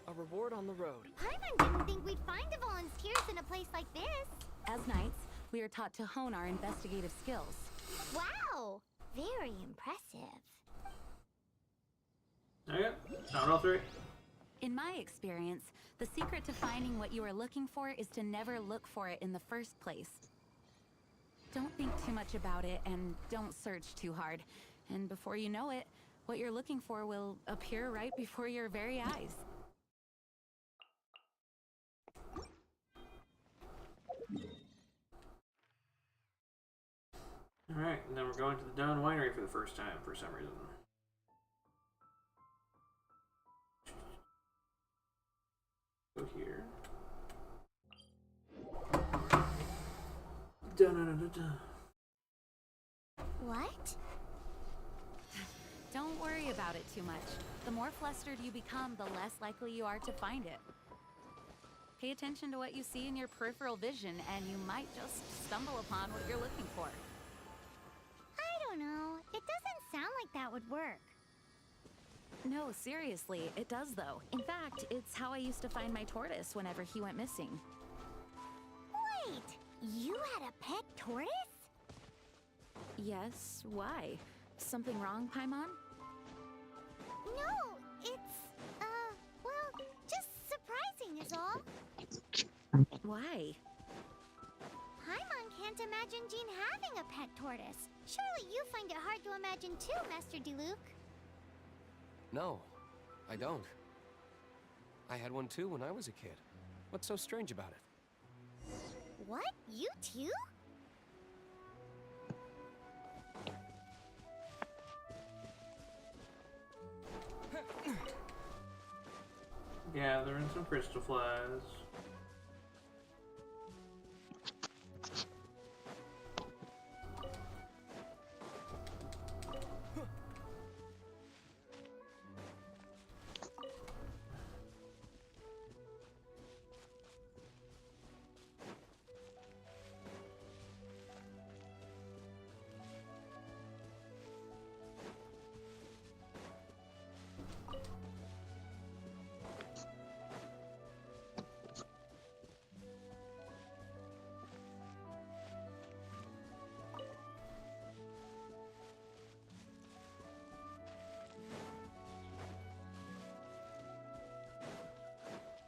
A reward on the road. Paimon didn't think we'd find the volunteers in a place like this. As knights, we are taught to hone our investigative skills. Wow, very impressive. Okay, found all three. In my experience, the secret to finding what you are looking for is to never look for it in the first place. Don't think too much about it and don't search too hard. And before you know it, what you're looking for will appear right before your very eyes. Alright, and then we're going to the Dawn Winery for the first time for some reason. Go here. Da-da-da-da-da. What? Don't worry about it too much. The more flustered you become, the less likely you are to find it. Pay attention to what you see in your peripheral vision, and you might just stumble upon what you're looking for. I don't know. It doesn't sound like that would work. No, seriously, it does though. In fact, it's how I used to find my tortoise whenever he went missing. Wait, you had a pet tortoise? Yes, why? Something wrong, Paimon? No, it's, well, just surprising is all. Why? Paimon can't imagine Jean having a pet tortoise. Surely you find it hard to imagine too, Master Diluc. No, I don't. I had one too when I was a kid. What's so strange about it? What? You too? Gathering some crystal flies.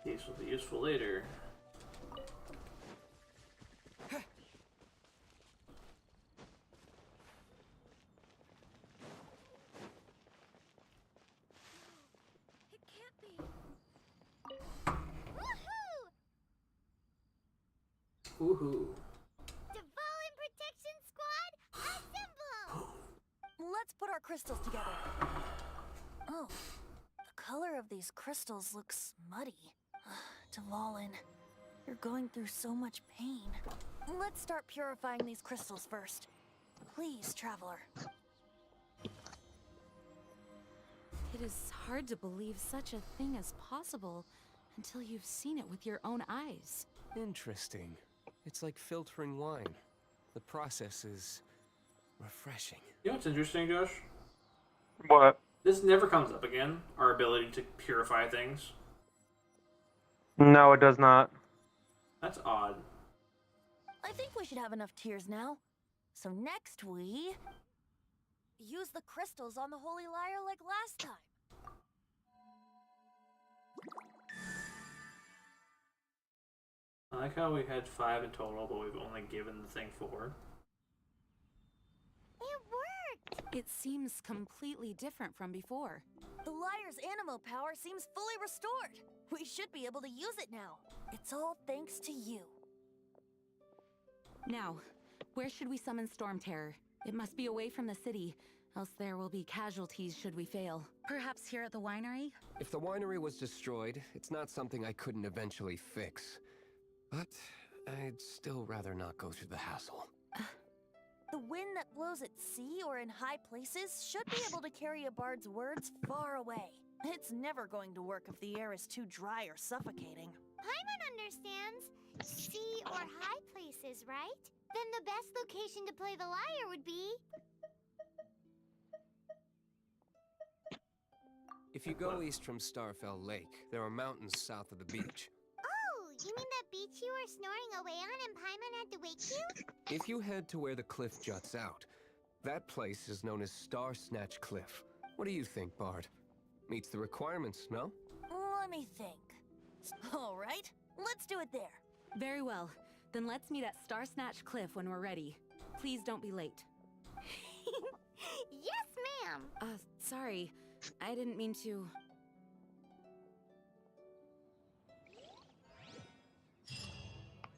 These will be useful later. It can't be. Woohoo! Woohoo. Dvalin Protection Squad, assemble! Let's put our crystals together. Oh, the color of these crystals looks muddy. Dvalin, you're going through so much pain. Let's start purifying these crystals first. Please, Traveler. It is hard to believe such a thing is possible until you've seen it with your own eyes. Interesting. It's like filtering wine. The process is refreshing. You know what's interesting, Josh? What? This never comes up again, our ability to purify things. No, it does not. That's odd. I think we should have enough tears now. So next we... use the crystals on the Holy Lyre like last time. I like how we had 5 in total, but we've only given the thing 4. It worked! It seems completely different from before. The Lyre's animo power seems fully restored. We should be able to use it now. It's all thanks to you. Now, where should we summon Storm Terror? It must be away from the city. else there will be casualties should we fail. Perhaps here at the winery? If the winery was destroyed, it's not something I couldn't eventually fix. But I'd still rather not go through the hassle. The wind that blows at sea or in high places should be able to carry a bard's words far away. It's never going to work if the air is too dry or suffocating. Paimon understands. Sea or high places, right? Then the best location to play the lyre would be... If you go east from Starfell Lake, there are mountains south of the beach. Oh, you mean that beach you were snoring away on and Paimon had to wake you? If you head to where the cliff juts out, that place is known as Star Snatch Cliff. What do you think, Bard? Meets the requirements, no? Let me think. All right, let's do it there. Very well. Then let's meet at Star Snatch Cliff when we're ready. Please don't be late. Yes, ma'am. Sorry. I didn't mean to...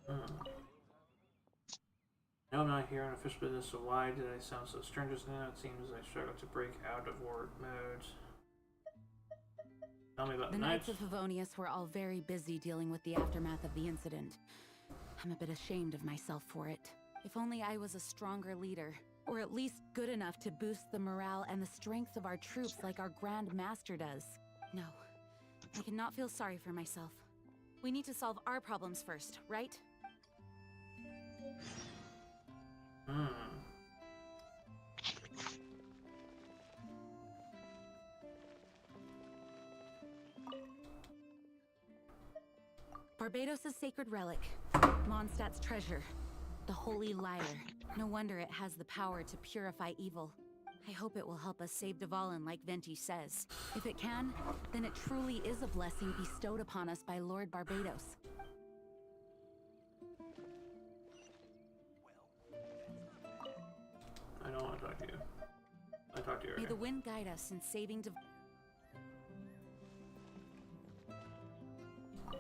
No, I'm not here on official business, so why did I sound so stern just now? It seems I struggle to break out of ward mode. Tell me about The Knights of Favonius were all very busy dealing with the aftermath of the incident. I'm a bit ashamed of myself for it. If only I was a stronger leader, or at least good enough to boost the morale and the strength of our troops like our Grand Master does. No, I cannot feel sorry for myself. We need to solve our problems first, right? Barbados' sacred relic, Mondstadt's treasure, the Holy Lyre. No wonder it has the power to purify evil. I hope it will help us save Dvalin like Venti says. If it can, then it truly is a blessing bestowed upon us by Lord Barbados. I don't want to talk to you. I talked to you May earlier. the wind guide us in saving Dvalin.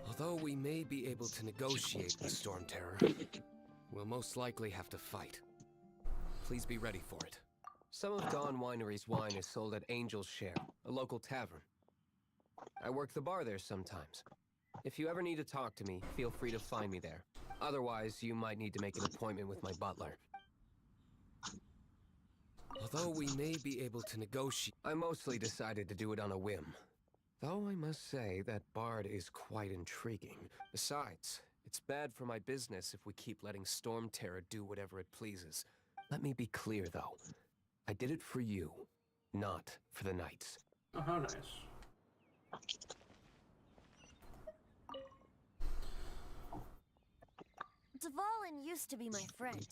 Although we may be able to negotiate with Storm Terror, we'll most likely have to fight. Please be ready for it. Some of Dawn Winery's wine is sold at Angel's Share, a local tavern. I work the bar there sometimes. If you ever need to talk to me, feel free to find me there. Otherwise, you might need to make an appointment with my butler. Although we may be able to negotiate, I mostly decided to do it on a whim. Though I must say that Bard is quite intriguing. Besides, it's bad for my business if we keep letting Storm Terror do whatever it pleases. Let me be clear, though. I did it for you, not for the Knights. Oh, how nice. Dvalin used to be my friend.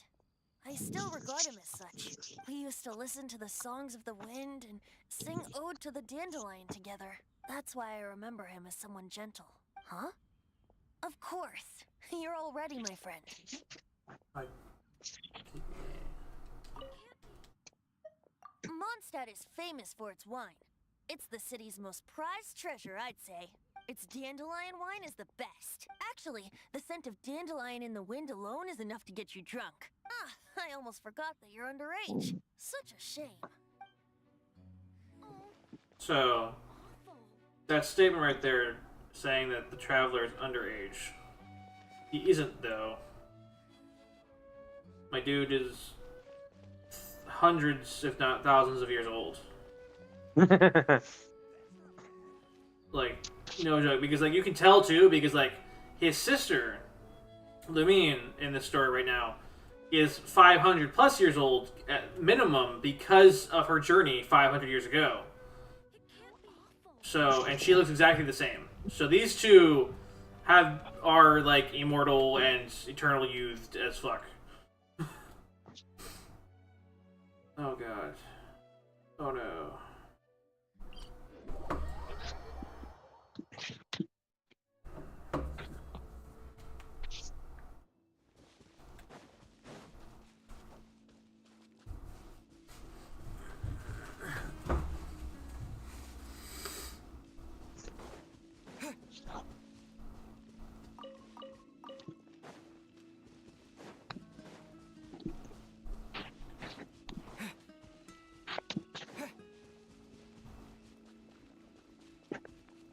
I still regard him as such. We used to listen to the songs of the wind and sing Ode to the Dandelion together. That's why I remember him as someone gentle. Huh? Of course. You're already my friend. Mondstadt is famous for its wine. It's the city's most prized treasure, I'd say. Its dandelion wine is the best. Actually, the scent of dandelion in the wind alone is enough to get you drunk. Ah, I almost forgot that you're underage. Such a shame. So, that statement right there saying that the Traveler is underage. He isn't, though. My dude is hundreds, if not thousands of years old. Like, no joke, because, like, you can tell, too, because, like, his sister, Lumine, in this story right now, is 500 plus years old, at minimum, because of her journey 500 years ago. So, and she looks exactly the same. So these two are, like, immortal and eternal youth as fuck. Oh, God. Oh, no.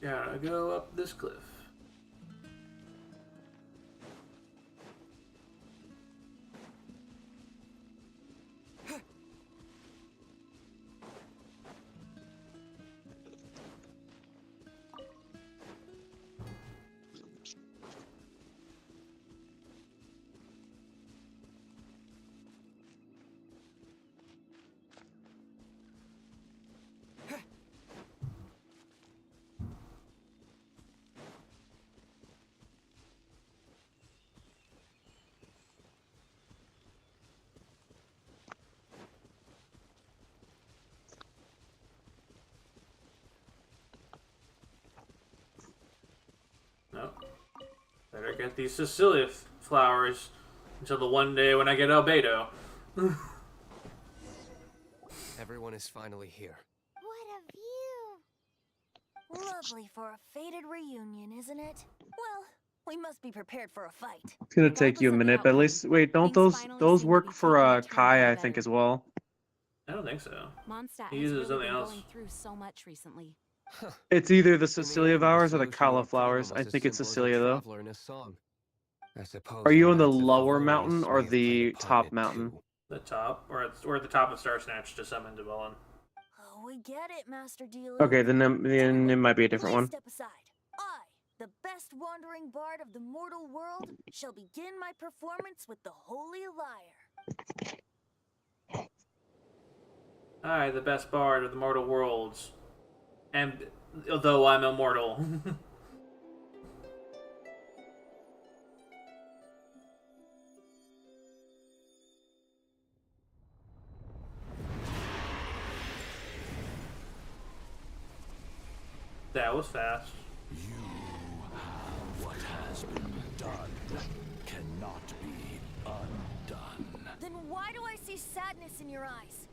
Gotta go up this cliff. Nope. Better get these Cecilia flowers until the one day when I get albedo. Everyone is finally here. What a view! Lovely for a fated reunion, isn't it? Well, we must be prepared for a fight. It's gonna take you a minute, but at least wait, don't those work for Kai, I think, as well? I don't think so. Mondstadt He has uses really something been else. going through so much recently. It's either the Cecilia flowers or the Kala flowers. I think it's Cecilia though. Are you on the lower mountain or the top mountain? The top, or at the top of Star Snatch to summon Devon. Oh, we get it, Master Dealer. Okay, then it might be a different Please one. step aside. I, the best wandering bard of the mortal world, shall begin my performance with the Holy Lyre. I, the best bard of the mortal worlds, and although I'm immortal. That was fast. You have what has been done cannot be undone. Then why do I see sadness in your eyes?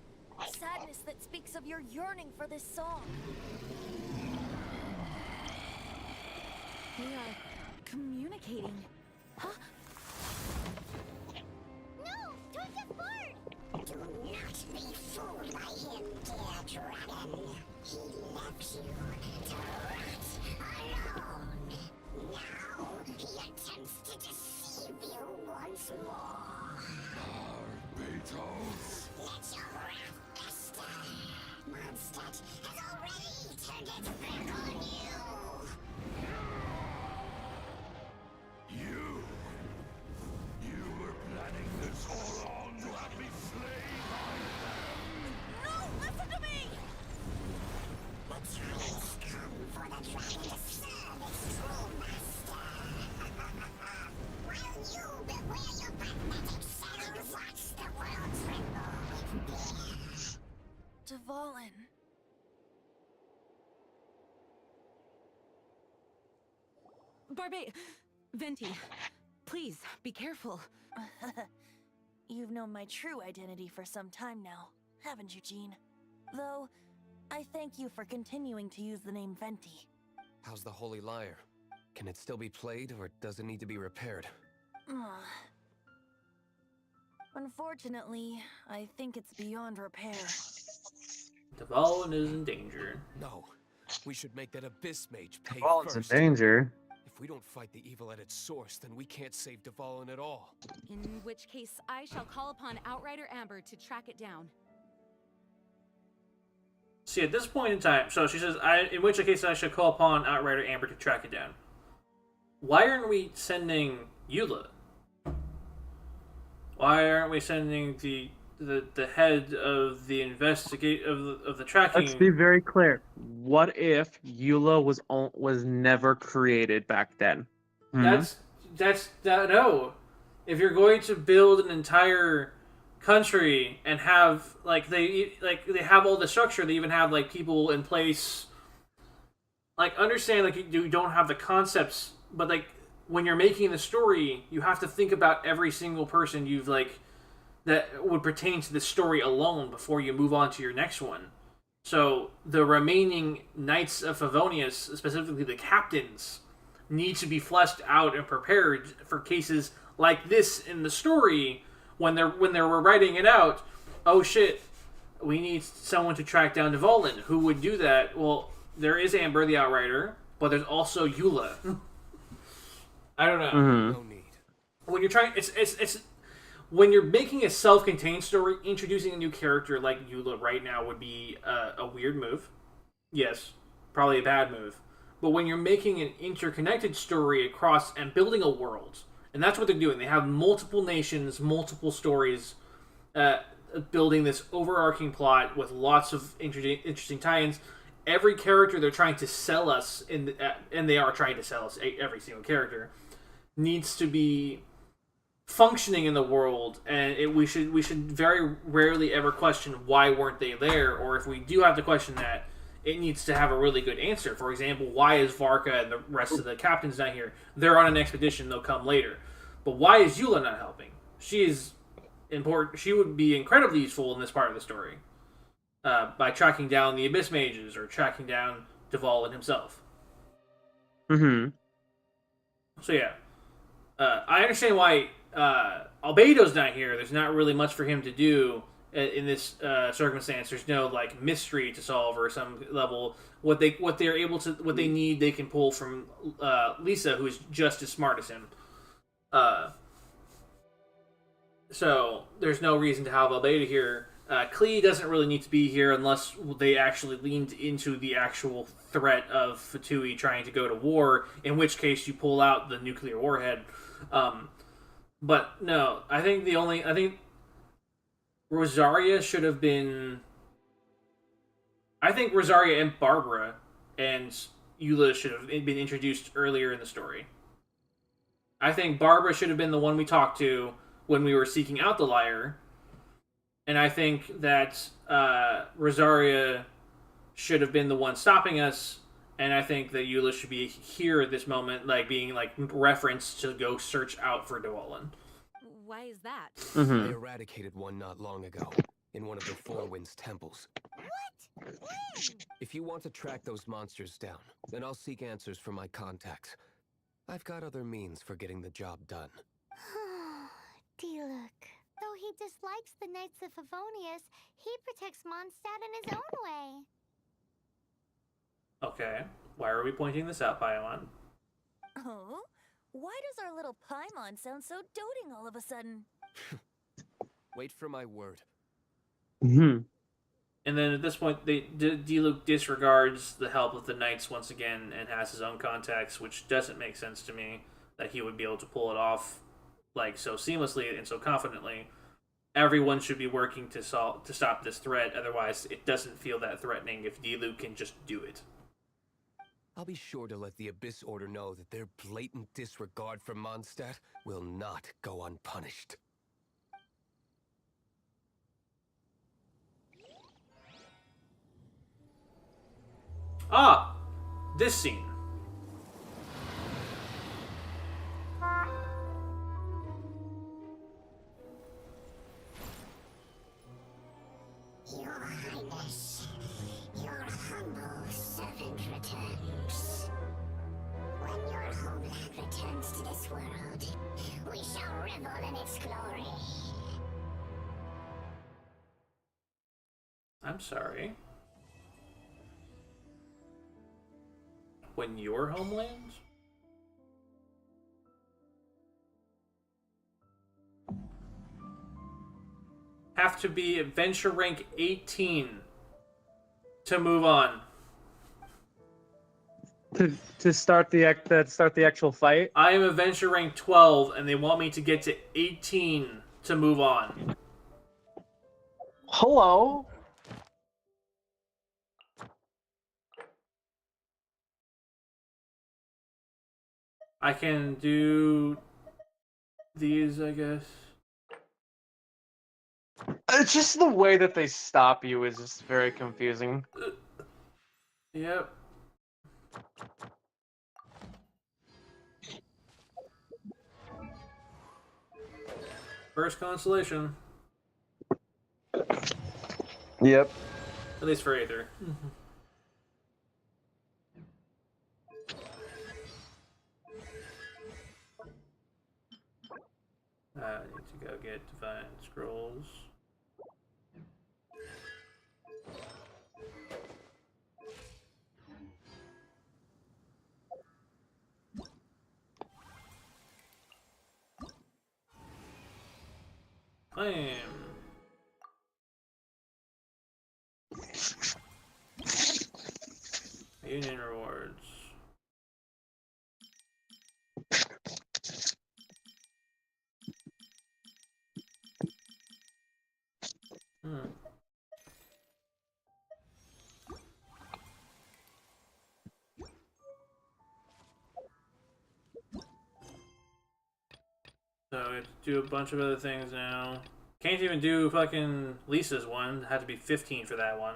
Sadness that speaks of your yearning for this song. We are communicating. Huh? No! Don't get bored! Do not be fooled by him, dear dragon. He left you to rot alone. Now he attempts to deceive you once more. Beatles. Let your wrath fester. Mondstadt has already turned its back on you. You were planning this all along to have me slain by them. No, listen to me! The time has come for the dragon to serve its true master. While you beware your magnetic shadows, watch the world tremble with fear. Devon. Venti, please, be careful. You've known my true identity for some time now, haven't you, Jean? Though, I thank you for continuing to use the name Venti. How's the Holy Lyre? Can it still be played, or does it need to be repaired? Unfortunately, I think it's beyond repair. Devon is in danger. No. We should make that Abyss Mage pay Devon's in first. danger. If we don't fight the evil at its source, then we can't save Devon at all. In which case, I shall call upon Outrider Amber to track it down. See, at this point in time, so she says, in which case I should call upon Outrider Amber to track it down. Why aren't we sending Eula? Why aren't we sending the head of the of the tracking? Let's be very clear. What if Eula was never created back then? No. If you're going to build an entire country and have they have all the structure, they even have people in place. Understand you don't have the concepts, but when you're making the story, you have to think about every single person you've that would pertain to the story alone before you move on to your next one. So the remaining Knights of Favonius, specifically the captains, need to be fleshed out and prepared for cases like this in the story when they were writing it out. Oh shit, we need someone to track down Devon. Who would do that? Well, there is Amber the Outrider. but there's also Eula. I don't know. No need. When you're trying, it's when you're making a self-contained story, introducing a new character like Eula right now would be a weird move. Yes, probably a bad move. But when you're making an interconnected story across and building a world, and that's what they're doing. They have multiple nations, multiple stories, building this overarching plot with lots of interesting tie-ins. Every character they're trying to sell us, and they are trying to sell us every single character, needs to be functioning in the world, and we should very rarely ever question why weren't they there, or if we do have to question that, it needs to have a really good answer. For example, why is Varka and the rest of the captains not here? They're on an expedition, they'll come later. But why is Eula not helping? She is important. She would be incredibly useful in this part of the story. By tracking down the Abyss Mages, or tracking down Dvalin himself. Mm-hmm. So yeah. I understand why Albedo's not here. There's not really much for him to do in this circumstance. There's no like mystery to solve or some level. What they need, they can pull from Lisa, who is just as smart as him. So there's no reason to have Albedo here. Klee doesn't really need to be here unless they actually leaned into the actual threat of Fatui trying to go to war, in which case you pull out the nuclear warhead. But no, I think Rosaria should have been... I think Rosaria and Barbara and Eula should have been introduced earlier in the story. I think Barbara should have been the one we talked to when we were seeking out the Liar. And I think that Rosaria should have been the one stopping us. And I think that Eula should be here at this moment, like being like referenced to go search out for Dvalin. Why is that? Mm-hmm. They eradicated one not long ago, in one of the Four Winds temples. What? When? If you want to track those monsters down, then I'll seek answers from my contacts. I've got other means for getting the job done. Diluc. Though he dislikes the Knights of Favonius, he protects Mondstadt in his own way. Okay, why are we pointing this out, Paimon? Oh? Why does our little Paimon sound so doting all of a sudden? Wait for my word. Mm-hmm. And then at this point, Diluc disregards the help of the Knights once again and has his own contacts, which doesn't make sense to me that he would be able to pull it off like so seamlessly and so confidently. Everyone should be working to stop this threat, otherwise it doesn't feel that threatening if Diluc can just do it. I'll be sure to let the Abyss Order know that their blatant disregard for Mondstadt will not go unpunished. Ah! This scene. Your Highness, your humble servant returns. When your homeland returns to this world, we shall revel in its glory. I'm sorry. When your homeland? Have to be adventure rank 18 to move on. To start the actual fight. I am adventure rank 12, and they want me to get to 18 to move on. Hello. I can do these, I guess. It's just the way that they stop you is just very confusing. Yep. First constellation. Yep. At least for Aether. I need to go get Divine Scrolls. claim. Union rewards. So we have to do a bunch of other things now. Can't even do fucking Lisa's one. Had to be 15 for that one.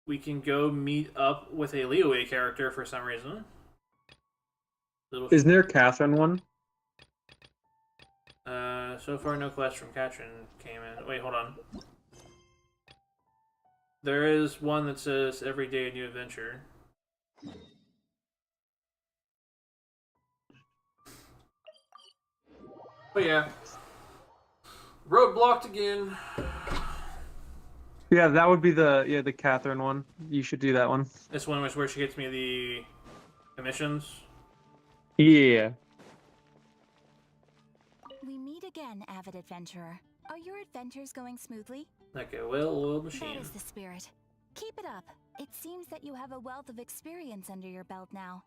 We can go meet up with a Leeway character for some reason. Isn't there a Catherine one? So far no quest from Katrin came in. Wait, hold on. There is one that says every day a new adventure. But yeah. Roadblocked again. Yeah, that would be the Catherine one. You should do that one. This one was where she gets me the commissions. Yeah. We meet again, avid adventurer. Are your adventures going smoothly? Like a well-oiled machine. That is the spirit. Keep it up. It seems that you have a wealth of experience under your belt now.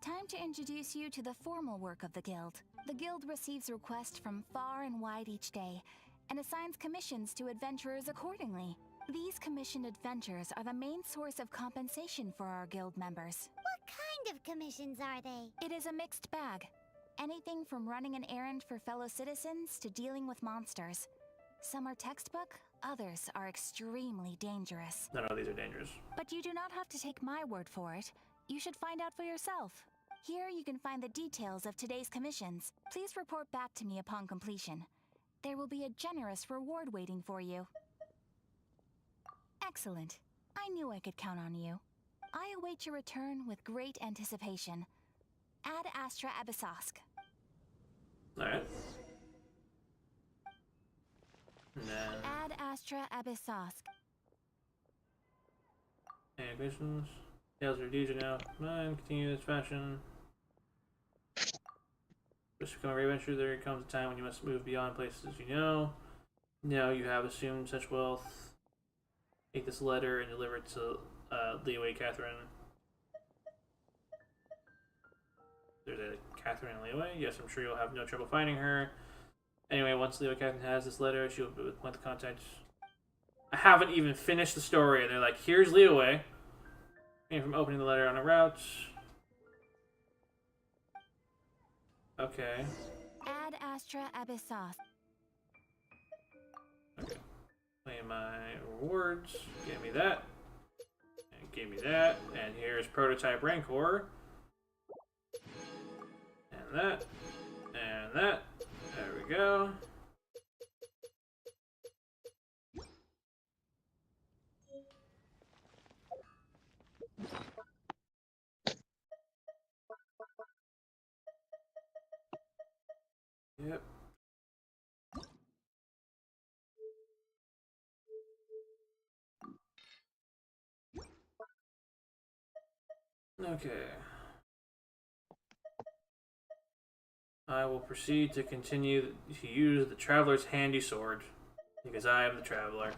Time to introduce you to the formal work of the Guild. The Guild receives requests from far and wide each day, and assigns commissions to adventurers accordingly. These commissioned adventures are the main source of compensation for our Guild members. What kind of commissions are they? It is a mixed bag. Anything from running an errand for fellow citizens to dealing with monsters. Some are textbook, others are extremely dangerous. None of these are dangerous. But you do not have to take my word for it. You should find out for yourself. Here you can find the details of today's commissions. Please report back to me upon completion. There will be a generous reward waiting for you. Excellent. I knew I could count on you. I await your return with great anticipation. Ad Astra Abyssosk. Alright. Then... Ad Astra Abyssosk. Any questions? Tales are DJ now. Mine, continue this fashion. Just become a great adventure, there comes a time when you must move beyond places you know. Now you have assumed such wealth. Take this letter and deliver it to Leeway Catherine. There's a Catherine and Leeway? Yes, I'm sure you'll have no trouble finding her. Anyway, once Leeway Catherine has this letter, she'll point the contact. I haven't even finished the story, and they're like, here's Leeway. And from opening the letter on a route. Okay. Ad Astra Abyssosk. Okay. Claim my rewards. Give me that. And give me that. And here's Prototype Rancor. And that. And that. There we go. Yep. Okay. I will proceed to continue to use the Traveler's Handy Sword, because I am the Traveler.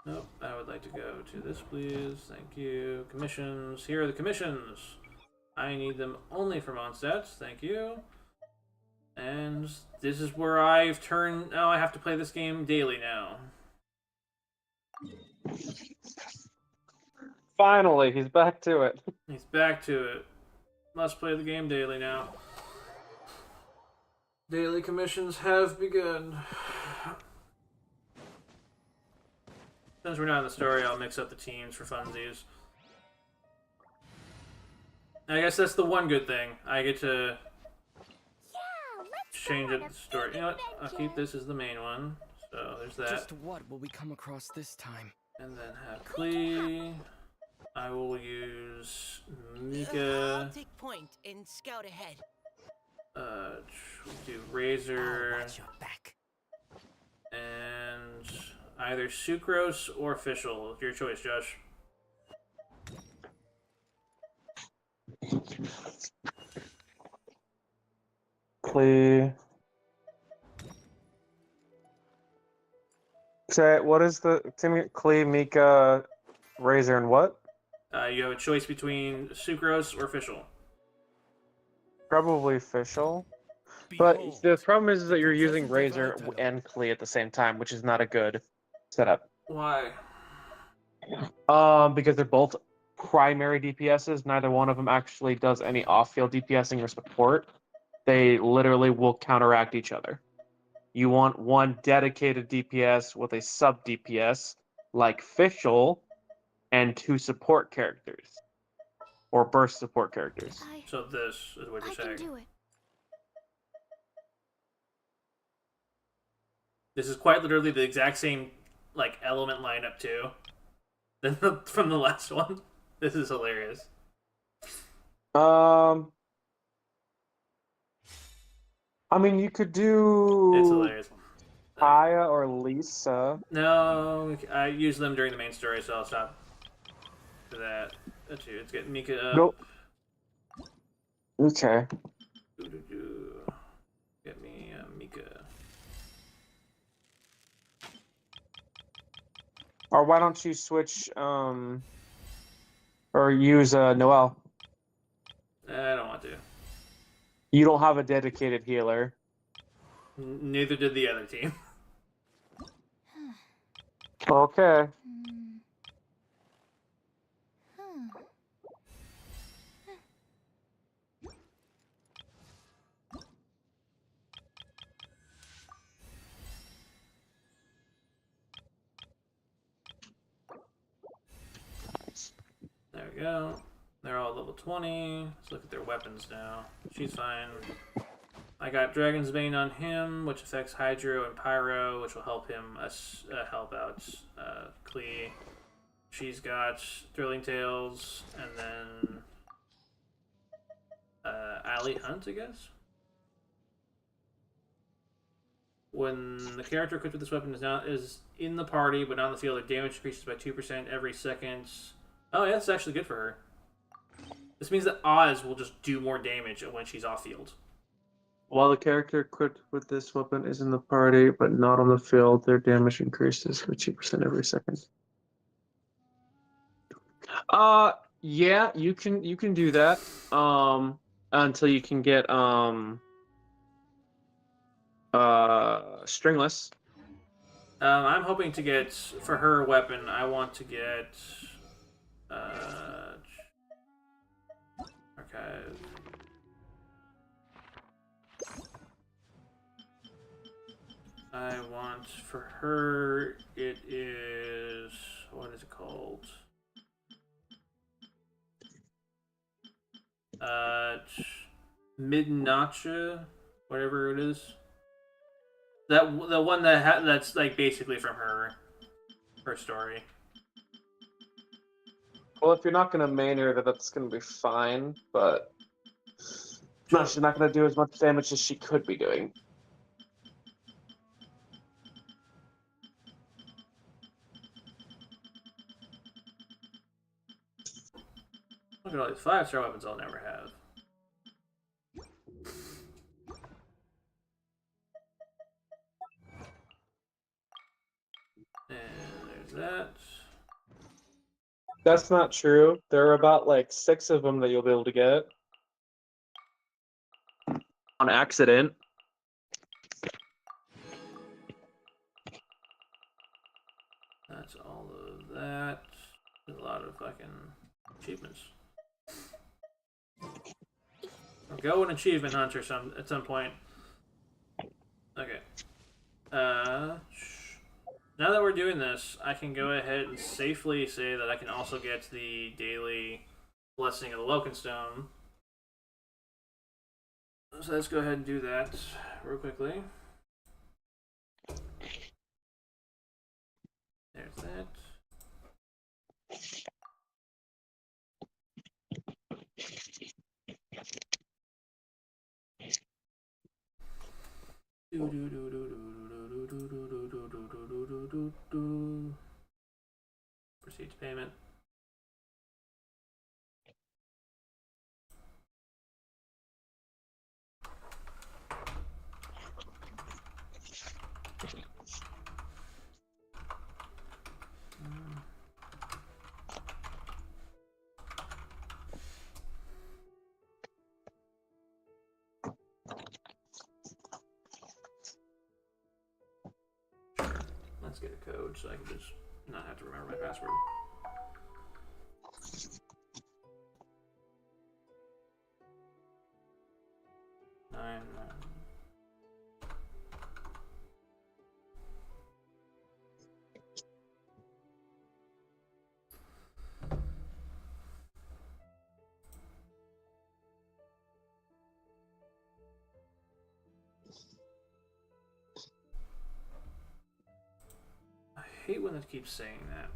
Nope, I would like to go to this, please. Thank you. Commissions. Here are the commissions. I need them only for Mondstadt. Thank you. And this is where I've turned... Oh, I have to play this game daily now. Finally, he's back to it. He's back to it. Must play the game daily now. Daily commissions have begun. Since we're not in the story, I'll mix up the teams for funsies. I guess that's the one good thing. I get to change up the story. You know what? I'll keep this as the main one. So there's that. Just what will we come across this time? And then have Klee. I will use Mika. I'll take point and scout ahead. Do Razor. I'll watch your back. And either Sucrose or Fischl. Your choice, Josh. Klee. Say, what is the Klee, Mika, Razor, and what? You have a choice between sucrose or official. Probably official. But the problem is that you're using Professor Razor Devoured. and Klee at the same time, which is not a good setup. Why? Because they're both primary DPSs. Neither one of them actually does any off-field DPSing or support. They literally will counteract each other. You want one dedicated DPS with a sub DPS like Fischl and 2 support characters or burst support characters. So this is what you're saying. can do it. This is quite literally the exact same like element lineup too. From the last one. This is hilarious. I mean, you could do It's hilarious. Kaya or Lisa. No, I use them during the main story, so I'll stop for that. Let's see, let's get Mika up. Go. Okay. Get me Mika. Or why don't you switch, or use Noelle? I don't want to. You don't have a dedicated healer. Neither did the other team. Okay. There we go. They're all level 20. Let's look at their weapons now. She's fine. I got Dragon's Bane on him, which affects Hydro and Pyro, which will help him help out Klee. She's got Thrilling Tales, and then Alley Hunt, I guess. When the character equipped with this weapon is in the party but not in the field, their damage increases by 2% every second. Oh yeah, that's actually good for her. This means that Oz will just do more damage when she's off field. While the character equipped with this weapon is in the party but not on the field, their damage increases for 2% every second. Yeah, you can do that. Until you can get stringless. I'm hoping to get, for her weapon, I want to get archive. I want, for her, it is, what is it called? Midnacha, whatever it is. The one that's like basically from her story. Well, if you're not gonna main her, that's gonna be fine. But no, she's not gonna do as much damage as she could be doing. Look at all these 5-star weapons I'll never have. And there's that. That's not true. There are about like 6 of them that you'll be able to get on accident. That's all of that. There's a lot of fucking achievements. I'll go an achievement hunter at some point. Okay. Now that we're doing this, I can go ahead and safely say that I can also get the daily Blessing of the Lokenstone. So let's go ahead and do that real quickly. There's that. Proceed to payment. get a code so I can just not have to remember my password. Nine. I hate when it keeps saying that.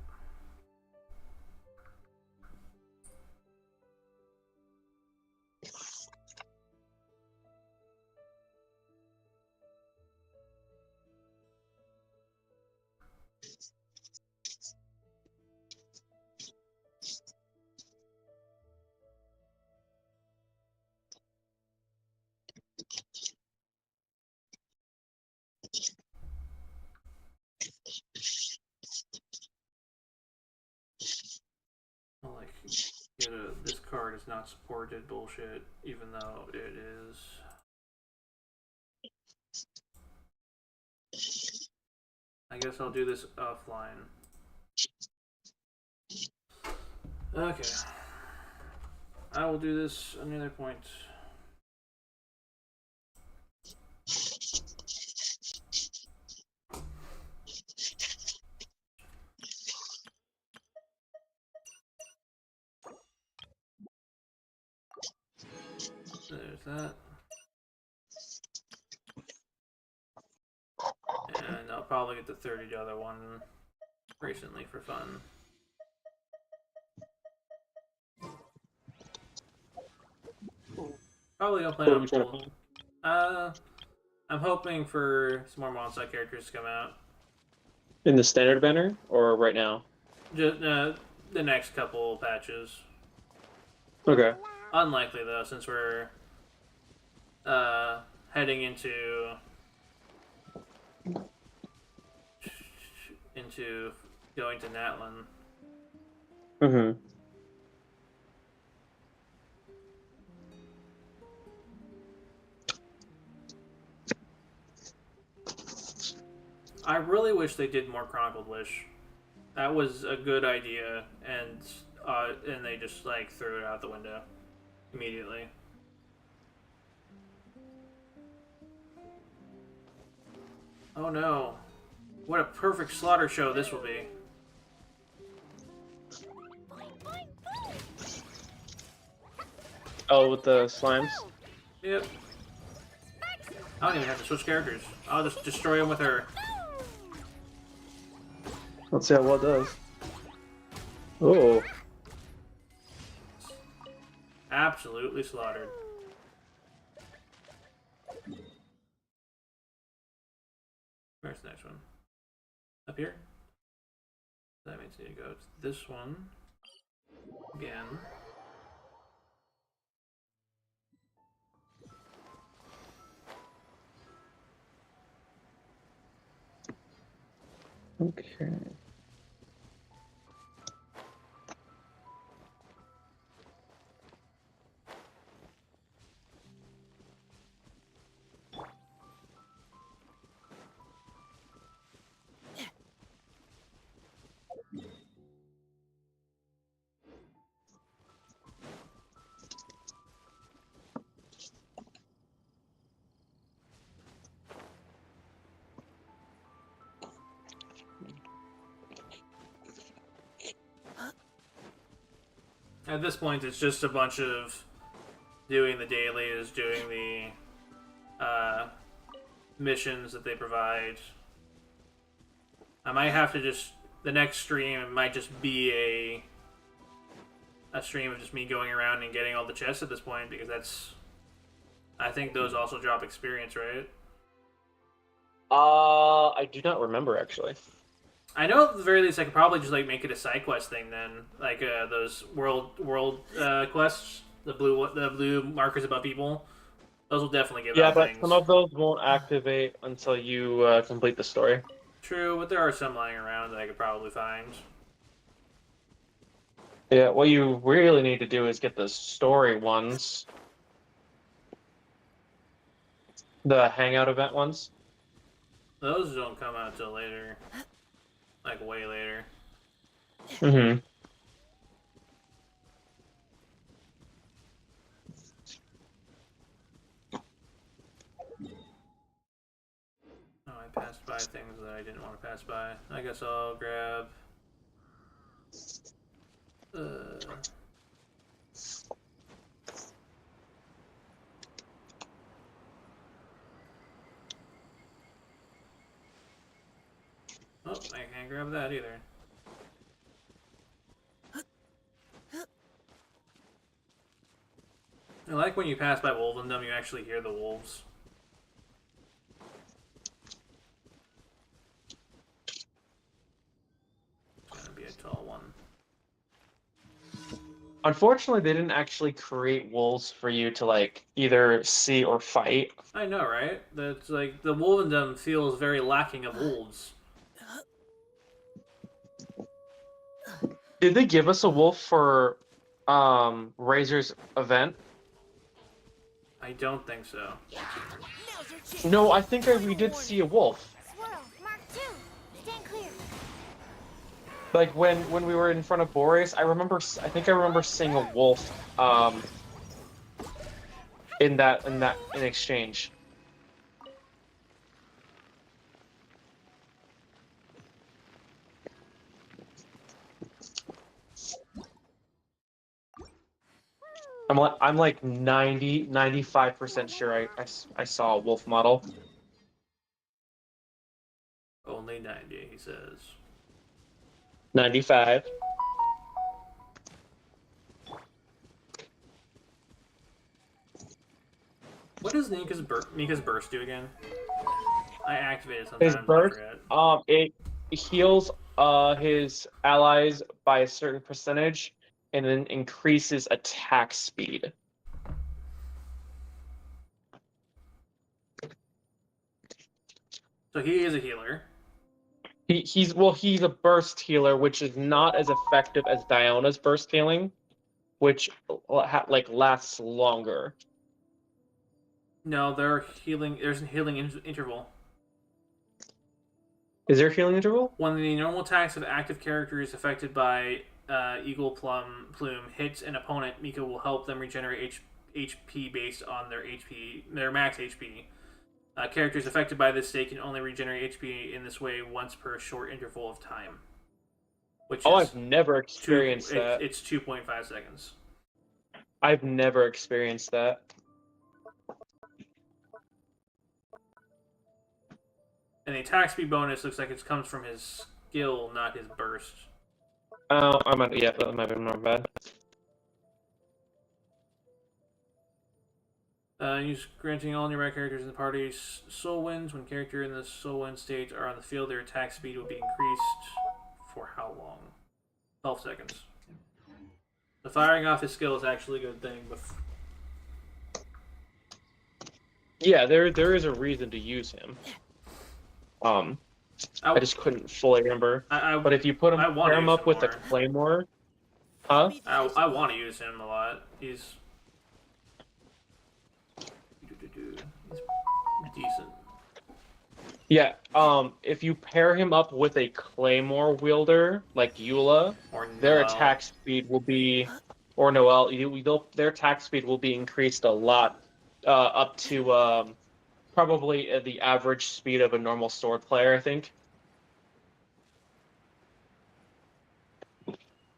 Like, this card is not supported bullshit, even though it is. I guess I'll do this offline. Okay. I will do this another point. There's that. And I'll probably get the $30 one recently for fun. Probably gonna play on full. I'm hoping for some more Monster characters to come out. In the standard banner or right now? Just the next couple patches. Okay. Unlikely though, since we're heading into going to Natlin. Mm-hmm. I really wish they did more Chronicled Wish. That was a good idea, and they just like threw it out the window immediately. Oh no! What a perfect slaughter show this will be. Oh, with the slimes? Yep. I don't even have to switch characters. I'll just destroy them with her. Let's see how well it does. Oh. Absolutely slaughtered. Where's the next one? Up here? That means I need to go to this one. Again. Okay. At this point, it's just a bunch of doing the dailies, doing the missions that they provide. I might have to just... The next stream, it might just be a stream of just me going around and getting all the chests at this point, because that's... I think those also drop experience, right? I do not remember, actually. I know at the very least I could probably just like make it a side quest thing then, like those world quests, the blue markers about people. Those will definitely give out things. Yeah, but some of those won't activate until you complete the story. True, but there are some lying around that I could probably find. Yeah, what you really need to do is get the story ones. The hangout event ones. Those don't come out until later. like way later. Mm-hmm. Oh, I passed by things that I didn't want to pass by. I guess I'll grab. Oh, I can't grab that either. I like when you pass by Wolvendom, you actually hear the wolves. It's gonna be a tall one. Unfortunately, they didn't actually create wolves for you to like either see or fight. I know, right? That's like the Wolvendom feels very lacking of wolves. Did they give us a wolf for Razor's event? I don't think so. No, I think we did see a wolf. Swirl, Mark 2. Stand clear. Like when we were in front of Boreas, I think I remember seeing a wolf in exchange. I'm like 95% sure I saw a wolf model. Only 90, he says. 95. What does Mika's burst do again? I activate it sometimes. His burst, it heals his allies by a certain percentage, and then increases attack speed. So he is a healer. He's a burst healer, which is not as effective as Diona's burst healing, which like lasts longer. No, there's a healing interval. Is there a healing interval? When the normal attacks of active characters affected by Eagle Plume hits an opponent, Mika will help them regenerate HP based on their max HP. Characters affected by this state can only regenerate HP in this way once per short interval of time. I've never experienced that. It's 2.5 seconds. I've never experienced that. And the attack speed bonus looks like it comes from his skill, not his burst. Oh, that might be more bad. Use granting all nearby characters in the party's soul winds. When character in the soul wind state are on the field, their attack speed will be increased for how long? 12 seconds. The firing off his skill is actually a good thing, but yeah, there is a reason to use him. I just couldn't fully remember. But if you pair him up with a claymore, huh? I want to use him a lot. He's decent. Yeah, if you pair him up with a claymore wielder like Eula, their attack speed will be, or Noelle, their attack speed will be increased a lot, up to probably the average speed of a normal sword player, I think.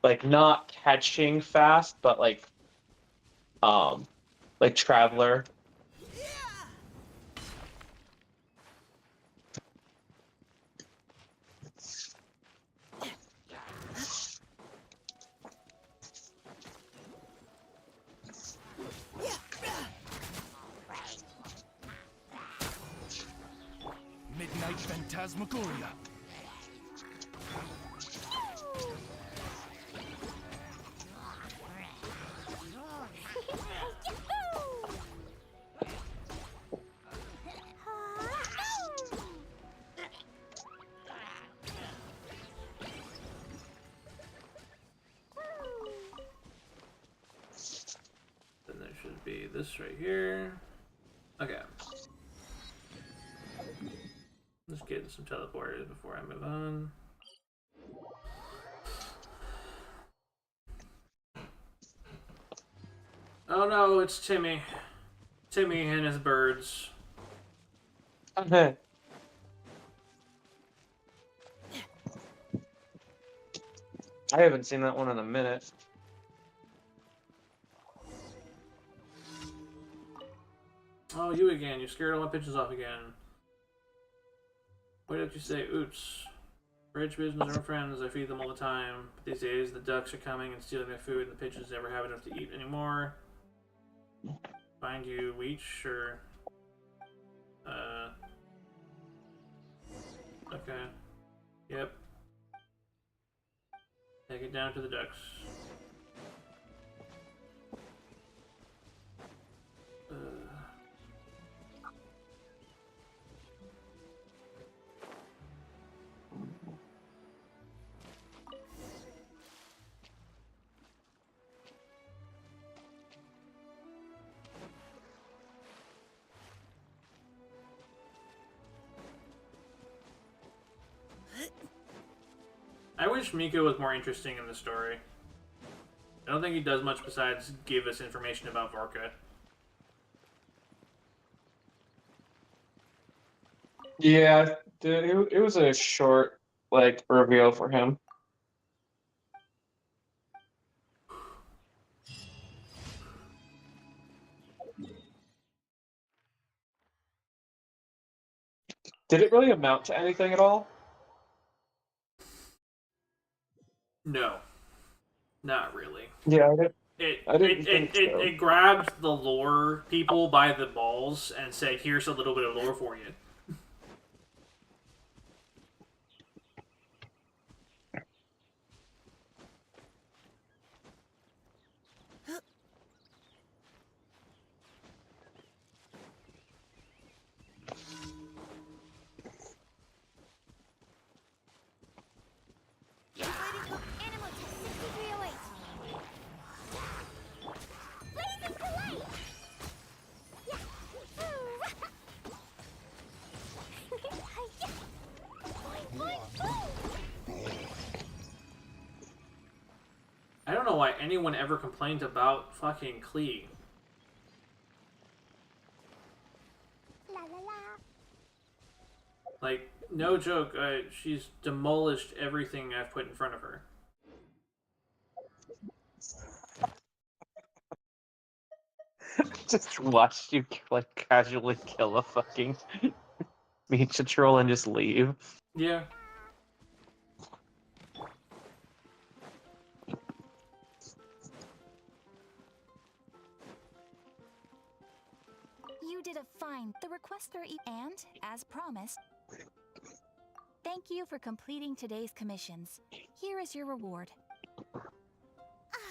Like not catching fast, but like Traveler. Midnight Phantasmagoria. Then there should be this right here. Okay. Let's get some teleporters before I move on. Oh no, it's Timmy. Timmy and his birds. I haven't seen that one in a minute. Oh, you again. You scared all my pigeons off again. What did you say? Oops. Rich pigeons are friends. I feed them all the time. But these days, the ducks are coming and stealing their food, and the pigeons never have enough to eat anymore. Find you Weech, or... Okay. Yep. Take it down to the ducks. I wish Miko was more interesting in the story. I don't think he does much besides give us information about Vorka. Yeah, it was a short, like, reveal for him. Did it really amount to anything at all? No. Not really. Yeah, I didn't think so. It grabbed the lore people by the balls and said, here's a little bit of lore for you. I don't know why anyone ever complained about fucking Klee. La la la. Like, no joke, she's demolished everything I've put in front of her. Just watched you, like, casually kill a fucking Micha troll and just leave. Yeah. You did a fine. The requester and, as promised, thank you for completing today's commissions. Here is your reward.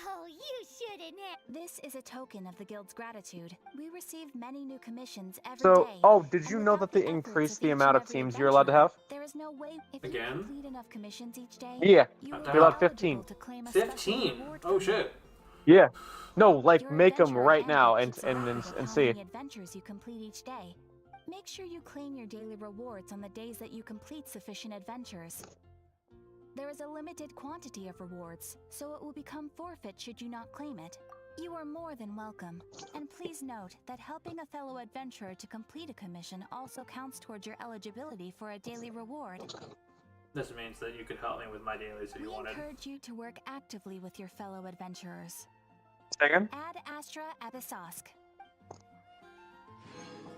Oh, you shouldn't have. This is a token of the guild's gratitude. We receive many new commissions every So, day. oh, did you and know without that they the efforts increased of the each amount and of every teams you're allowed to have? There is no way if Again? you complete enough commissions each day. Yeah, you you're will allowed be 15. eligible to claim a special 15? reward Oh from shit. Yeah. No, like, Your make them adventurer right handbook now and keeps a record of how see. many adventures you complete each day. Make sure you claim your daily rewards on the days that you complete sufficient adventures. There is a limited quantity of rewards, so it will become forfeit should you not claim it. You are more than welcome. And please note that helping a fellow adventurer to complete a commission also counts towards your eligibility for a daily reward. This means that you could help me with my dailies if you We wanted. encourage you to work actively with your fellow adventurers. Second? Ad Astra Abyssosque.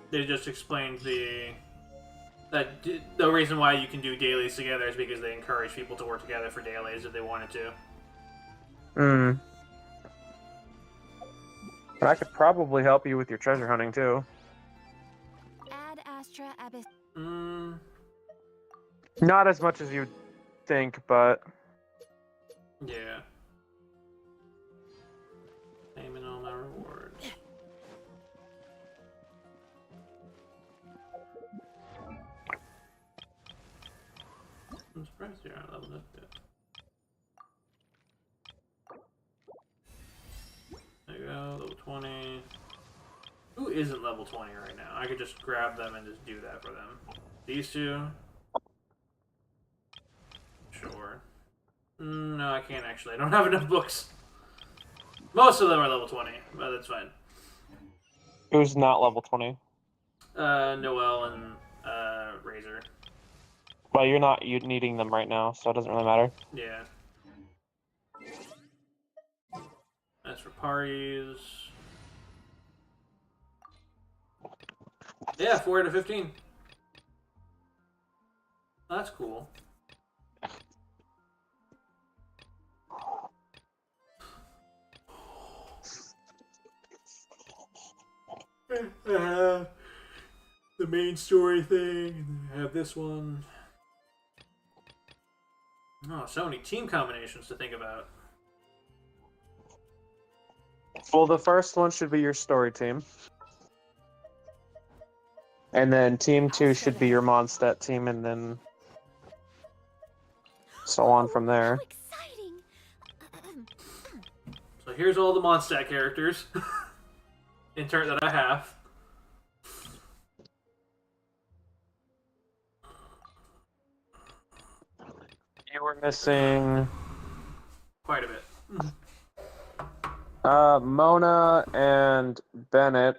They just explained the reason why you can do dailies together is because they encourage people to work together for dailies if they wanted to. Hmm. But I could probably help you with your treasure hunting too. Ad Astra Abyss. Not as much as you'd think, but Yeah. Claiming all my rewards. I'm surprised you're not leveled up yet. There you go, level 20. Who isn't level 20 right now? I could just grab them and just do that for them. These two? Sure. No, I can't actually. I don't have enough books. Most of them are level 20, but that's fine. Who's not level 20? Noelle and Razor. Well, you're not needing them right now, so it doesn't really matter. Yeah. As for parties, yeah, 4 out of 15. That's cool. The main story thing, and then I have this one. Oh, so many team combinations to think about. Well, the first one should be your story team. And then team 2 should be your Mondstadt team, and then so on from there. So here's all the Mondstadt characters in turn that I have. You were missing Quite a bit. Mona and Bennett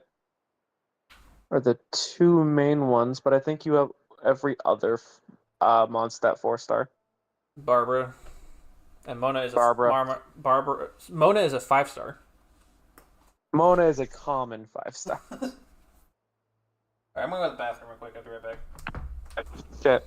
are the two main ones, but I think you have every other Mondstadt 4-star. Barbara. And Mona is Barbara. Barbara. Mona is a 5-star. Mona is a common 5-star. Alright, I'm gonna go to the bathroom real quick. I'll be right back. Shit.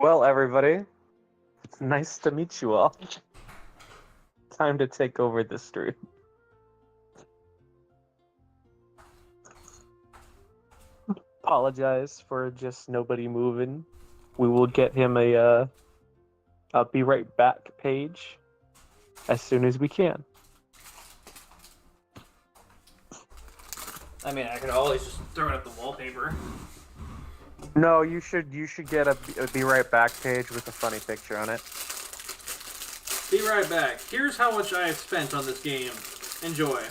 Well, everybody, it's nice to meet you all. Time to take over the stream. Apologize for just nobody moving. We will get him a be right back page as soon as we can. I mean, I could always just throw it up the wallpaper. No, you should get a be right back page with a funny picture on it. Be right back. Here's how much I have spent on this game. Enjoy.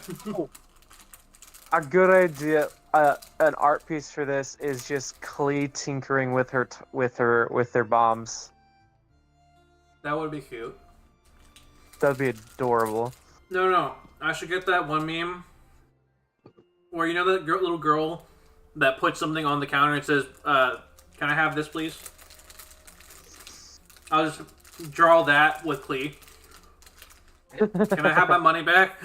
A good idea. An art piece for this is just Klee tinkering with their bombs. That would be cute. That'd be adorable. No. I should get that one meme where, you know, that little girl that puts something on the counter and says, can I have this, please? I'll just draw that with Klee. Can I have my money back?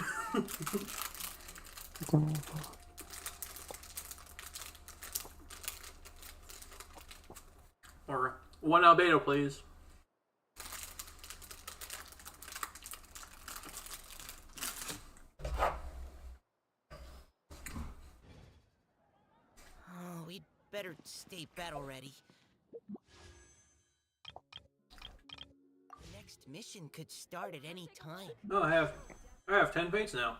Or one albedo, please. plenty battle ready. The next mission could start at any time. Oh, I have 10 paints now.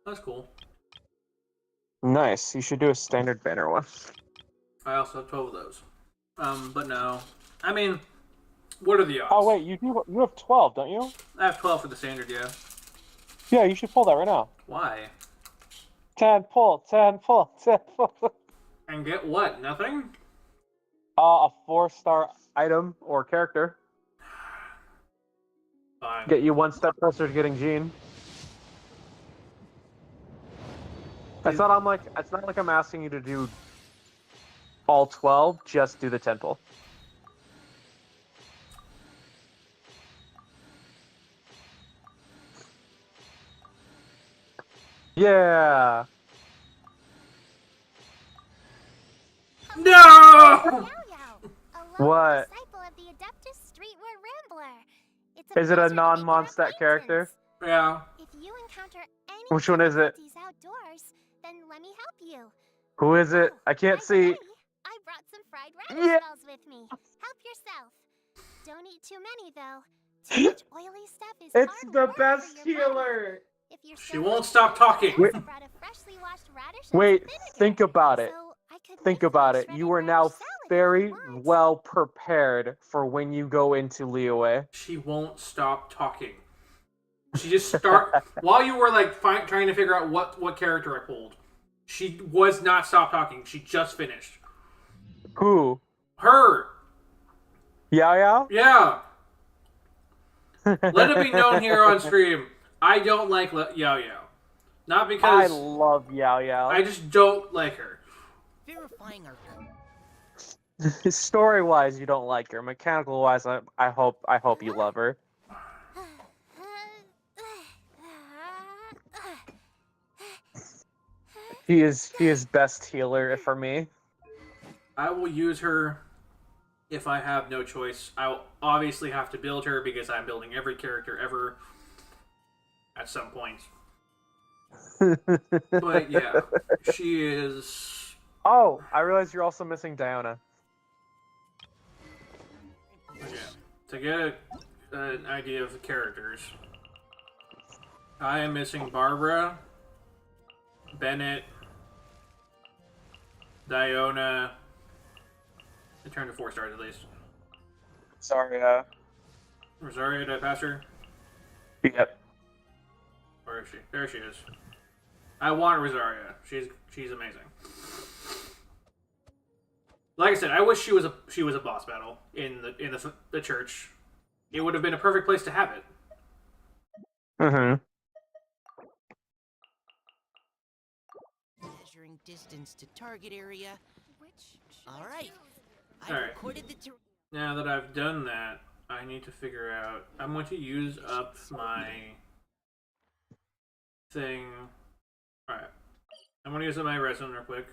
That's cool. Nice. You should do a standard banner one. I also have 12 of those. But no. I mean, what are the odds? Oh wait, you have 12, don't you? I have 12 for the standard, yeah. Yeah, you should pull that right now. Why? 10 pull, 10 pull, 10 pull. And get what? Nothing? A 4-star item or character. Fine. Get you one step closer to getting Jean. It's not like I'm asking you to do all 12, just do the 10 pull. Yeah. No! What? Disciple of the Adeptus Streetwear Rambler. Is it a non-Mondstadt character? Yeah. If you encounter any Which one is it? difficulties outdoors, then let me help you. Who is it? I can't see. I brought some fried radish balls with me. Help yourself. Don't eat too many though. Too much oily stuff is It's hard the work best for your body. healer. If you're She won't stop talking. Wait, I brought a freshly washed radish and wait, vinegar, think about it. so I could Think make about fresh it. You ready are now radish salad if very you want. well prepared for when you go into Liyue. She won't stop talking. She just start while you were like trying to figure out what character I pulled. She was not stop talking. She just finished. Who? Her. Yao Yao? Yeah. Let it be known here on stream. I don't like Yao Yao. Not I because love Yao Yao. I just don't like her. Verifying our Story-wise, you don't like her. Mechanical-wise, I hope you love her. He is best healer for me. I will use her if I have no choice. I'll obviously have to build her because I'm building every character ever at some point. But yeah, she is... Oh, I realize you're also missing Diona. Yeah. To get an idea of the characters, I am missing Barbara, Bennett, Diona. I turned to 4 stars at least. Sorry, Rosario, did I pass her? Yep. Where is she? There she is. I want Rosario. She's amazing. Like I said, I wish she was a boss battle in the church. It would have been a perfect place to have it. Mm-hmm. measuring distance to target area. All right. All right. Now that I've done that, I need to figure out. I'm going to use up my thing. All right. I'm going to use up my resin real quick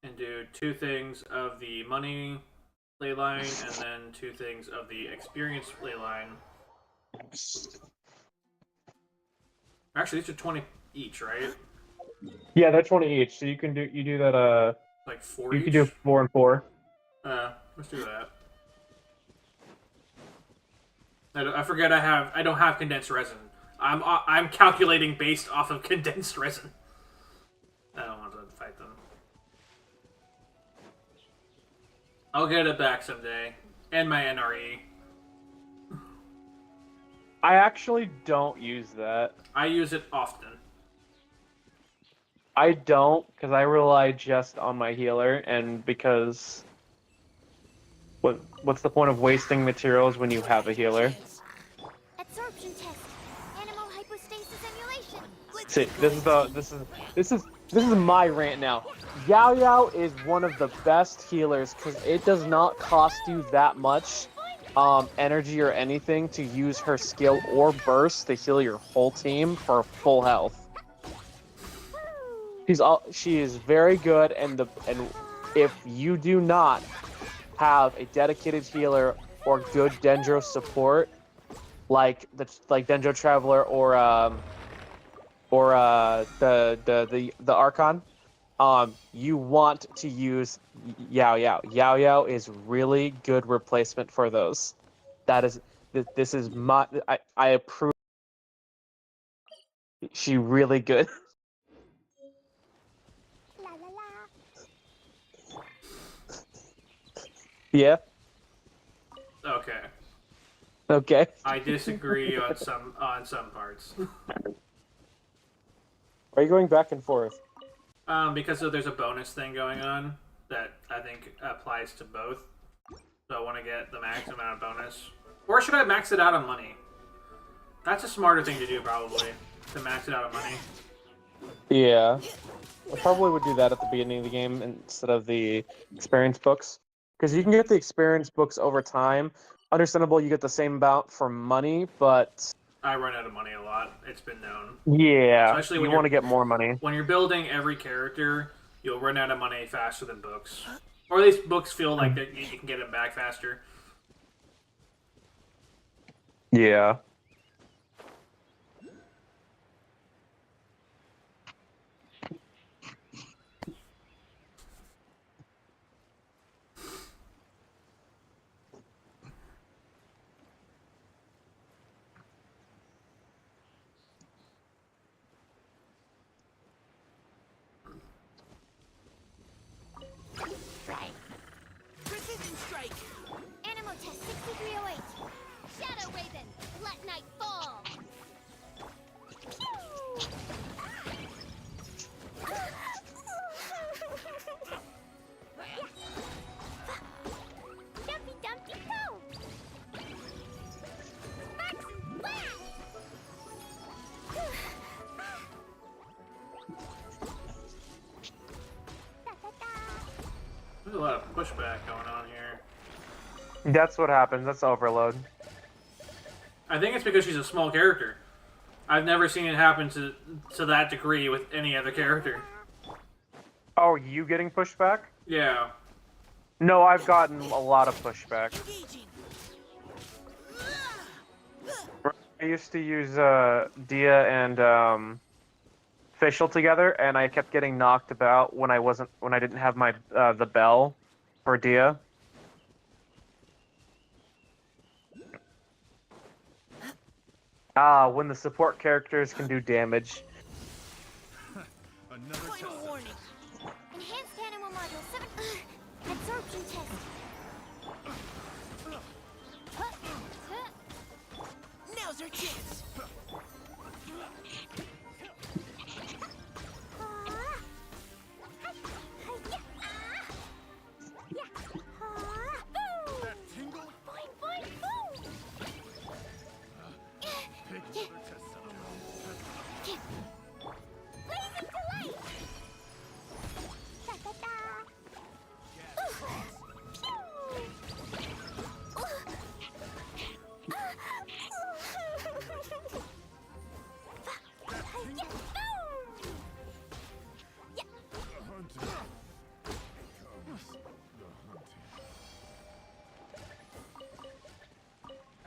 and do 2 things of the money ley line and then 2 things of the experience ley line. Actually, these are 20 each, right? Yeah, they're 20 each. So you do that. Like 4 You each? can do 4 and 4. Let's do that. I forget I don't have condensed resin. I'm calculating based off of condensed resin. I don't want to fight them. I'll get it back someday. And my NRE. I actually don't use that. I use it often. I don't, because I rely just on my healer, and because... What's the point of wasting materials when you have a healer? Absorption test. Animal hypostasis emulation. See, this is my rant now. Yao Yao is one of the best healers because it does not cost you that much energy or anything to use her skill or burst to heal your whole team for full health. She is very good, and if you do not have a dedicated healer or good Dendro support, like Dendro Traveler or the Archon, you want to use Yao Yao. Yao Yao is really good replacement for those. This is my I approve. She really good. La la la. Yeah. Okay. Okay. I disagree on some parts. Are you going back and forth? Because there's a bonus thing going on that I think applies to both. So I want to get the max amount of bonus. Or should I max it out on money? That's a smarter thing to do, probably. To max it out on money. Yeah. I probably would do that at the beginning of the game instead of the experience books. Because you can get the experience books over time. Understandable, you get the same amount for money, but... I run out of money a lot. It's been known. Yeah, Especially when you want to get more money. When you're building every character, you'll run out of money faster than books. Or at least books feel like that you can get them back faster. Yeah. Precision strike. Animal test 6308. Shadow Raven. Let night fall. Dumpy Dumpty go. Max wow. There's a lot of pushback going on here. That's what happens. That's overload. I think it's because she's a small character. I've never seen it happen to that degree with any other character. Oh, you getting pushback? Yeah. No, I've gotten a lot of pushback. I used to use Dia and Fischl together, and I kept getting knocked about when I didn't have my the bell for Dia. When the support characters can do damage. Another final warning. Enhanced animal module 7. Absorption test. Now's our chance.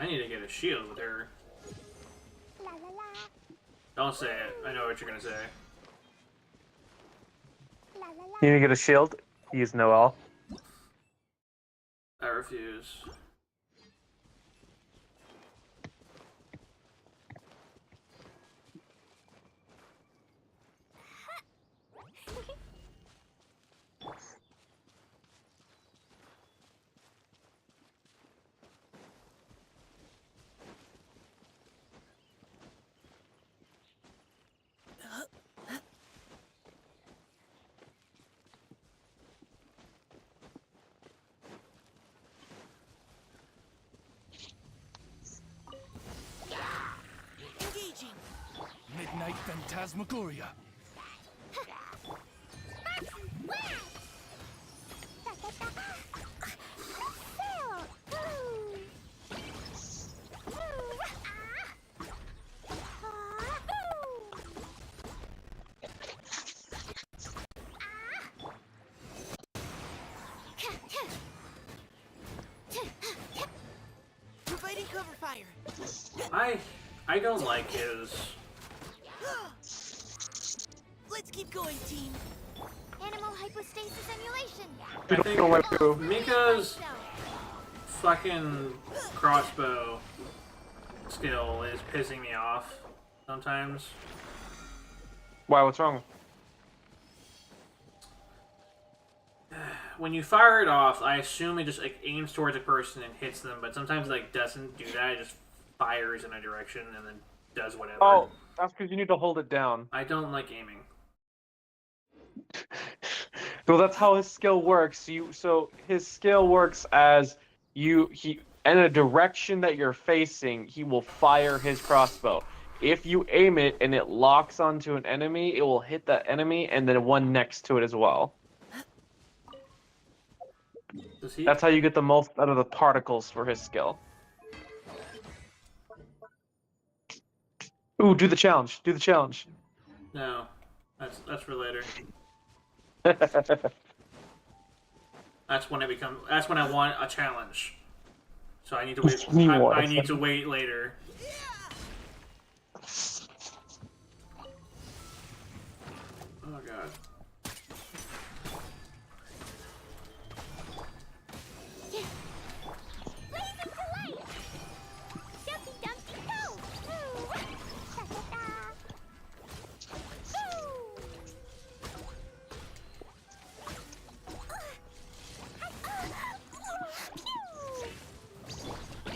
I need to get a shield with her. La la la. Don't say it. I know what you're gonna say. La la la. You need to get a shield? Use Noel. I refuse. Engaging. Midnight Phantasmagoria. Providing cover fire. I don't like his. Let's keep going, team. Animal hypostasis emulation. I think Go right through. Mika's fucking crossbow skill is pissing me off sometimes. Why? What's wrong? When you fire it off, I assume it just like aims towards a person and hits them, but sometimes it like doesn't do that. It just fires in a direction and then does whatever. Oh, that's because you need to hold it down. I don't like aiming. Well, that's how his skill works. So his skill works as he in a direction that you're facing, he will fire his crossbow. If you aim it and it locks onto an enemy, it will hit that enemy and then one next to it as well. That's how you get the most out of the particles for his skill. Ooh, do the challenge. Do the challenge. No, that's for later. That's when That's when I want a challenge. So I need to wait. I need to wait later. Oh god.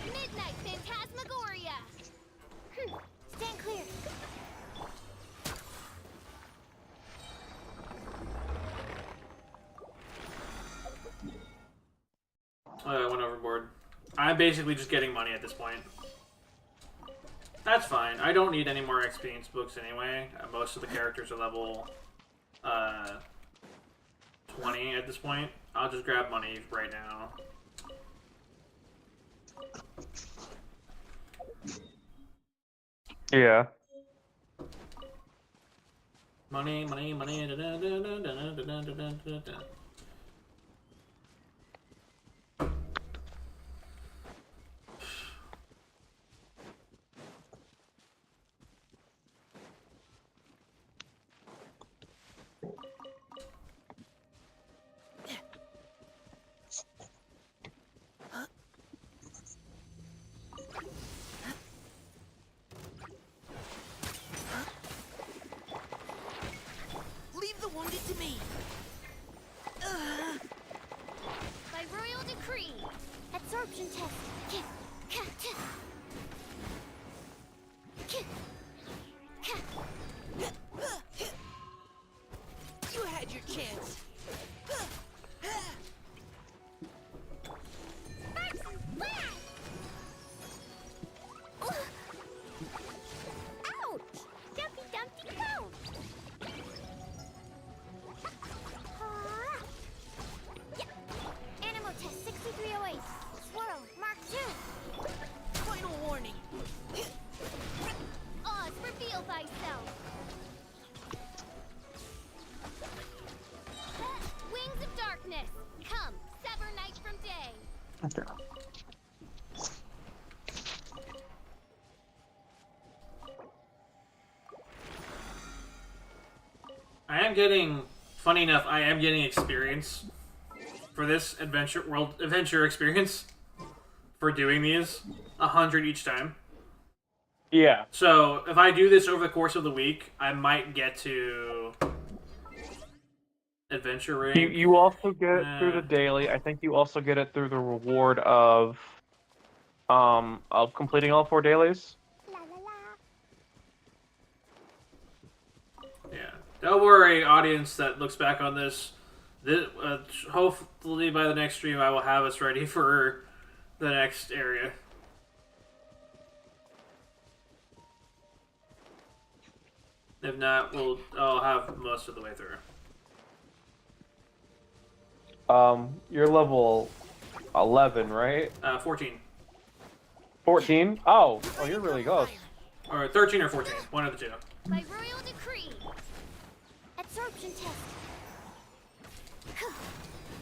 Midnight Phantasmagoria. Stand clear. I went overboard. I'm basically just getting money at this point. That's fine. I don't need any more experience books anyway. Most of the characters are level 20 at this point. I'll just grab money right now. Yeah. Money, money, money. Da, da, da, da, da, da, da, da, da, da. Leave the wounded to me. By royal decree. Absorption test. You had your chance. Ouch! Dumpy Dumpty Pound! Animal test 6308. Swirl, Mark 2. Final warning. Oz, reveal thyself. Wings of darkness. Come, sever night from day. I am getting, funny enough, I am getting experience for this adventure experience for doing these 100 each time. Yeah. So if I do this over the course of the week, I might get to adventure rank. You also get it through the daily. I think you also get it through the reward of completing all 4 dailies. Yeah. Don't worry, audience that looks back on this. Hopefully by the next stream I will have us ready for the next area. If not, I'll have most of the way through. You're level 11, right? 14. 14? Oh, you're really close. Or 13 or 14, one of the two. By royal decree. Absorption test.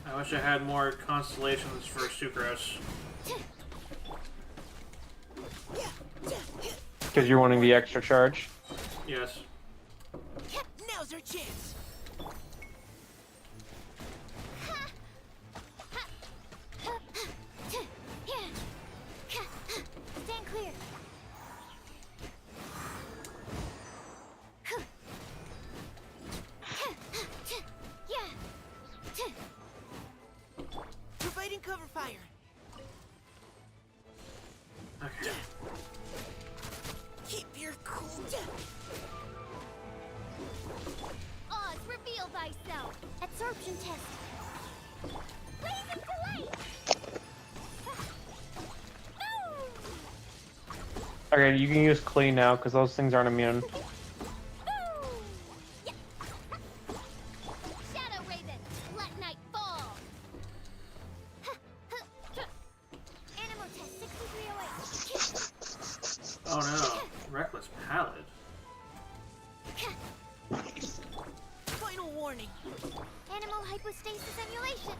I wish I had more constellations for Sucrose. Because you're wanting the extra charge? Yes. Now's our chance. Providing cover fire. Okay. Keep your cool. Oz, reveal thyself. Absorption test. Blazing delight. Okay, you can use Klee now because those things aren't immune. Shadow Raven, let night fall. Animal test 6308. Oh no, Reckless Palette. Final warning. Animal hypostasis emulation.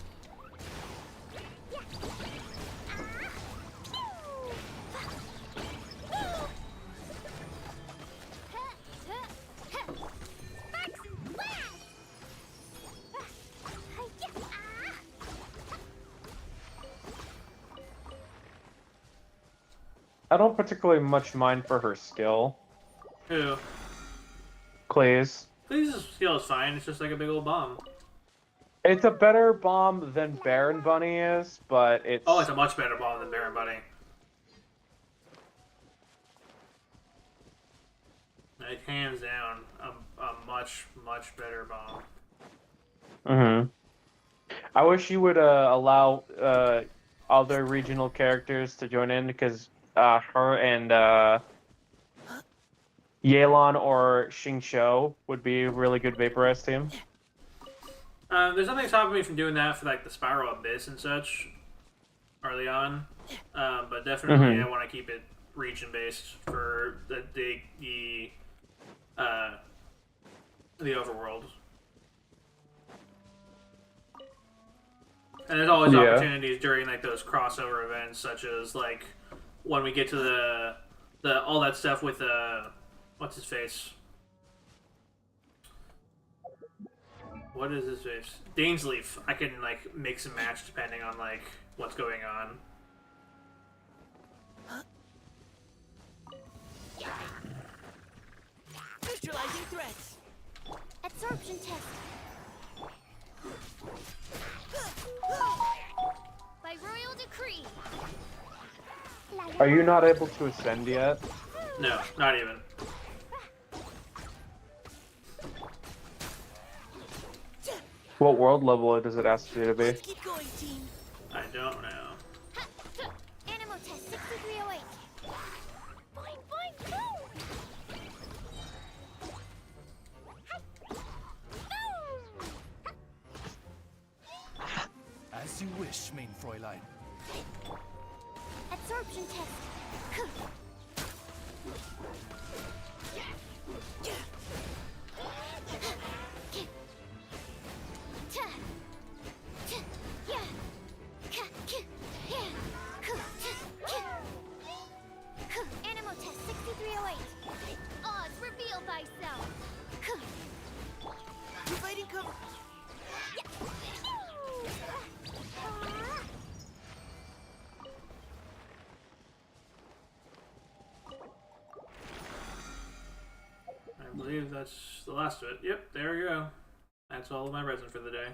Yeah. I don't particularly much mind for her skill. Who? Klee's. Please, skill is fine. It's just like a big old bomb. It's a better bomb than Baron Bunny is, but it's... Oh, it's a much better bomb than Baron Bunny. Like, hands down, a much, much better bomb. I wish you would allow other regional characters to join in, because her and Yelan or Xingqiu would be a really good Vaporized team. There's nothing stopping me from doing that for like the Spiral Abyss and such early on, but definitely I want to keep it region based for the overworld. And there's always opportunities during like those crossover events, such as like when we get to the all that stuff with what's his face? What is his face? Dainsleif. I can like mix and match depending on like what's going on. Neutralizing threats. Absorption test. By royal decree. Are you not able to ascend yet? No, not even. What world level does it ask you to be? Keep going, team. I don't know. Animal test 6308. Boing, boing, boom. As you wish, main Fräulein. Absorption test. Animal test 6308. Oz, reveal thyself. Providing cover. I believe that's the last of it. Yep, there we go. That's all of my resin for the day.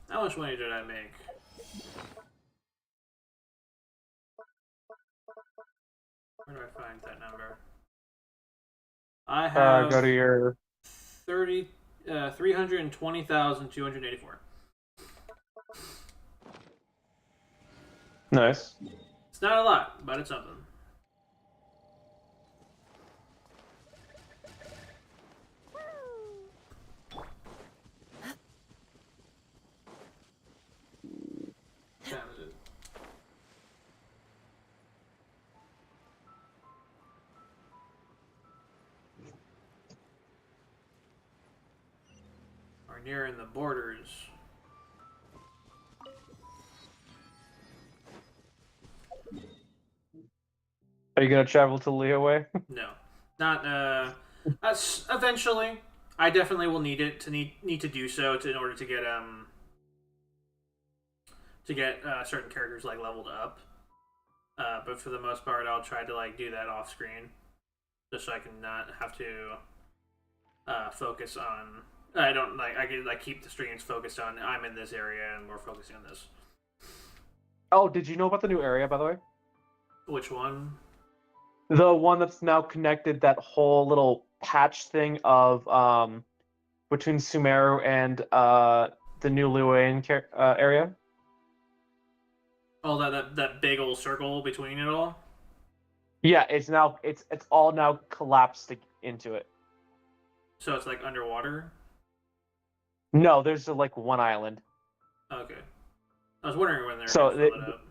How much money did I make? Where do I find that number? I have Go to your 320,284. Nice. It's not a lot, but it's something. We're nearing the borders. Are you gonna travel to Leeway? No, not. Eventually, I definitely will need it need to do so in order to get certain characters like leveled up. But for the most part, I'll try to like do that off screen, just so I can not have to focus on I don't like. I can like keep the streams focused on. I'm in this area, and we're focusing on this. Oh, did you know about the new area, by the way? Which one? The one that's now connected that whole little patch thing of between Sumeru and the new Luoyang area. Oh, that big old circle between it all. Yeah, it's all now collapsed into it. So it's like underwater. No, there's like one island. Okay, I was wondering when they're So gonna fill it up.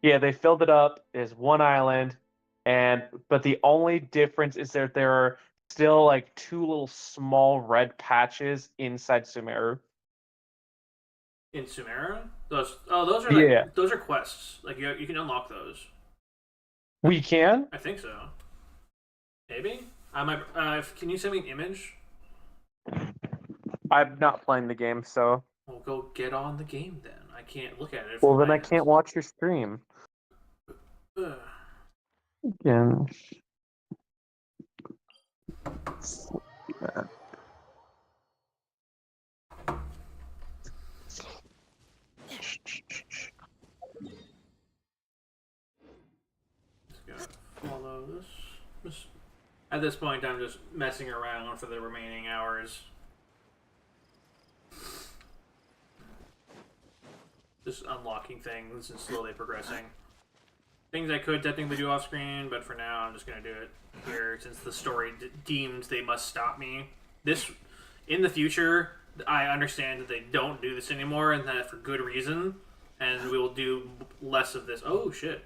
Yeah, they filled it up. There's one island, but the only difference is that there are still like two little small red patches inside Sumeru. In Sumeru, those are like Yeah. those are quests. Like you can unlock those. We can? I think so. Maybe I might. Can you send me an image? I'm not playing the game, so. Well, go get on the game then. I can't look at it. Well, then I can't watch your stream. Ugh. Again. Just gotta follow this. At this point, I'm just messing around for the remaining hours. Just unlocking things and slowly progressing. Things I could technically do off screen, but for now I'm just gonna do it here since the story deems they must stop me. This, in the future, I understand that they don't do this anymore and that for good reason, and we will do less of this. Oh shit!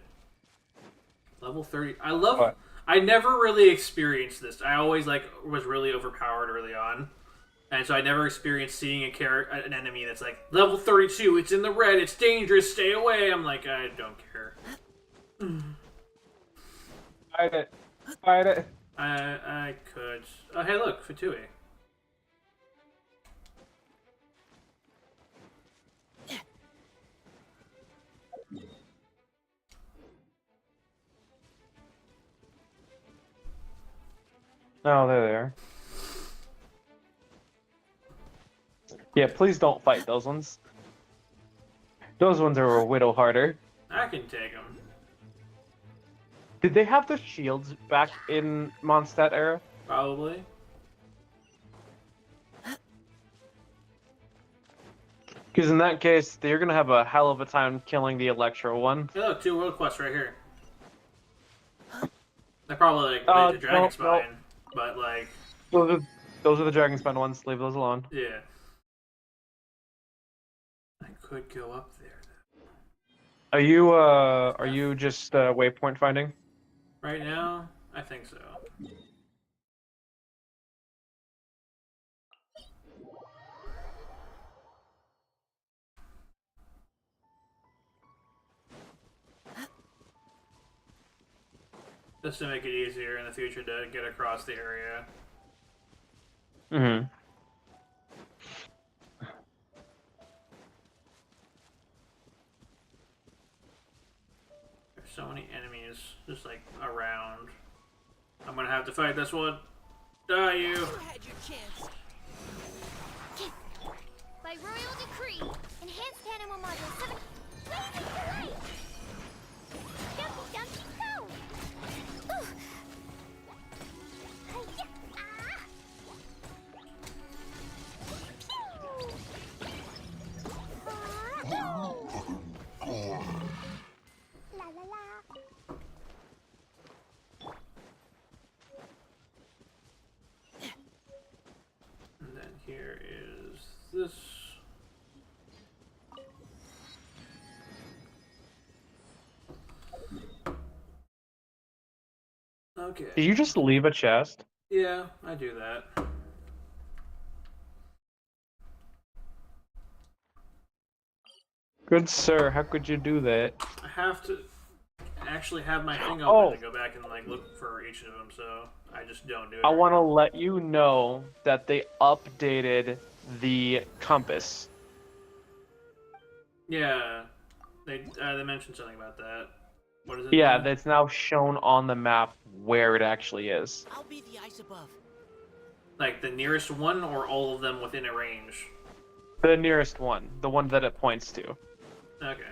Level 30. I love. What? I never really experienced this. I always was really overpowered early on. And so I never experienced seeing an enemy that's like, level 32, it's in the red, it's dangerous, stay away. I'm like, I don't care. Fight it. Fight it. I could. Oh, hey, look, Fatui. Oh, they're there. Yeah, please don't fight those ones. Those ones are a whittle harder. I can take them. Did they have the shields back in Mondstadt era? Probably. Because in that case, they're gonna have a hell of a time killing the Electro one. Hey, look, 2 world quests right here. They probably like the Dragon Spine, but like. Those are the Dragon Spine ones. Leave those alone. Yeah. I could go up there. Are you just waypoint finding? Right now, I think so. Just to make it easier in the future to get across the area. Mm-hmm. There's so many enemies just like around. I'm gonna have to fight this one. Die you! You had your chance. By royal decree, enhanced animal module 7. Blazing delight! Dumpy dumpy go! Ooh. Hi-ya! Ah! Pew! Ah! La la la! And then here is this. Okay. Did you just leave a chest? Yeah, I do that. Good sir, how could you do that? I have to actually have my thing open Oh. to go back and like look for each of them, so I just don't do it. I right want to now. let you know that they updated the compass. Yeah, they mentioned something about that. What is it? Yeah, now? that's now shown on the map where it actually is. I'll be the ice above. Like the nearest one, or all of them within a range? The nearest one, the one that it points to. Okay.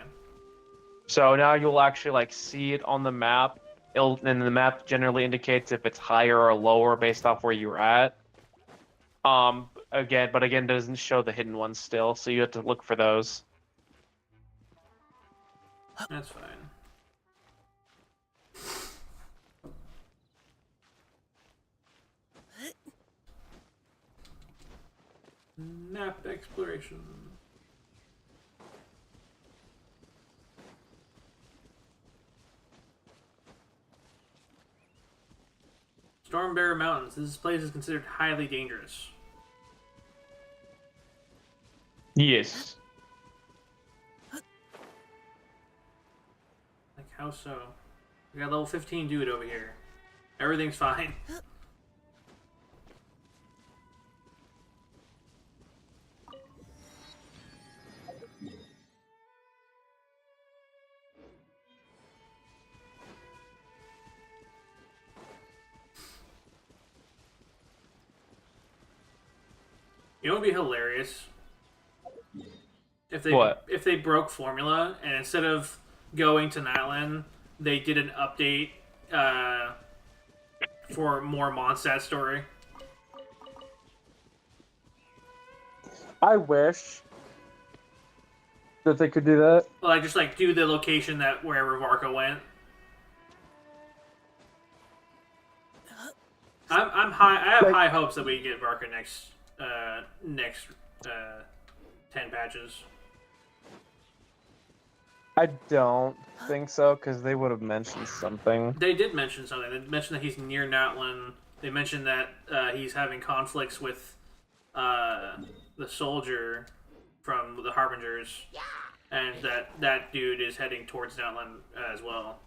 So now you'll actually like see it on the map. And the map generally indicates if it's higher or lower based off where you're at. Again, it doesn't show the hidden ones still, so you have to look for those. That's fine. Map exploration. Stormbearer Mountains. This place is considered highly dangerous. Yes. Like, how so? We got level 15 dude over here. Everything's fine. You know what would be hilarious? If they broke formula and instead of going to Nightland, they did an update for more Mondstadt story. I wish that they could do that. Well, like just like do the location that wherever Varka went. I'm high. I have high hopes that we get Varka next 10 patches. I don't think so, because they would have mentioned something. They did mention something. They mentioned that he's near Natlan. They mentioned that he's having conflicts with the soldier from the Harbingers, and that dude is heading towards Natlan as well.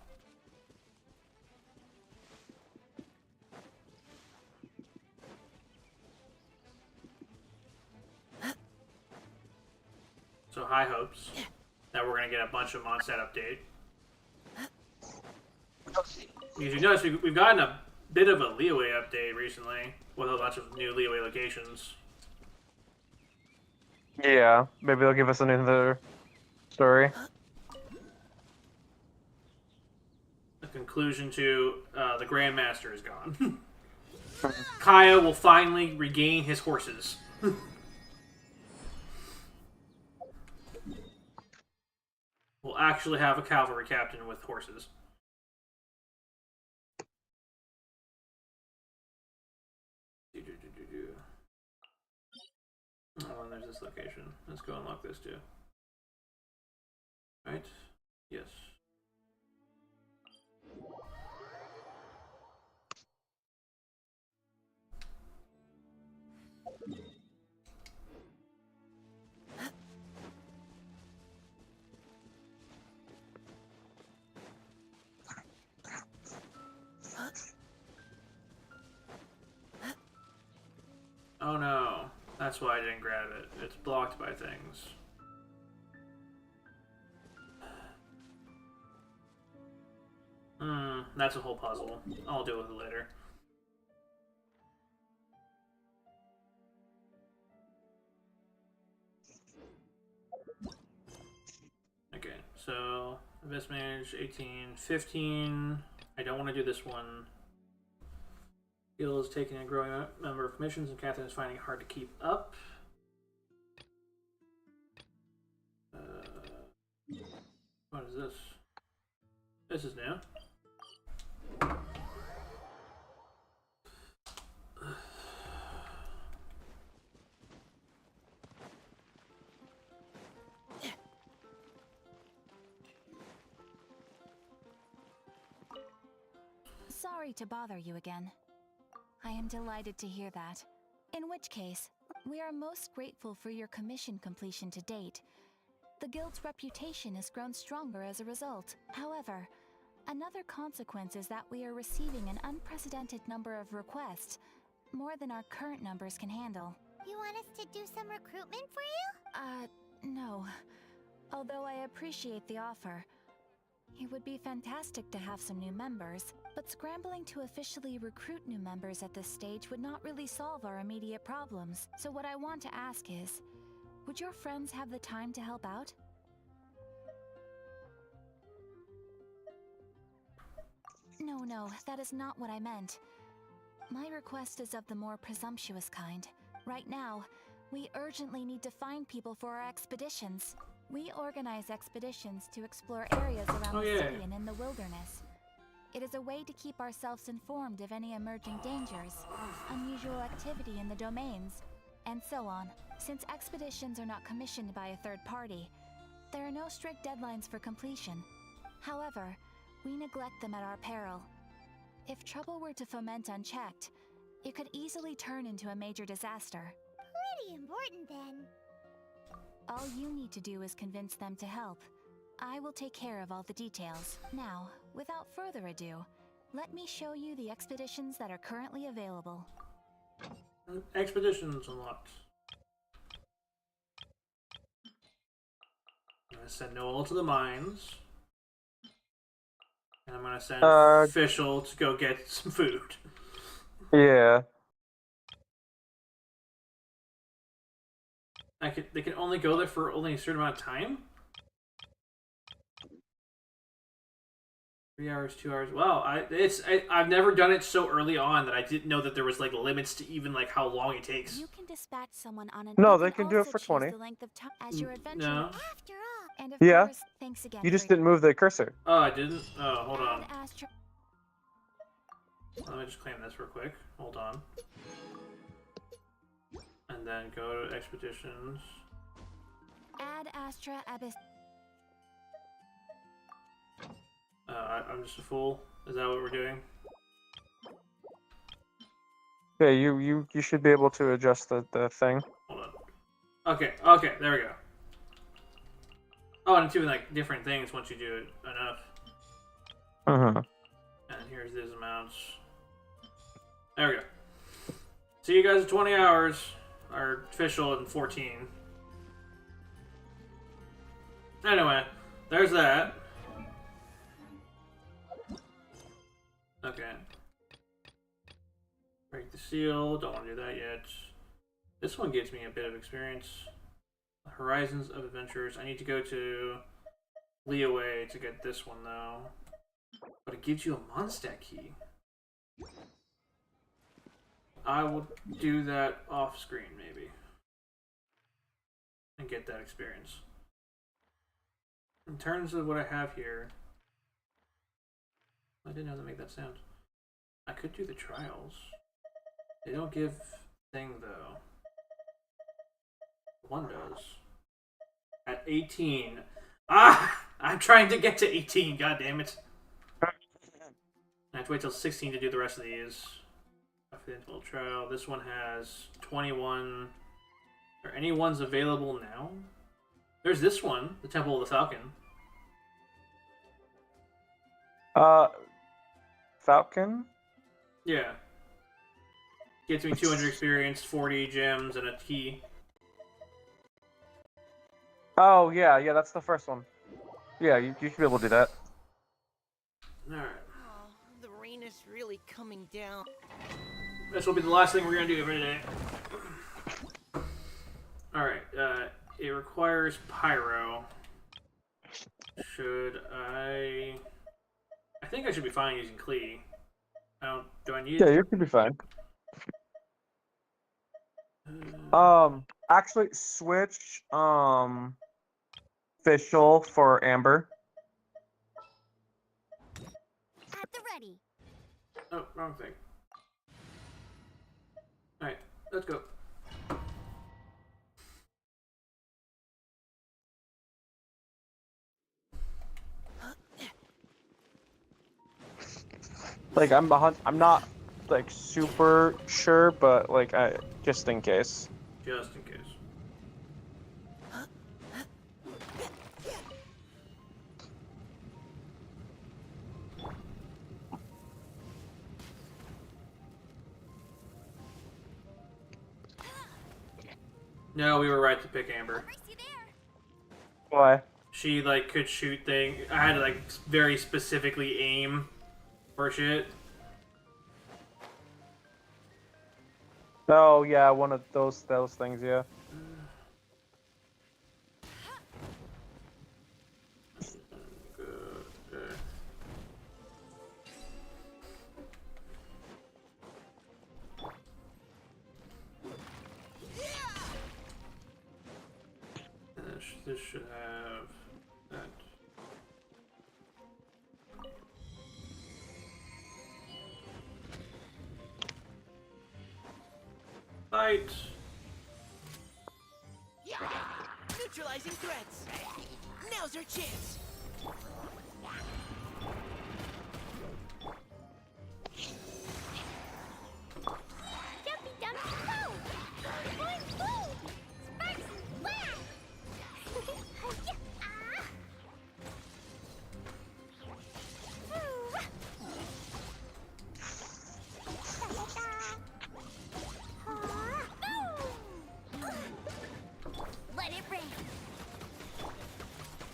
So high hopes that we're going to get a bunch of Mondstadt update. Because you notice we've gotten a bit of a Leeway update recently with a bunch of new Leeway locations. Yeah, maybe they'll give us another story. The conclusion to the Grandmaster is gone. Kaya will finally regain his horses. We'll actually have a cavalry captain with horses. Oh, and there's this location. Let's go unlock this too. Right? Yes. Oh no, that's why I didn't grab it. It's blocked by things. That's a whole puzzle. I'll deal with it later. Okay, so Abyss Mage, 18, 15. I don't want to do this one. Guild is taking a growing number of commissions, and Catherine is finding it hard to keep up. What is this? This is new. Sorry to bother you again. I am delighted to hear that. In which case, we are most grateful for your commission completion to date. The Guild's reputation has grown stronger as a result. However, another consequence is that we are receiving an unprecedented number of requests, more than our current numbers can handle. You want us to do some recruitment for you? No. Although I appreciate the offer, It would be fantastic to have some new members, but scrambling to officially recruit new members at this stage would not really solve our immediate problems. So what I want to ask is, would your friends have the time to help out? No, that is not what I meant. My request is of the more presumptuous kind. Right now, we urgently need to find people for our expeditions. We organize expeditions to explore areas around the city and in the wilderness. It is a way to keep ourselves informed of any emerging dangers, unusual activity in the domains, and so on. Since expeditions are not commissioned by a third party, there are no strict deadlines for completion. However, we neglect them at our peril. If trouble were to foment unchecked, it could easily turn into a major disaster. Pretty important then. All you need to do is convince them to help. I will take care of all the details. Now, without further ado, let me show you the expeditions that are currently available. Expeditions unlocked. I'm gonna send Noel to the mines. And I'm gonna send Fischl to go get some food. Yeah. They can only go there for only a certain amount of time? 3 hours, 2 hours. Wow, I've never done it so early on that I didn't know that there was like limits to even like how long it takes. You can dispatch someone on an No, they can do it for 20. the length of time as your adventure. No. After all. And of Yeah. course, thanks again. You just didn't move the cursor. Oh, I didn't? Oh, hold on. Astra Let me just claim this real quick. Hold on. And then go to expeditions. Ad Astra Abyss. I'm just a fool. Is that what we're doing? Yeah, you should be able to adjust the thing. Hold on. Okay, there we go. Oh, and it's even like different things once you do it enough. Uh-huh. And here's these amounts. There we go. See you guys in 20 hours. Our official in 14. Anyway, there's that. Okay. Break the seal. Don't want to do that yet. This one gives me a bit of experience. Horizons of Adventures. I need to go to Leeway to get this one though. But it gives you a Mondstadt key. I will do that off screen maybe. And get that experience. In terms of what I have here, I didn't know that make that sound. I could do the trials. They don't give thing though. One does. At 18. Ah! I'm trying to get to 18, god damn it. I have to wait till 16 to do the rest of these. Confidential trial. This one has 21. Are any ones available now? There's this one, the Temple of the Falcon. Falcon? Yeah. Gets me 200 experience, 40 gems, and a key. Oh, yeah, that's the first one. Yeah, you should be able to do that. Alright. Oh, the rain is really coming down. This will be the last thing we're gonna do for today. Alright, it requires pyro. Should I think I should be fine using Klee. Do I need Yeah, you should be fine. Actually switch Fischl for Amber. At the ready. Oh, wrong thing. Alright, let's go. Like I'm not like super sure, but like just in case. Just in case. No, we were right to pick Amber. Why? she like could shoot things. I had to like very specifically aim for shit. Oh yeah, one of those things, yeah. This should have that. Fight! Yeah! Neutralizing threats! Now's our chance! Jumpy dumpy go! Boing boom! Sparks and blast! Let it rain!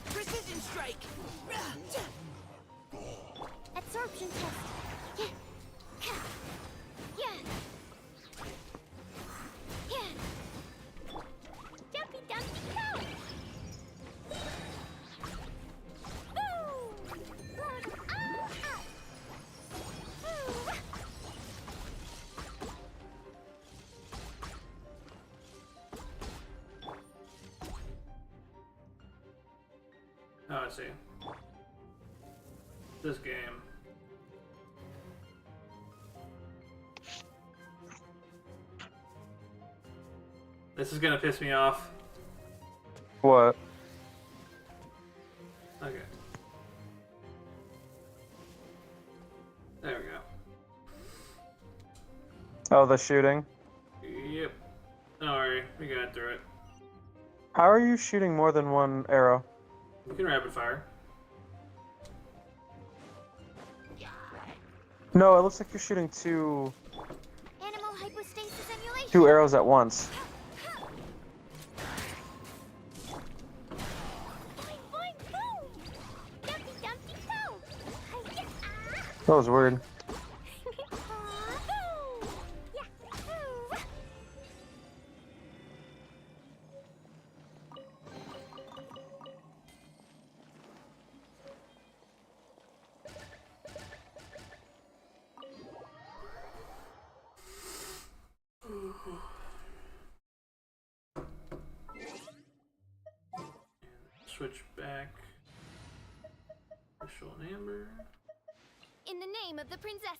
Precision strike! Absorption test! Yeah! Jumpy dumpy go! Oh, I see. This game. This is gonna piss me off. What? Okay. There we go. Oh, the shooting. Yep. Don't worry, we got through it. How are you shooting more than one arrow? We can rapid fire. No, it looks like you're shooting Animal hypostasis emulation! 2 arrows at once. Boing boing boom! Dumpy dumpy go! That was weird. Switch back. Crystal and Amber. In the name of the princess!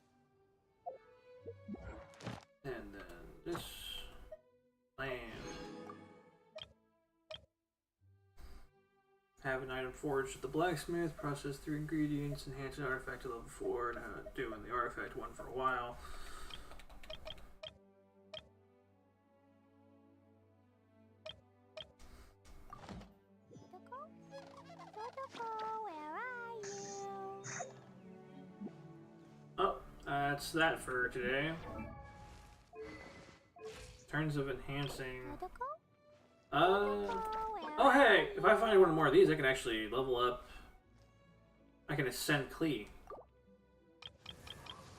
And then this land. Have an item forged at the blacksmith, process 3 ingredients, enhance an artifact to level 4, and have it doing the artifact one for a while. Oh, that's that for today. Turns of enhancing. Oh hey, if I find one more of these, I can actually level up. I can ascend Klee.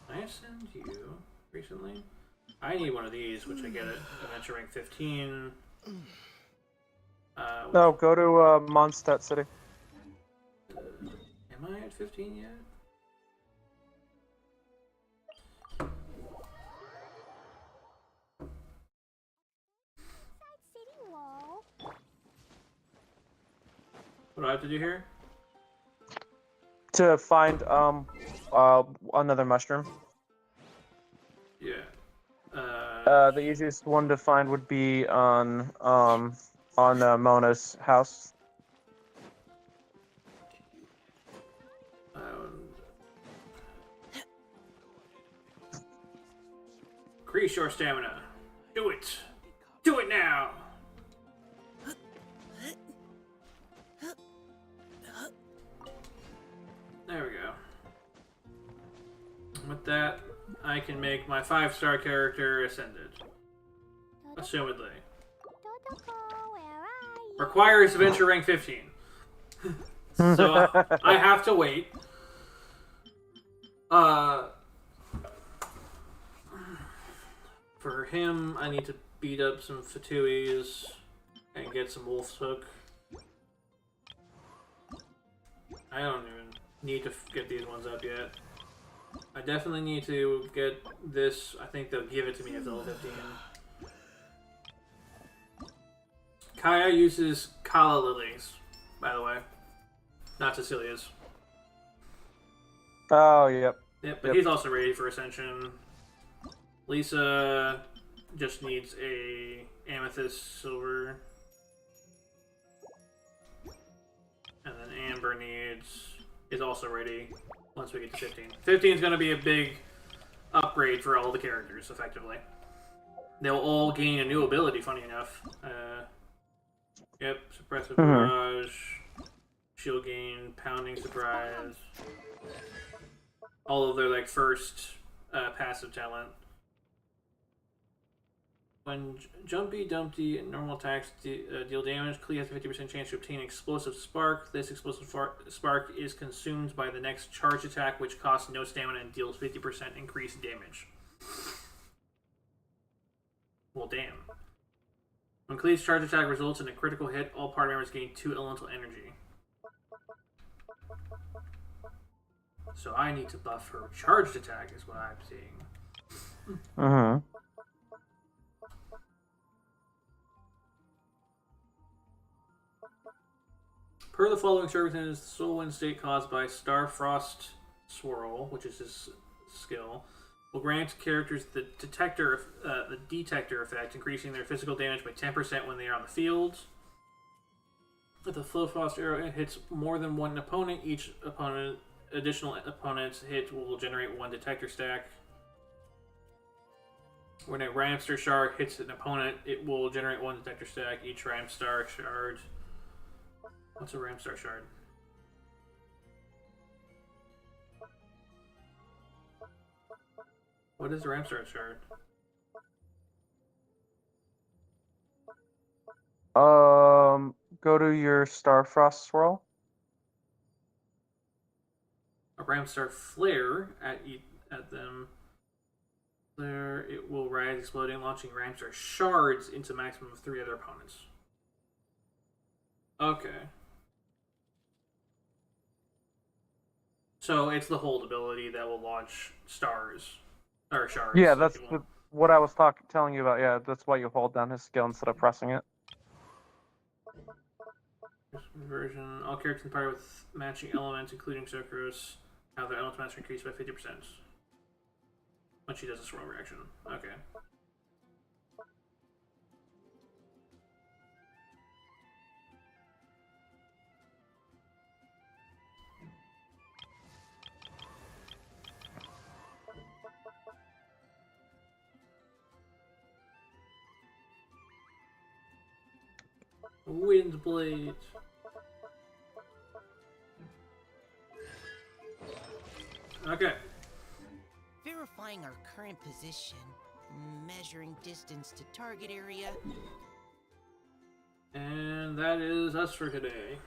Did I ascend you recently? I need one of these, which I get at Adventure Rank 15. No, go to Mondstadt City. Am I at 15 yet? What do I have to do here? To find another mushroom. Yeah. The easiest one to find would be on Mona's house. Increase your stamina. Do it. Do it now. There we go. With that, I can make my 5-star character ascended. Assumedly. Requires adventure rank 15. So I have to wait. For him, I need to beat up some Fatuis and get some Wolf's Hook. I don't even need to get these ones up yet. I definitely need to get this. I think they'll give it to me at level 15. Kaya uses Kala Lilies, by the way. Not Cecilia's. Oh, yep. Yep, but he's also ready for Ascension. Lisa just needs a Amethyst Silver. And then Amber is also ready once we get to 15. 15 is going to be a big upgrade for all the characters, effectively. They'll all gain a new ability, funny enough. Yep, Suppressive Barrage, Shield Gain, Pounding Surprise. All of their, like, first passive talent. When Jumpy, Dumpty, and normal attacks deal damage, Klee has a 50% chance to obtain Explosive Spark. This Explosive Spark is consumed by the next charge attack, which costs no stamina and deals 50% increased damage. Well, damn. When Klee's charge attack results in a critical hit, all party members gain 2 elemental energy. So I need to buff her charged attack, is what I'm seeing. Per the following circumstances, the soul wind state caused by Starfrost Swirl, which is his skill, will grant characters the detector effect, increasing their physical damage by 10% when they are on the field. If the Flowfrost arrow hits more than one opponent, each additional opponent's hit will generate 1 detector stack. When a Ramstar Shard hits an opponent, it will generate 1 detector stack. Each Ramstar Shard. What's a Ramstar Shard? What is a Ramstar Shard? Go to your Starfrost Swirl. A Ramstar Flare at them. There, it will rise, exploding, launching Ramstar Shards into a maximum of 3 other opponents. Okay. So it's the hold ability that will launch stars. Or shards. Yeah, that's what I was telling you about. Yeah, that's why you hold down his skill instead of pressing it. Version. All characters in the party with matching elements, including Sucrose, have their elemental mastery increased by 50%. When she does a swirl reaction. Okay. Wind Blade. Okay. Verifying our current position, measuring distance to target area. And that is us for today.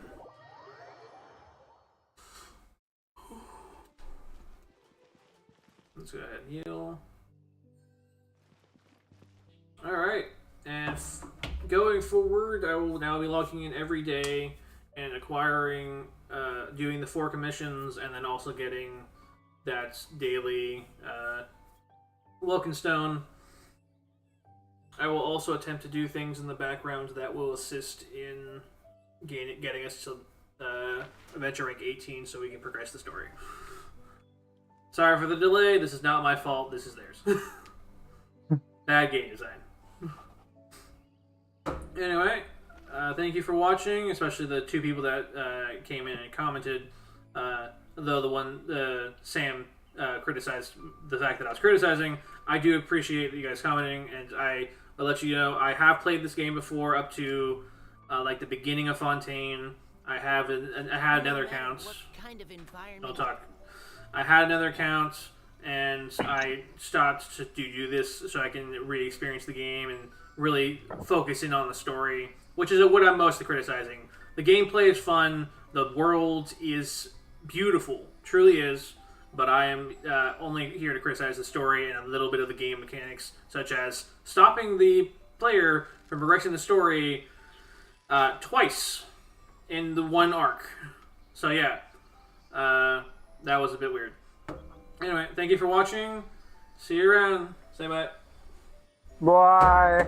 Let's go ahead and heal. Alright, and going forward, I will now be logging in every day and acquiring, doing the 4 commissions, and then also getting that daily Wilkenstone. I will also attempt to do things in the background that will assist in getting us to Adventure Rank 18 so we can progress the story. Sorry for the delay, this is not my fault, this is theirs. Bad game design. Anyway, thank you for watching, especially the 2 people that came in and commented. Though the one, Sam, criticized the fact that I was criticizing. I do appreciate you guys commenting, and I'll let you know, I have played this game before up to, like, the beginning of Fontaine. I had another account. Kind of environment? I'll talk. I had another account, and I stopped to do this so I can re-experience the game and really focus in on the story, which is what I'm mostly criticizing. The gameplay is fun. The world is beautiful, truly is. But I am only here to criticize the story and a little bit of the game mechanics, such as stopping the player from progressing the story twice in the one arc. So yeah, that was a bit weird. Anyway, thank you for watching. See you around. Say bye. Bye.